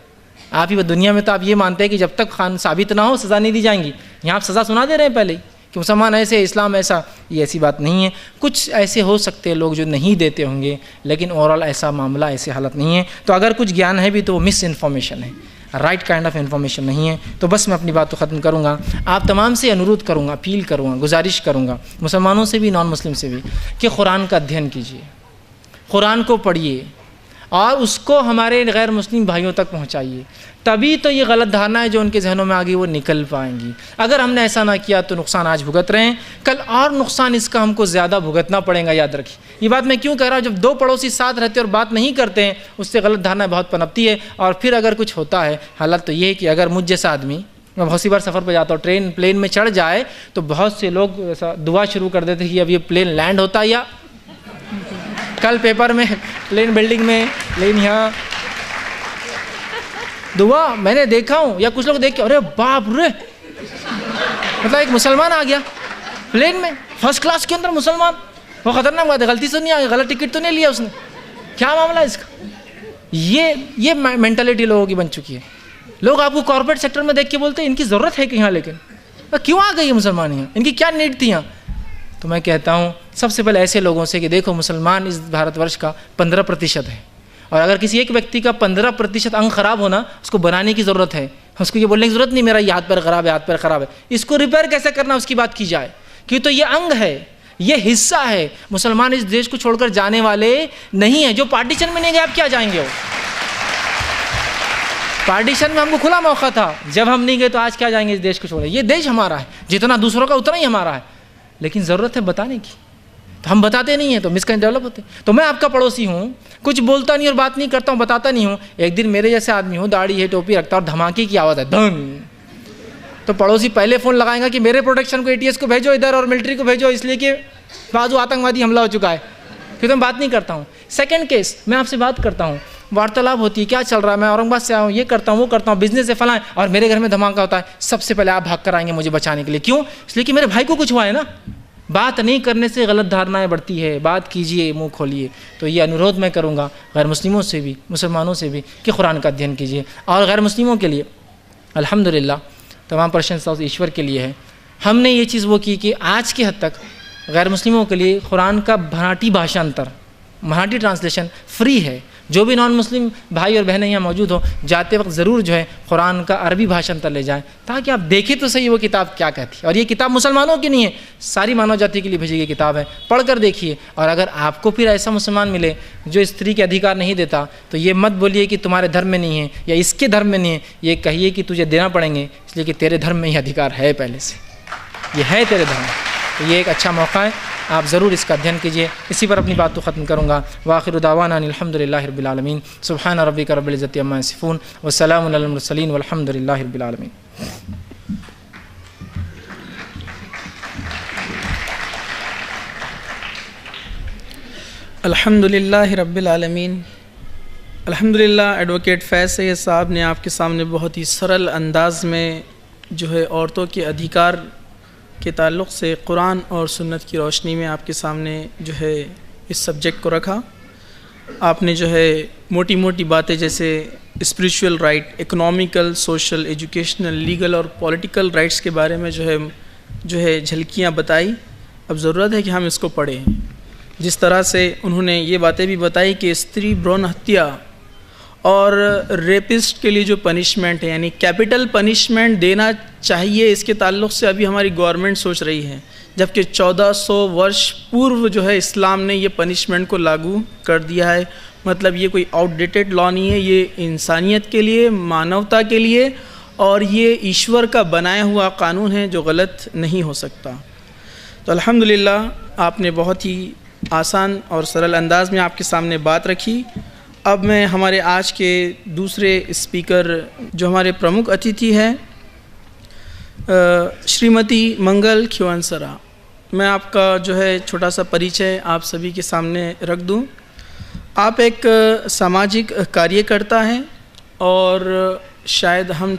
S3: आप ही दुनिया में तो आप ये मानते हैं कि जब तक खान साबित ना हो सज़ा नहीं दी जाएंगी। यहाँ आप सज़ा सुना दे रहे हैं पहले ही कि मुसलमान ऐसे, इस्लाम ऐसा। ये ऐसी बात नहीं है। कुछ ऐसे हो सकते हैं लोग जो नहीं देते होंगे, लेकिन ओवरऑल ऐसा मामला, ऐसी हालत नहीं है। तो अगर कुछ ज्ञान है भी तो वो मिस इन्फॉर्मेशन है, राइट काइंड ऑफ इन्फॉर्मेशन नहीं है। तो बस मैं अपनी बात को ख़त्म करूँगा। आप तमाम से अनुरोध करूँगा, अपील करूँगा, गुजारिश करूँगा, मुसलमानों से भी, नॉन मुस्लिम से भी, कि कुरान का अध्ययन कीजिए, कुरान को पढ़िए और उसको हमारे गैर मुस्लिम भाइयों तक पहुँचाइए। तभी तो ये गलत धारणाएं जो उनके जहनों में आ गई वो निकल पाएंगी। अगर हमने ऐसा ना किया तो नुकसान आज भुगत रहे हैं, कल और नुकसान इसका हमको ज़्यादा भुगतना पड़ेगा। याद रखिए, ये बात मैं क्यों कह रहा हूँ। जब दो पड़ोसी साथ रहते और बात नहीं करते हैं, उससे गलत धारणाएं बहुत पनपती है। और फिर अगर कुछ होता है, हालत तो ये है कि अगर मुझ जैसा आदमी, मैं बहुत सी बार सफ़र पर जाता हूँ, ट्रेन प्लेन में चढ़ जाए तो बहुत से लोग ऐसा दुआ शुरू कर देते कि अब ये प्लेन लैंड होता है, या कल पेपर में प्लेन बिल्डिंग में, प्लेन यहाँ दुआ मैंने देखा हूँ, या कुछ लोग देख के अरे बाप रे, मतलब एक मुसलमान आ गया प्लेन में, फर्स्ट क्लास के अंदर मुसलमान, वो खतरनाक बात है, गलती से नहीं आ गया, गलत टिकट तो नहीं लिया उसने, क्या मामला है इसका। ये मेंटालिटी लोगों की बन चुकी है। लोग आपको कॉर्पोरेट सेक्टर में देख के बोलते हैं इनकी ज़रूरत है कि यहाँ, लेकिन क्यों आ गई है मुसलमान यहाँ, इनकी क्या नीड थी यहाँ। तो मैं कहता हूँ सबसे पहले ऐसे लोगों से कि देखो मुसलमान इस भारतवर्ष का 15% है, और अगर किसी एक व्यक्ति का 15% अंग खराब होना, उसको बनाने की ज़रूरत है। उसको ये बोलने की ज़रूरत नहीं मेरा ये हाथ पैर खराब है, हाथ पैर खराब है, इसको रिपेयर कैसे करना उसकी बात की जाए, क्योंकि तो ये अंग है, ये हिस्सा है। मुसलमान इस देश को छोड़कर जाने वाले नहीं है। जो पार्टीशन में नहीं गए, आप क्या जाएंगे? वो पार्टीशन में हमको खुला मौका था, जब हम नहीं गए तो आज क्या जाएंगे इस देश को छोड़। ये देश हमारा है, जितना दूसरों का उतना ही हमारा है, लेकिन ज़रूरत है बताने की, तो हम बताते नहीं हैं तो मिसकंसेप्शन डेवलप होते। तो मैं आपका पड़ोसी हूँ, कुछ बोलता नहीं और बात नहीं करता हूँ, बताता नहीं हूँ। एक दिन मेरे जैसे आदमी हो, दाढ़ी है, टोपी रखता और धमाके की आवाज़ है धन, तो पड़ोसी पहले फ़ोन लगाएगा कि मेरे प्रोटेक्शन को, ATS को भेजो इधर और मिलिट्री को भेजो, इसलिए कि बाजू आतंकवादी हमला हो चुका है, क्योंकि मैं बात नहीं करता हूँ। सेकेंड केस, मैं आपसे बात करता हूँ, वार्तालाप होती है, क्या चल रहा है, मैं औरंगाबाद से आया हूँ, ये करता हूँ, वो करता हूँ, बिजनेस से फलाएं, और मेरे घर में धमाका होता है, सबसे पहले आप भाग कर आएंगे मुझे बचाने के लिए। क्यों? इसलिए कि मेरे भाई को कुछ हुआ है ना। बात नहीं करने से गलत धारणाएं बढ़ती है, बात कीजिए, मुंह खोलिए। तो ये अनुरोध मैं करूँगा गैर मुस्लिमों से भी, मुसलमानों से भी, कि कुरान का अध्ययन कीजिए। और गैर मुस्लिमों के लिए अल्हम्दुलिल्लाह तमाम प्रशंसा उस ईश्वर के लिए है, हमने ये चीज़ वो की कि आज के हद तक गैर मुस्लिमों के लिए कुरान का मराठी भाषांतर, मराठी ट्रांसलेशन फ्री है। जो भी नॉन मुस्लिम भाई और बहनें यहाँ मौजूद हो, जाते वक्त ज़रूर जो है कुरान का अरबी भाषांतर ले जाएं, ताकि आप देखें तो सही वो किताब क्या कहती है। और ये किताब मुसलमानों की नहीं है, सारी मानव जाति के लिए भेजी गई किताब है, पढ़ कर देखिए। और अगर आपको फिर ऐसा मुसलमान मिले जो स्त्री के अधिकार नहीं देता, तो ये मत बोलिए कि तुम्हारे धर्म में नहीं है या इसके धर्म में नहीं है, ये कहिए कि तुझे देना पड़ेंगे, इसलिए कि तेरे धर्म में ही अधिकार है, पहले से ये है तेरे धर्म। तो ये एक अच्छा मौका है, आप ज़रूर इसका अध्ययन कीजिए। इसी पर अपनी बात को ख़त्म करूँगा। वाखिर दावाना अल्हम्दुलिल्लाहि रब्बिल आलमीन, सुब्हान रब्बिका रब्बिल इज़्ज़ति अम्मा यसिफून, व सलामुन अलल मुरसलीन, वल्हम्दुलिल्लाहि रब्बिल आलमीन।
S1: अल्हम्दुलिल्लाहि रब्बिल आलमीन। अल्हम्दुलिल्लाह, एडवोकेट फैज़ सैयद साहब ने आपके सामने बहुत ही सरल अंदाज में जो है औरतों के अधिकार के ताल्लुक़ से कुरान और सुन्नत की रोशनी में आपके सामने जो है इस सब्जेक्ट को रखा। आपने जो है मोटी मोटी बातें जैसे spiritual right, economical, social, educational, legal और पॉलिटिकल राइट्स के बारे में जो है झलकियाँ बताई। अब ज़रूरत है कि हम इसको पढ़ें। जिस तरह से उन्होंने ये बातें भी बताई कि स्त्री भ्रूण हत्या और रेपिस्ट के लिए जो पनिशमेंट है, यानी कैपिटल पनिशमेंट देना चाहिए, इसके ताल्लुक़ से अभी हमारी गवर्नमेंट सोच रही है, जबकि 1400 वर्ष पूर्व जो है इस्लाम ने ये पनिशमेंट को लागू कर दिया है। मतलब ये कोई आउटडेटेड लॉ नहीं है, ये इंसानियत के लिए, मानवता के लिए और ये ईश्वर का बनाया हुआ कानून है जो गलत नहीं हो सकता। तो अल्हम्दुलिल्लाह आपने बहुत ही आसान और सरल अंदाज में आपके सामने बात रखी। अब मैं हमारे आज के दूसरे स्पीकर जो हमारे प्रमुख अतिथि हैं श्रीमती मंगल खिवनसरा, मैं आपका जो है छोटा सा परिचय आप सभी के सामने रख दूं। आप एक सामाजिक कार्यकर्ता हैं और शायद हम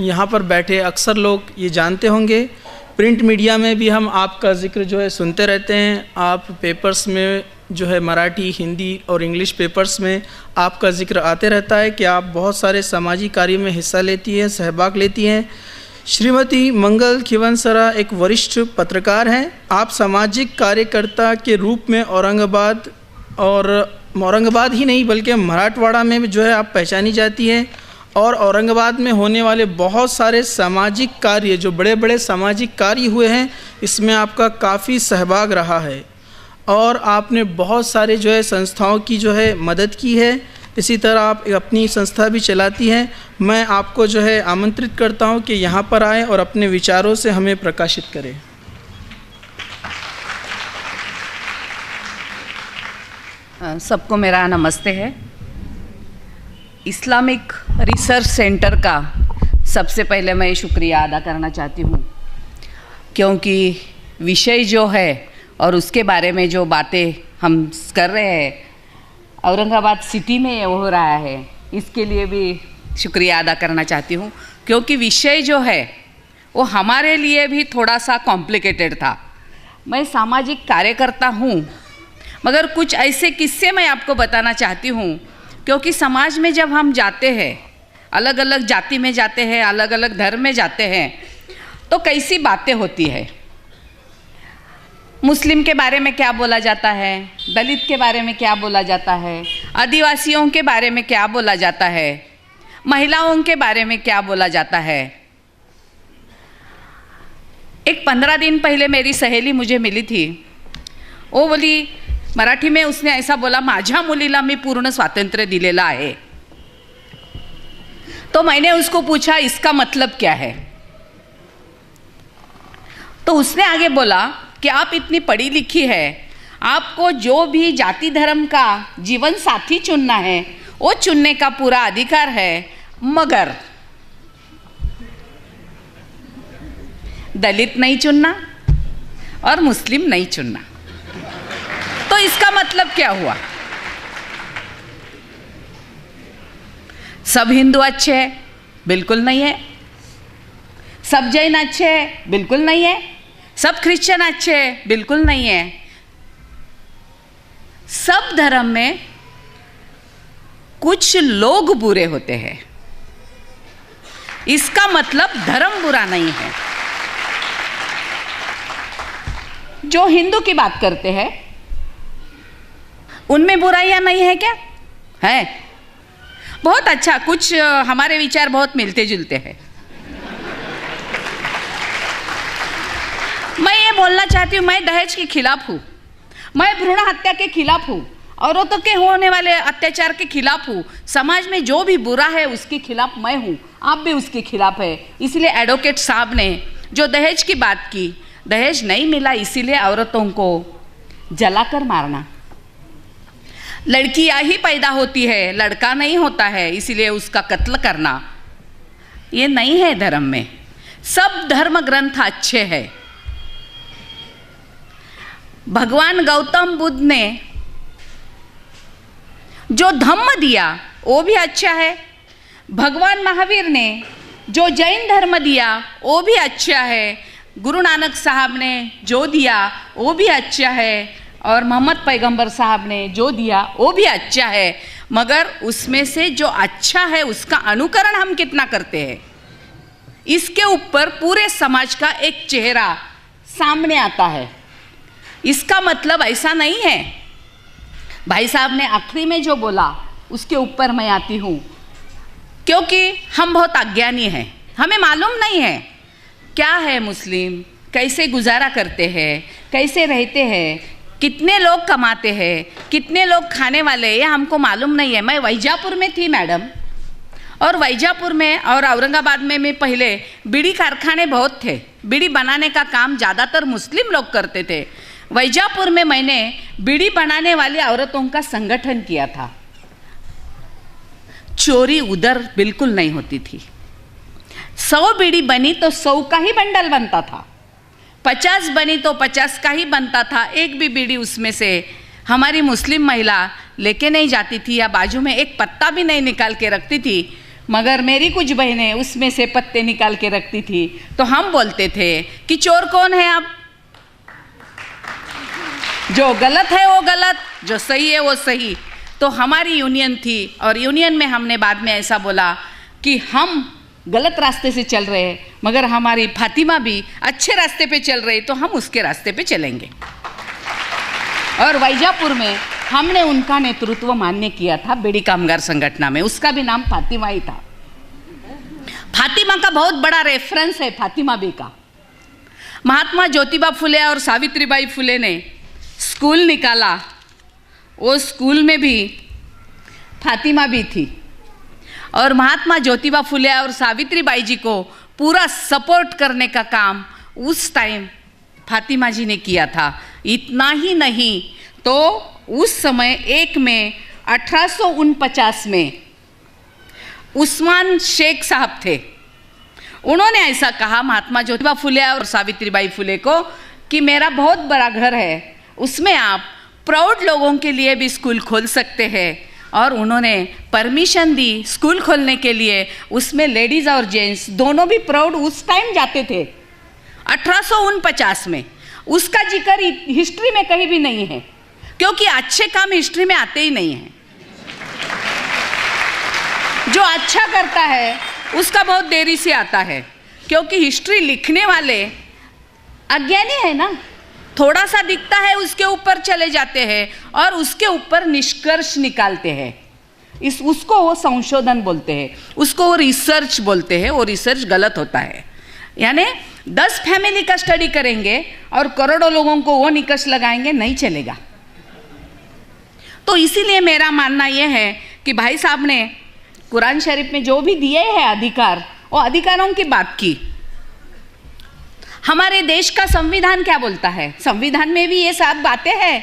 S1: यहाँ पर बैठे अक्सर लोग ये जानते होंगे, प्रिंट मीडिया में भी हम आपका ज़िक्र जो है सुनते रहते हैं। आप पेपर्स में जो है मराठी, हिंदी और इंग्लिश पेपर्स में आपका ज़िक्र आते रहता है कि आप बहुत सारे सामाजिक कार्य में हिस्सा लेती हैं, सहभाग लेती हैं। श्रीमती मंगल खिवनसरा एक वरिष्ठ पत्रकार हैं। आप सामाजिक कार्यकर्ता के रूप में औरंगाबाद ही नहीं बल्कि मराठवाड़ा में भी जो है आप पहचानी जाती हैं और औरंगाबाद में होने वाले बहुत सारे सामाजिक कार्य, जो बड़े बड़े सामाजिक कार्य हुए हैं, इसमें आपका काफ़ी सहभाग रहा है और आपने बहुत सारे जो है संस्थाओं की जो है मदद की है। इसी तरह आप अपनी संस्था भी चलाती हैं। मैं आपको जो है आमंत्रित करता हूं कि यहाँ पर आएँ और अपने विचारों से हमें प्रकाशित करें।
S4: सबको मेरा नमस्ते है। इस्लामिक रिसर्च सेंटर का सबसे पहले मैं शुक्रिया अदा करना चाहती हूँ, क्योंकि विषय जो है और उसके बारे में जो बातें हम कर रहे हैं, औरंगाबाद सिटी में ये हो रहा है, इसके लिए भी शुक्रिया अदा करना चाहती हूँ, क्योंकि विषय जो है वो हमारे लिए भी थोड़ा सा कॉम्प्लिकेटेड था। मैं सामाजिक कार्यकर्ता हूँ, मगर कुछ ऐसे किस्से मैं आपको बताना चाहती हूँ, क्योंकि समाज में जब हम जाते हैं, अलग अलग जाति में जाते हैं, अलग अलग धर्म में जाते हैं, तो कैसी बातें होती है। मुस्लिम के बारे में क्या बोला जाता है, दलित के बारे में क्या बोला जाता है, आदिवासियों के बारे में क्या बोला जाता है, महिलाओं के बारे में क्या बोला जाता है। एक 15 दिन पहले मेरी सहेली मुझे मिली थी। वो बोली, मराठी में उसने ऐसा बोला, माझ्या मुलीला मी पूर्ण स्वातंत्र्य दिलेला आहे। तो मैंने उसको पूछा इसका मतलब क्या है। तो उसने आगे बोला कि आप इतनी पढ़ी लिखी है, आपको जो भी जाति धर्म का जीवन साथी चुनना है वो चुनने का पूरा अधिकार है, मगर दलित नहीं चुनना और मुस्लिम नहीं चुनना। तो इसका मतलब क्या हुआ? सब हिंदू अच्छे हैं? बिल्कुल नहीं है। सब जैन अच्छे हैं? बिल्कुल नहीं है। सब क्रिश्चियन अच्छे हैं? बिल्कुल नहीं है। सब धर्म में कुछ लोग बुरे होते हैं, इसका मतलब धर्म बुरा नहीं है। जो हिंदू की बात करते हैं उनमें बुराइयां नहीं है क्या? है। बहुत अच्छा, कुछ हमारे विचार बहुत मिलते जुलते हैं। मैं ये बोलना चाहती हूँ, मैं दहेज के खिलाफ हूँ, मैं भ्रूण हत्या के खिलाफ हूँ, औरतों के होने वाले अत्याचार के खिलाफ हूँ। समाज में जो भी बुरा है उसके खिलाफ मैं हूँ, आप भी उसके खिलाफ है। इसलिए एडवोकेट साहब ने जो दहेज की बात की, दहेज नहीं मिला इसीलिए औरतों को जलाकर मारना, लड़कियां ही पैदा होती है, लड़का नहीं होता है, इसीलिए उसका कत्ल करना, ये नहीं है धर्म में। सब धर्म ग्रंथ अच्छे हैं। भगवान गौतम बुद्ध ने जो धम्म दिया वो भी अच्छा है। भगवान महावीर ने जो जैन धर्म दिया वो भी अच्छा है। गुरु नानक साहब ने जो दिया वो भी अच्छा है, और मोहम्मद पैगंबर साहब ने जो दिया वो भी अच्छा है। मगर उसमें से जो अच्छा है उसका अनुकरण हम कितना करते हैं, इसके ऊपर पूरे समाज का एक चेहरा सामने आता है। इसका मतलब ऐसा नहीं है। भाई साहब ने आखिरी में जो बोला उसके ऊपर मैं आती हूँ, क्योंकि हम बहुत अज्ञानी हैं, हमें मालूम नहीं है क्या है मुस्लिम, कैसे गुजारा करते हैं, कैसे रहते हैं, कितने लोग कमाते हैं, कितने लोग खाने वाले हैं, ये हमको मालूम नहीं है। मैं वैजापुर में थी मैडम, और वैजापुर में और औरंगाबाद में पहले बीड़ी कारखाने बहुत थे। बीड़ी बनाने का काम ज़्यादातर मुस्लिम लोग करते थे। वैजापुर में मैंने बीड़ी बनाने वाली औरतों का संगठन किया था। चोरी उधर बिल्कुल नहीं होती थी। 100 बीड़ी बनी तो 100 का ही बंडल बनता था, 50 बनी तो 50 का ही बनता था। एक भी बीड़ी उसमें से हमारी मुस्लिम महिला लेके नहीं जाती थी या बाजू में एक पत्ता भी नहीं निकाल के रखती थी, मगर मेरी कुछ बहनें उसमें से पत्ते निकाल के रखती थी। तो हम बोलते थे कि चोर कौन है? अब जो गलत है वो गलत, जो सही है वो सही। तो हमारी यूनियन थी और यूनियन में हमने बाद में ऐसा बोला कि हम गलत रास्ते से चल रहे हैं, मगर हमारी फातिमा भी अच्छे रास्ते पे चल रही, तो हम उसके रास्ते पे चलेंगे। और वैजापुर में हमने उनका नेतृत्व मान्य किया था बीड़ी कामगार संगठन में। उसका भी नाम फातिमा ही था। फातिमा का बहुत बड़ा रेफरेंस है फातिमा बी का। महात्मा ज्योतिबा फुले और सावित्रीबाई फुले ने स्कूल निकाला, वो स्कूल में भी फातिमा भी थी। और महात्मा ज्योतिबा फुले और सावित्रीबाई जी को पूरा सपोर्ट करने का काम उस टाइम फातिमा जी ने किया था। इतना ही नहीं तो उस समय 1 मई 1849 में उस्मान शेख साहब थे, उन्होंने ऐसा कहा महात्मा ज्योतिबा फुले और सावित्रीबाई फुले को कि मेरा बहुत बड़ा घर है, उसमें आप प्राउड लोगों के लिए भी स्कूल खोल सकते हैं। और उन्होंने परमिशन दी स्कूल खोलने के लिए। उसमें लेडीज़ और जेंट्स दोनों भी प्राउड उस टाइम जाते थे 1849 में। उसका जिक्र हिस्ट्री में कहीं भी नहीं है, क्योंकि अच्छे काम हिस्ट्री में आते ही नहीं हैं। जो अच्छा करता है उसका बहुत देरी से आता है, क्योंकि हिस्ट्री लिखने वाले अज्ञानी है ना। थोड़ा सा दिखता है उसके ऊपर चले जाते हैं और उसके ऊपर निष्कर्ष निकालते हैं। उसको वो संशोधन बोलते हैं, उसको वो रिसर्च बोलते हैं। वो रिसर्च गलत होता है। यानी 10 फैमिली का स्टडी करेंगे और करोड़ों लोगों को वो निष्कर्ष लगाएंगे, नहीं चलेगा। तो इसीलिए मेरा मानना यह है कि भाई साहब ने कुरान शरीफ में जो भी दिए हैं अधिकार, वो अधिकारों की बात की। हमारे देश का संविधान क्या बोलता है? संविधान में भी ये सब बातें हैं।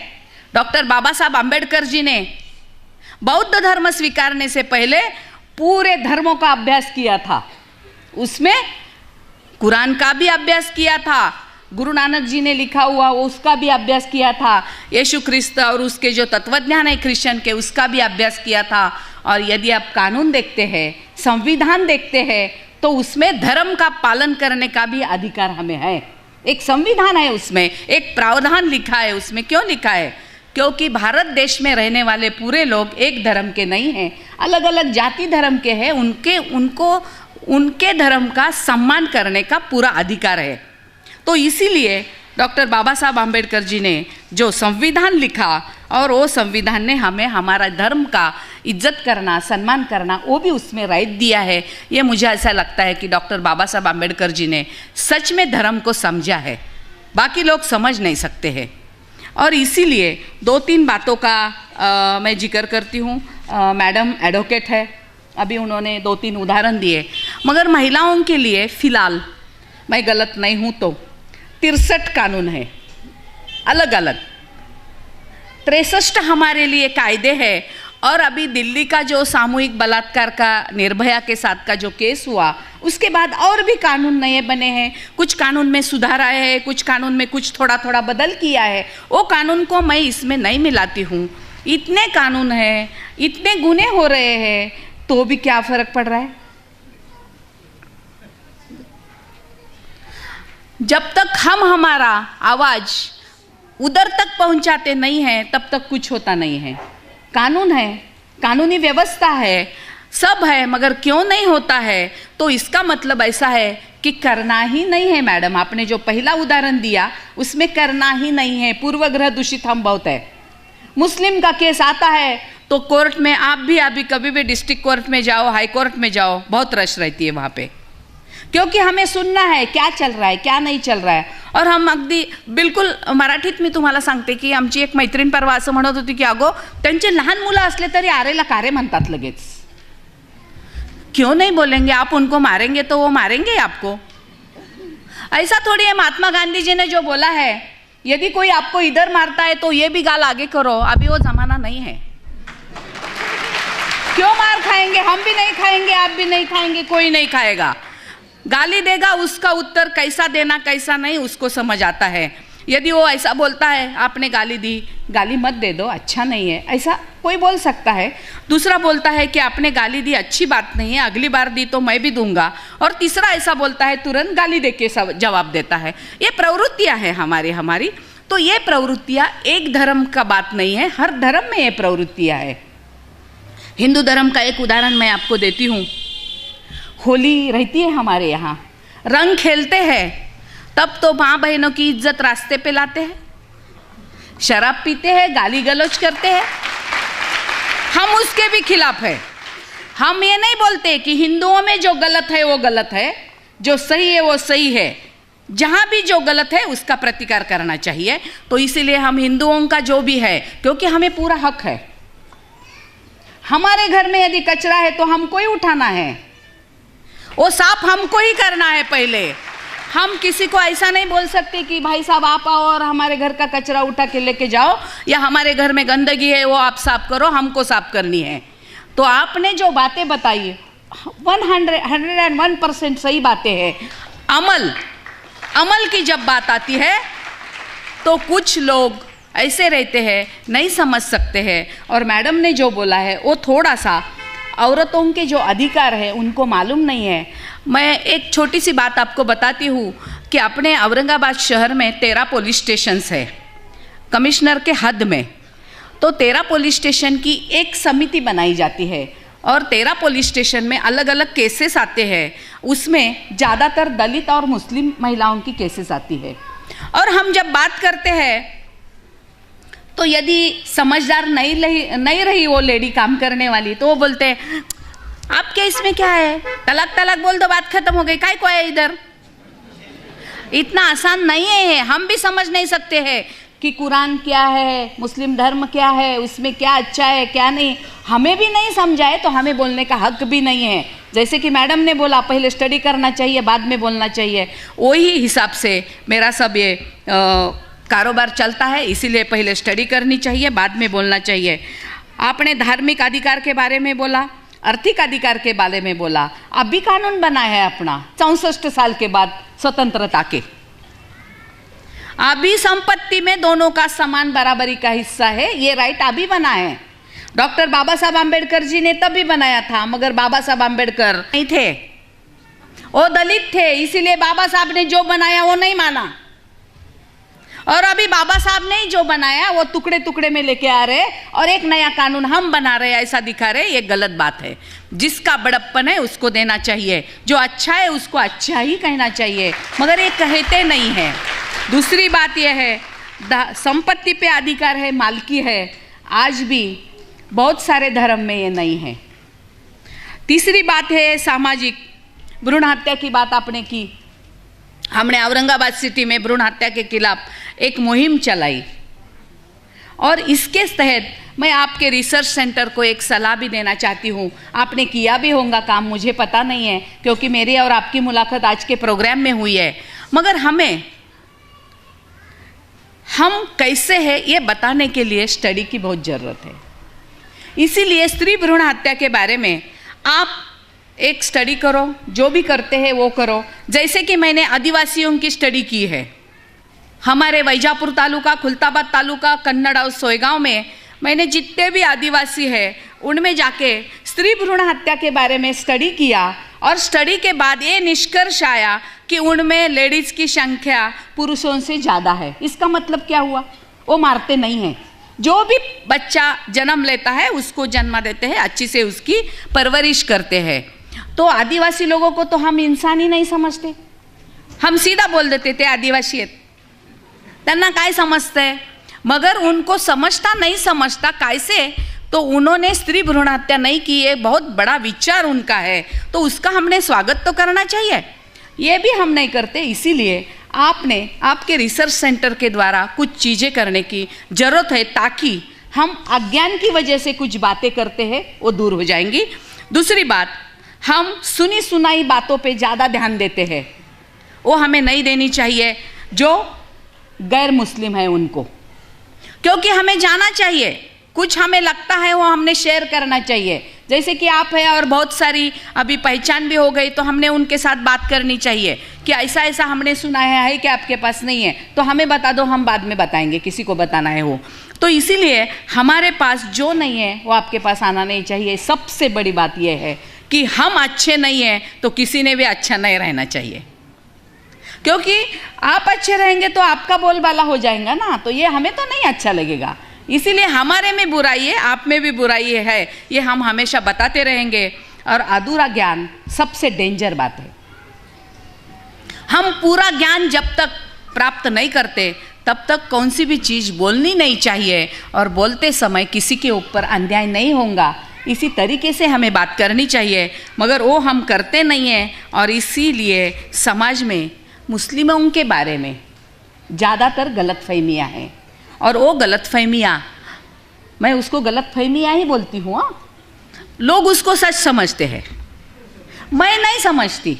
S4: डॉक्टर बाबा साहब आम्बेडकर जी ने बौद्ध धर्म स्वीकारने से पहले पूरे धर्मों का अभ्यास किया था। उसमें कुरान का भी अभ्यास किया था, गुरु नानक जी ने लिखा हुआ उसका भी अभ्यास किया था, यीशु ख्रिस्त और उसके जो तत्वज्ञान है क्रिश्चियन के उसका भी अभ्यास किया था। और यदि आप कानून देखते हैं, संविधान देखते हैं, तो उसमें धर्म का पालन करने का भी अधिकार हमें है। एक संविधान है, उसमें एक प्रावधान लिखा है। उसमें क्यों लिखा है? क्योंकि भारत देश में रहने वाले पूरे लोग एक धर्म के नहीं हैं, अलग अलग जाति धर्म के हैं। उनके धर्म का सम्मान करने का पूरा अधिकार है। तो इसीलिए डॉक्टर बाबा साहब आम्बेडकर जी ने जो संविधान लिखा और वो संविधान ने हमें हमारा धर्म का इज्जत करना, सम्मान करना, वो भी उसमें राइट दिया है। ये मुझे ऐसा लगता है कि डॉक्टर बाबा साहब आम्बेडकर जी ने सच में धर्म को समझा है, बाकी लोग समझ नहीं सकते हैं। और इसीलिए 2-3 बातों का मैं जिक्र करती हूँ। मैडम एडवोकेट है, अभी उन्होंने 2-3 उदाहरण दिए, मगर महिलाओं के लिए फ़िलहाल मैं गलत नहीं हूँ तो 63 कानून है अलग अलग। 63 हमारे लिए कायदे हैं। और अभी दिल्ली का जो सामूहिक बलात्कार का निर्भया के साथ का जो केस हुआ, उसके बाद और भी कानून नए बने हैं। कुछ कानून में सुधार आए हैं, कुछ कानून में कुछ थोड़ा थोड़ा बदल किया है। वो कानून को मैं इसमें नहीं मिलाती हूँ। इतने कानून हैं, इतने गुने हो रहे हैं, तो भी क्या फ़र्क पड़ रहा है? जब तक हम हमारा आवाज़ उधर तक पहुंचाते नहीं हैं, तब तक कुछ होता नहीं है। कानून है, कानूनी व्यवस्था है, सब है, मगर क्यों नहीं होता है? तो इसका मतलब ऐसा है कि करना ही नहीं है। मैडम, आपने जो पहला उदाहरण दिया उसमें करना ही नहीं है। पूर्वग्रह दूषित हम बहुत है। मुस्लिम का केस आता है तो कोर्ट में आप भी अभी कभी भी डिस्ट्रिक्ट कोर्ट में जाओ, हाई कोर्ट में जाओ, बहुत रश रहती है वहाँ पे, क्योंकि हमें सुनना है क्या चल रहा है, क्या नाही चल रहा है। और हम अगदी बिलकुल मराठीत मी तुम्हाला सांगते की आमची एक मैत्रीण परवा असं म्हणत होती की अगो त्यांचे लहान मुलं असले तरी आरेला कारे म्हणतात लगेच। क्यों नहीं बोलेंगे? आप उनको मारेंगे तो वो मारेंगे आपको। ऐसा थोड़ी है। महात्मा गांधी जी ने जो बोला है, यदि कोई आपको इधर मारता है तो ये भी गाल आगे करो, अभी वो जमाना नहीं है। क्यों मार खाएंगे? हम भी नहीं खाएंगे, आप भी नहीं खाएंगे, कोई नहीं खाएगा। गाली देगा, उसका उत्तर कैसा देना कैसा नहीं उसको समझ आता है। यदि वो ऐसा बोलता है, आपने गाली दी, गाली मत दे दो, अच्छा नहीं है, ऐसा कोई बोल सकता है। दूसरा बोलता है कि आपने गाली दी, अच्छी बात नहीं है, अगली बार दी तो मैं भी दूंगा। और तीसरा ऐसा बोलता है, तुरंत गाली दे के जवाब देता है। ये प्रवृत्तियां हैं हमारी। तो ये प्रवृत्तियां एक धर्म का बात नहीं है, हर धर्म में ये प्रवृत्तियां है। हिंदू धर्म का एक उदाहरण मैं आपको देती हूँ। होली रहती है हमारे यहाँ, रंग खेलते हैं, तब तो माँ बहनों की इज्जत रास्ते पे लाते हैं, शराब पीते हैं, गाली गलौज करते हैं। हम उसके भी खिलाफ है। हम ये नहीं बोलते कि हिंदुओं में जो गलत है वो गलत है, जो सही है वो सही है। जहाँ भी जो गलत है उसका प्रतिकार करना चाहिए। तो इसीलिए हम हिंदुओं का जो भी है, क्योंकि हमें पूरा हक है। हमारे घर में यदि कचरा है तो हमको ही उठाना है, वो साफ हमको ही करना है पहले। हम किसी को ऐसा नहीं बोल सकते कि भाई साहब आप आओ और हमारे घर का कचरा उठा के लेके जाओ, या हमारे घर में गंदगी है वो आप साफ करो, हमको साफ करनी है। तो आपने जो बातें बताई 101% सही बातें हैं। अमल की जब बात आती है तो कुछ लोग ऐसे रहते हैं, नहीं समझ सकते हैं। और मैडम ने जो बोला है वो थोड़ा सा औरतों के जो अधिकार है उनको मालूम नहीं है। मैं एक छोटी सी बात आपको बताती हूँ कि अपने औरंगाबाद शहर में 13 पुलिस स्टेशंस है कमिश्नर के हद में। तो 13 पुलिस स्टेशन की एक समिति बनाई जाती है और 13 पुलिस स्टेशन में अलग अलग केसेस आते हैं। उसमें ज़्यादातर दलित और मुस्लिम महिलाओं की केसेस आती है। और हम जब बात करते हैं तो यदि समझदार नहीं रही वो लेडी काम करने वाली, तो वो बोलते हैं आपके इसमें क्या है, तलाक बोल दो, बात खत्म हो गई, काय को है इधर। इतना आसान नहीं है। हम भी समझ नहीं सकते हैं कि कुरान क्या है, मुस्लिम धर्म क्या है, उसमें क्या अच्छा है क्या नहीं, हमें भी नहीं समझाए तो हमें बोलने का हक भी नहीं है। जैसे कि मैडम ने बोला पहले स्टडी करना चाहिए बाद में बोलना चाहिए, वही हिसाब से मेरा सब ये कारोबार चलता है। इसीलिए पहले स्टडी करनी चाहिए, बाद में बोलना चाहिए। आपने धार्मिक अधिकार के बारे में बोला, आर्थिक अधिकार के बारे में बोला। अभी कानून बना है अपना 64 साल के बाद स्वतंत्रता के, अभी संपत्ति में दोनों का समान बराबरी का हिस्सा है, ये राइट अभी बना है। डॉक्टर बाबा साहब आम्बेडकर जी ने तभी बनाया था, मगर बाबा साहब आम्बेडकर नहीं थे, वो दलित थे, इसीलिए बाबा साहब ने जो बनाया वो नहीं माना। और अभी बाबा साहब ने जो बनाया वो टुकड़े टुकड़े में लेके आ रहे और एक नया कानून हम बना रहे, ऐसा दिखा रहे। ये गलत बात है। जिसका बड़प्पन है उसको देना चाहिए, जो अच्छा है उसको अच्छा ही कहना चाहिए, मगर ये कहते नहीं है। दूसरी बात यह है संपत्ति पे अधिकार है, मालकी है, आज भी बहुत सारे धर्म में ये नहीं है। तीसरी बात है सामाजिक भ्रूण हत्या की बात आपने की। हमने औरंगाबाद सिटी में भ्रूण हत्या के खिलाफ एक मुहिम चलाई और इसके तहत मैं आपके रिसर्च सेंटर को एक सलाह भी देना चाहती हूँ। आपने किया भी होगा काम, मुझे पता नहीं है क्योंकि मेरी और आपकी मुलाकात आज के प्रोग्राम में हुई है, मगर हम कैसे हैं ये बताने के लिए स्टडी की बहुत ज़रूरत है। इसीलिए स्त्री भ्रूण हत्या के बारे में आप एक स्टडी करो, जो भी करते हैं वो करो। जैसे कि मैंने आदिवासियों की स्टडी की है, हमारे वैजापुर तालुका, खुलताबाद तालुका, कन्नड़ और सोयगांव में मैंने जितने भी आदिवासी हैं उनमें जाके स्त्री भ्रूण हत्या के बारे में स्टडी किया और स्टडी के बाद ये निष्कर्ष आया कि उनमें लेडीज़ की संख्या पुरुषों से ज़्यादा है। इसका मतलब क्या हुआ? वो मारते नहीं हैं। जो भी बच्चा जन्म लेता है उसको जन्म देते हैं, अच्छी से उसकी परवरिश करते हैं। तो आदिवासी लोगों को तो हम इंसान ही नहीं समझते, हम सीधा बोल देते थे आदिवासी आहेत, त्यांना काय समजते, मगर उनको समझता नहीं समझता कैसे, तो उन्होंने स्त्री भ्रूण हत्या नहीं की, ये बहुत बड़ा विचार उनका है, तो उसका हमने स्वागत तो करना चाहिए। ये भी हम नहीं करते, इसीलिए आपने आपके रिसर्च सेंटर के द्वारा कुछ चीज़ें करने की ज़रूरत है ताकि हम अज्ञान की वजह से कुछ बातें करते हैं वो दूर हो जाएंगी। दूसरी बात, हम सुनी सुनाई बातों पे ज़्यादा ध्यान देते हैं, वो हमें नहीं देनी चाहिए जो गैर मुस्लिम है उनको, क्योंकि हमें जाना चाहिए, कुछ हमें लगता है वो हमने शेयर करना चाहिए। जैसे कि आप हैं और बहुत सारी अभी पहचान भी हो गई, तो हमने उनके साथ बात करनी चाहिए कि ऐसा ऐसा हमने सुना है कि आपके पास नहीं है, तो हमें बता दो, हम बाद में बताएंगे, किसी को बताना है वो। तो इसीलिए हमारे पास जो नहीं है वो आपके पास आना नहीं चाहिए। सबसे बड़ी बात यह है कि हम अच्छे नहीं हैं तो किसी ने भी अच्छा नहीं रहना चाहिए, क्योंकि आप अच्छे रहेंगे तो आपका बोलबाला हो जाएगा ना, तो ये हमें तो नहीं अच्छा लगेगा। इसीलिए हमारे में बुराई है, आप में भी बुराई है, ये हम हमेशा बताते रहेंगे। और अधूरा ज्ञान सबसे डेंजर बात है। हम पूरा ज्ञान जब तक प्राप्त नहीं करते तब तक कौन सी भी चीज़ बोलनी नहीं चाहिए, और बोलते समय किसी के ऊपर अन्याय नहीं होगा, इसी तरीके से हमें बात करनी चाहिए। मगर वो हम करते नहीं हैं, और इसीलिए समाज में मुस्लिमों के बारे में ज़्यादातर गलतफहमियाँ हैं, और वो गलतफहमियाँ, मैं उसको गलतफहमियाँ ही बोलती हूँ। लोग उसको सच समझते हैं, मैं नहीं समझती।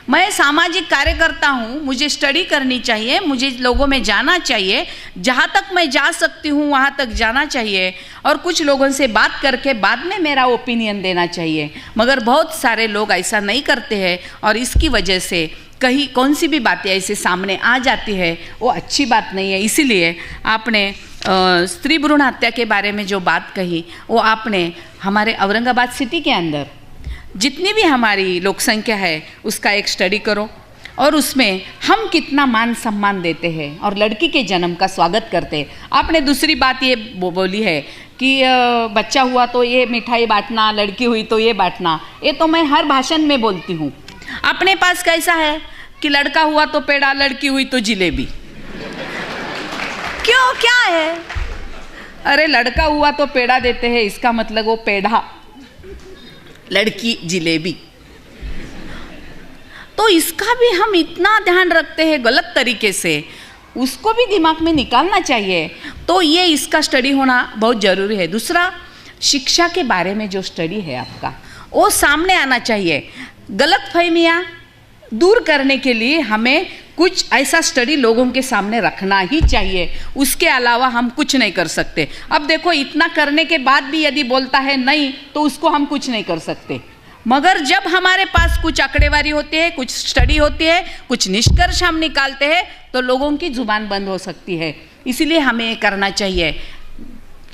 S4: मैं सामाजिक कार्यकर्ता हूँ, मुझे स्टडी करनी चाहिए, मुझे लोगों में जाना चाहिए, जहाँ तक मैं जा सकती हूँ वहाँ तक जाना चाहिए, और कुछ लोगों से बात करके बाद में मेरा ओपिनियन देना चाहिए। मगर बहुत सारे लोग ऐसा नहीं करते हैं, और इसकी वजह से कहीं कौन सी भी बातें ऐसे सामने आ जाती है, वो अच्छी बात नहीं है। इसीलिए आपने स्त्री भ्रूण हत्या के बारे में जो बात कही, वो आपने हमारे औरंगाबाद सिटी के अंदर जितनी भी हमारी लोक संख्या है उसका एक स्टडी करो, और उसमें हम कितना मान सम्मान देते हैं और लड़की के जन्म का स्वागत करते हैं। आपने दूसरी बात ये बोली है कि बच्चा हुआ तो ये मिठाई बांटना, लड़की हुई तो ये बांटना, ये तो मैं हर भाषण में बोलती हूँ। अपने पास कैसा है कि लड़का हुआ तो पेड़ा, लड़की हुई तो जिलेबी। क्यों, क्या है? अरे लड़का हुआ तो पेड़ा देते हैं, इसका मतलब वो पेड़ा, लड़की जिलेबी। तो इसका भी हम इतना ध्यान रखते हैं गलत तरीके से, उसको भी दिमाग में निकालना चाहिए। तो ये इसका स्टडी होना बहुत ज़रूरी है। दूसरा, शिक्षा के बारे में जो स्टडी है आपका, वो सामने आना चाहिए। गलतफहमियाँ दूर करने के लिए हमें कुछ ऐसा स्टडी लोगों के सामने रखना ही चाहिए, उसके अलावा हम कुछ नहीं कर सकते। अब देखो, इतना करने के बाद भी यदि बोलता है नहीं, तो उसको हम कुछ नहीं कर सकते। मगर जब हमारे पास कुछ आंकड़ेवारी होती है, कुछ स्टडी होती है, कुछ निष्कर्ष हम निकालते हैं, तो लोगों की जुबान बंद हो सकती है। इसीलिए हमें ये करना चाहिए,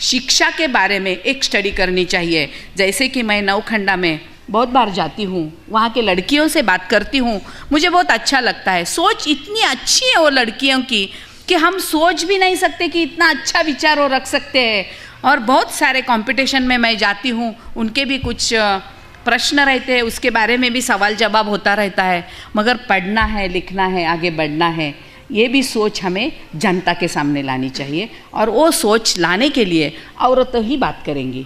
S4: शिक्षा के बारे में एक स्टडी करनी चाहिए। जैसे कि मैं नौखंडा में बहुत बार जाती हूँ, वहाँ के लड़कियों से बात करती हूँ, मुझे बहुत अच्छा लगता है। सोच इतनी अच्छी है वो लड़कियों की कि हम सोच भी नहीं सकते कि इतना अच्छा विचार वो रख सकते हैं। और बहुत सारे कंपटीशन में मैं जाती हूँ, उनके भी कुछ प्रश्न रहते हैं, उसके बारे में भी सवाल जवाब होता रहता है। मगर पढ़ना है, लिखना है, आगे बढ़ना है, ये भी सोच हमें जनता के सामने लानी चाहिए। और वो सोच लाने के लिए औरतें ही बात करेंगी,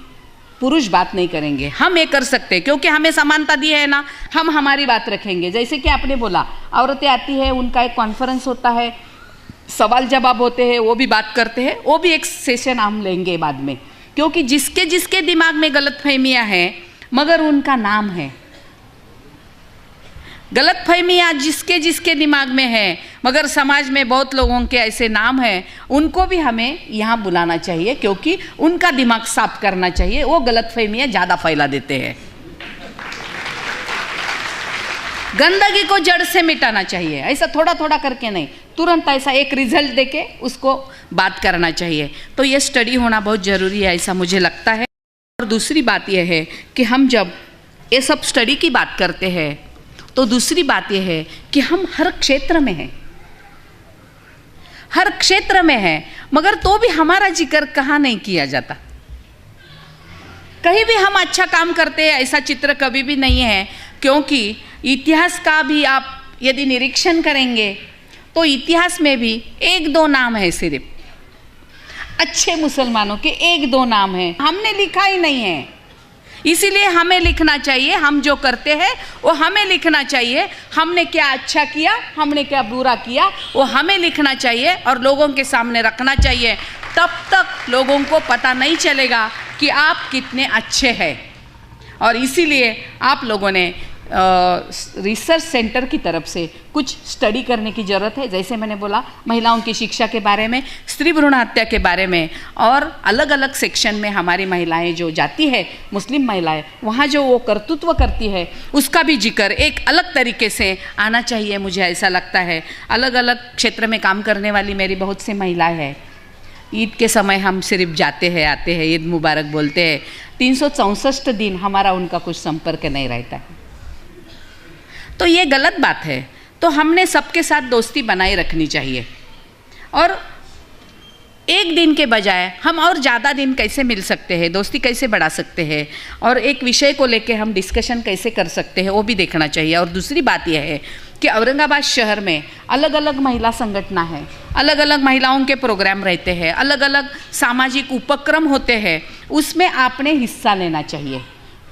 S4: पुरुष बात नहीं करेंगे। हम ये कर सकते हैं क्योंकि हमें समानता दी है ना, हम हमारी बात रखेंगे। जैसे कि आपने बोला, औरतें आती है, उनका एक कॉन्फ्रेंस होता है, सवाल जवाब होते हैं, वो भी बात करते हैं, वो भी एक सेशन हम लेंगे बाद में। क्योंकि जिसके जिसके दिमाग में गलतफहमियाँ हैं, मगर उनका नाम है। गलतफहमियाँ जिसके जिसके दिमाग में है, मगर समाज में बहुत लोगों के ऐसे नाम हैं, उनको भी हमें यहाँ बुलाना चाहिए, क्योंकि उनका दिमाग साफ करना चाहिए। वो गलतफहमियाँ ज़्यादा फैला देते हैं। गंदगी को जड़ से मिटाना चाहिए, ऐसा थोड़ा थोड़ा करके नहीं, तुरंत ऐसा एक रिजल्ट देके उसको बात करना चाहिए। तो ये स्टडी होना बहुत ज़रूरी है, ऐसा मुझे लगता है। और दूसरी बात यह है कि हम जब ये सब स्टडी की बात करते हैं, तो दूसरी बात यह है कि हम हर क्षेत्र में हैं, हर क्षेत्र में हैं, मगर तो भी हमारा जिक्र कहाँ नहीं किया जाता। कहीं भी हम अच्छा काम करते हैं ऐसा चित्र कभी भी नहीं है। क्योंकि इतिहास का भी आप यदि निरीक्षण करेंगे तो इतिहास में भी एक दो नाम है, सिर्फ अच्छे मुसलमानों के एक दो नाम हैं, हमने लिखा ही नहीं है। इसीलिए हमें लिखना चाहिए, हम जो करते हैं वो हमें लिखना चाहिए। हमने क्या अच्छा किया, हमने क्या बुरा किया, वो हमें लिखना चाहिए और लोगों के सामने रखना चाहिए। तब तक लोगों को पता नहीं चलेगा कि आप कितने अच्छे हैं। और इसीलिए आप लोगों ने रिसर्च सेंटर की तरफ से कुछ स्टडी करने की ज़रूरत है। जैसे मैंने बोला, महिलाओं की शिक्षा के बारे में, स्त्री भ्रूण हत्या के बारे में, और अलग अलग सेक्शन में हमारी महिलाएं जो जाती है, मुस्लिम महिलाएं, वहाँ जो वो कर्तृत्व करती है उसका भी जिक्र एक अलग तरीके से आना चाहिए, मुझे ऐसा लगता है। अलग अलग क्षेत्र में काम करने वाली मेरी बहुत सी महिलाएं हैं। ईद के समय हम सिर्फ जाते हैं, आते हैं, ईद मुबारक बोलते हैं, 364 दिन हमारा उनका कुछ संपर्क नहीं रहता है। तो ये गलत बात है। तो हमने सबके साथ दोस्ती बनाए रखनी चाहिए, और एक दिन के बजाय हम और ज़्यादा दिन कैसे मिल सकते हैं, दोस्ती कैसे बढ़ा सकते हैं, और एक विषय को लेके हम डिस्कशन कैसे कर सकते हैं, वो भी देखना चाहिए। और दूसरी बात यह है कि औरंगाबाद शहर में अलग अलग महिला संगठन है, अलग अलग महिलाओं के प्रोग्राम रहते हैं, अलग अलग सामाजिक उपक्रम होते हैं, उसमें आपने हिस्सा लेना चाहिए,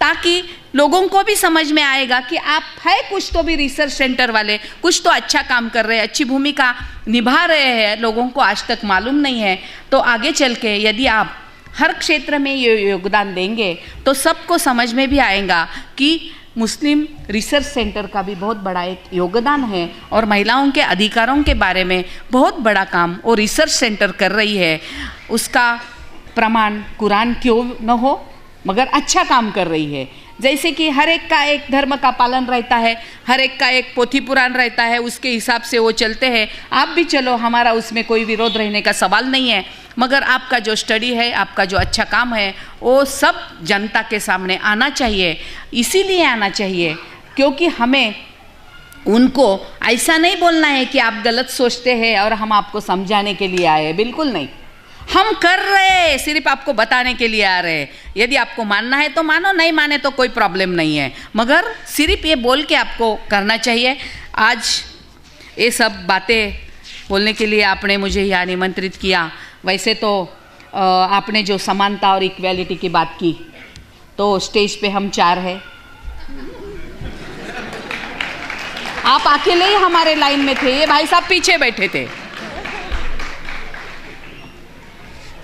S4: ताकि लोगों को भी समझ में आएगा कि आप है कुछ तो भी रिसर्च सेंटर वाले, कुछ तो अच्छा काम कर रहे हैं, अच्छी भूमिका निभा रहे हैं, लोगों को आज तक मालूम नहीं है। तो आगे चल के यदि आप हर क्षेत्र में ये योगदान देंगे तो सबको समझ में भी आएगा कि मुस्लिम रिसर्च सेंटर का भी बहुत बड़ा एक योगदान है, और महिलाओं के अधिकारों के बारे में बहुत बड़ा काम वो रिसर्च सेंटर कर रही है। उसका प्रमाण कुरान क्यों न हो, मगर अच्छा काम कर रही है। जैसे कि हर एक का एक धर्म का पालन रहता है, हर एक का एक पोथी पुराण रहता है, उसके हिसाब से वो चलते हैं। आप भी चलो, हमारा उसमें कोई विरोध रहने का सवाल नहीं है, मगर आपका जो स्टडी है, आपका जो अच्छा काम है, वो सब जनता के सामने आना चाहिए। इसीलिए आना चाहिए क्योंकि हमें उनको ऐसा नहीं बोलना है कि आप गलत सोचते हैं और हम आपको समझाने के लिए आए हैं, बिल्कुल नहीं। हम कर रहे हैं, सिर्फ आपको बताने के लिए आ रहे हैं। यदि आपको मानना है तो मानो, नहीं माने तो कोई प्रॉब्लम नहीं है, मगर सिर्फ ये बोल के आपको करना चाहिए। आज ये सब बातें बोलने के लिए आपने मुझे यहाँ निमंत्रित किया। वैसे तो आपने जो समानता और इक्वालिटी की बात की, तो स्टेज पे हम 4 हैं, आप अकेले ही हमारे लाइन में थे, ये भाई साहब पीछे बैठे थे।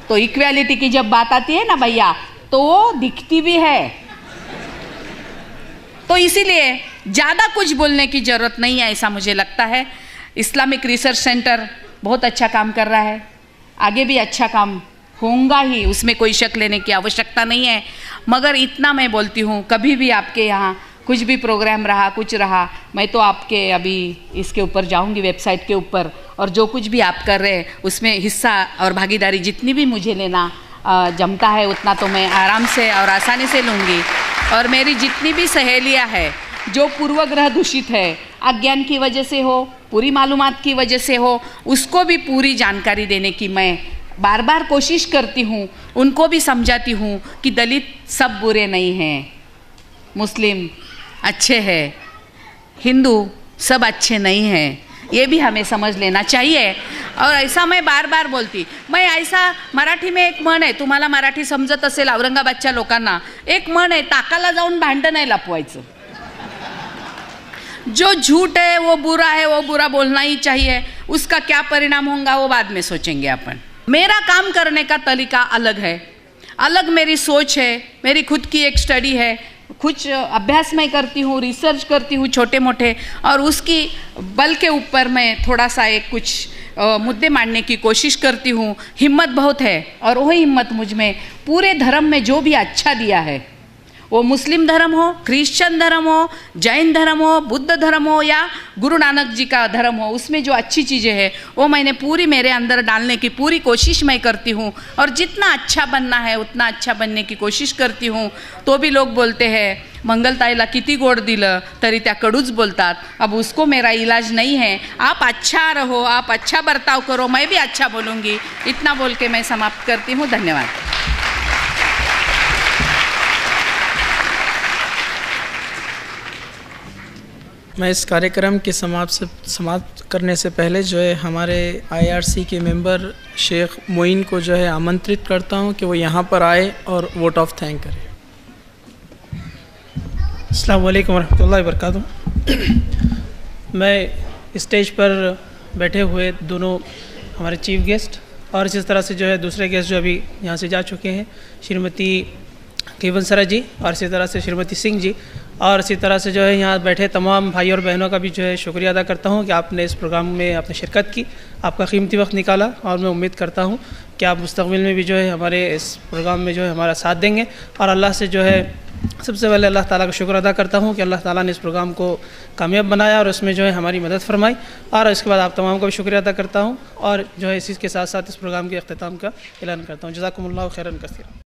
S4: तो इक्वालिटी की जब बात आती है ना भैया, तो वो दिखती भी है। तो इसीलिए ज़्यादा कुछ बोलने की ज़रूरत नहीं है, ऐसा मुझे लगता है। इस्लामिक रिसर्च सेंटर बहुत अच्छा काम कर रहा है, आगे भी अच्छा काम होगा ही, उसमें कोई शक लेने की आवश्यकता नहीं है। मगर इतना मैं बोलती हूँ, कभी भी आपके यहाँ कुछ भी प्रोग्राम रहा, कुछ रहा, मैं तो आपके अभी इसके ऊपर जाऊंगी, वेबसाइट के ऊपर, और जो कुछ भी आप कर रहे हैं उसमें हिस्सा और भागीदारी जितनी भी मुझे लेना जमता है उतना तो मैं आराम से और आसानी से लूँगी। और मेरी जितनी भी सहेलियाँ हैं जो पूर्वग्रह दूषित है, अज्ञान की वजह से हो, पूरी मालूमात की वजह से हो, उसको भी पूरी जानकारी देने की मैं बार बार कोशिश करती हूँ। उनको भी समझाती हूँ कि दलित सब बुरे नहीं हैं, मुस्लिम अच्छे हैं, हिंदू सब अच्छे नहीं हैं, ये भी हमें समझ लेना चाहिए। और ऐसा मैं बार बार बोलती, मैं ऐसा मराठी में एक म्हण आहे, तुम्हाला मराठी समजत असेल औरंगाबादच्या लोकांना, एक म्हण आहे, ताकाला जाऊन भांडण नाही लपवायचं। जो झूठ है वो बुरा है, वो बुरा बोलना ही चाहिए, उसका क्या परिणाम होगा वो बाद में सोचेंगे अपन। मेरा काम करने का तरीका अलग है, अलग मेरी सोच है, मेरी खुद की एक स्टडी है, कुछ अभ्यास मैं करती हूँ, रिसर्च करती हूँ छोटे मोटे, और उसकी बल के ऊपर मैं थोड़ा सा एक कुछ मुद्दे मांडने की कोशिश करती हूँ। हिम्मत बहुत है, और वही हिम्मत मुझ में पूरे धर्म में जो भी अच्छा दिया है, वो मुस्लिम धर्म हो, क्रिश्चियन धर्म हो, जैन धर्म हो, बुद्ध धर्म हो या गुरु नानक जी का धर्म हो, उसमें जो अच्छी चीज़ें हैं वो मैंने पूरी मेरे अंदर डालने की पूरी कोशिश मैं करती हूँ। और जितना अच्छा बनना है उतना अच्छा बनने की कोशिश करती हूँ। तो भी लोग बोलते हैं मंगलताईला किती गोड दिलं तरी त्या कडूच बोलतात। अब उसको मेरा इलाज नहीं है, आप अच्छा रहो, आप अच्छा बर्ताव करो, मैं भी अच्छा बोलूँगी। इतना बोल के मैं समाप्त करती हूँ। धन्यवाद।
S1: मैं इस कार्यक्रम के समाप्त करने से पहले जो है हमारे IRC के मेंबर शेख मोइन को जो है आमंत्रित करता हूं कि वो यहाँ पर आए और वोट ऑफ थैंक करें।
S5: अस्सलाम वालेकुम वरहमतुल्लाहि वबरकातुहू। मैं स्टेज पर बैठे हुए दोनों हमारे चीफ गेस्ट और इस तरह से जो है दूसरे गेस्ट जो अभी यहाँ से जा चुके हैं, श्रीमती कीवन सरा जी और इसी तरह से श्रीमती सिंह जी और इसी तरह से जो है यहाँ बैठे तमाम भाई और बहनों का भी जो है शुक्रिया अदा करता हूँ कि आपने इस प्रोग्राम में आपने शिरकत की, आपका कीमती वक्त निकाला और मैं उम्मीद करता हूँ कि आप मुस्तक़बिल में भी जो है हमारे इस प्रोग्राम में जो है हमारा साथ देंगे। और अल्लाह से जो है सबसे पहले अल्लाह ताला का शुक्र अदा करता हूँ कि अल्लाह ताला ने इस प्रोग्राम को कामयाब बनाया और उसमें जो है हमारी मदद फरमाई। और इसके बाद आप तमाम का भी शुक्रिया अदा करता हूँ और जो है इसी के साथ साथ इस प्रोग्राम के अख्तिताम का ऐलान करता हूँ। जज़ाकुमुल्लाहु खैरन कसीरा।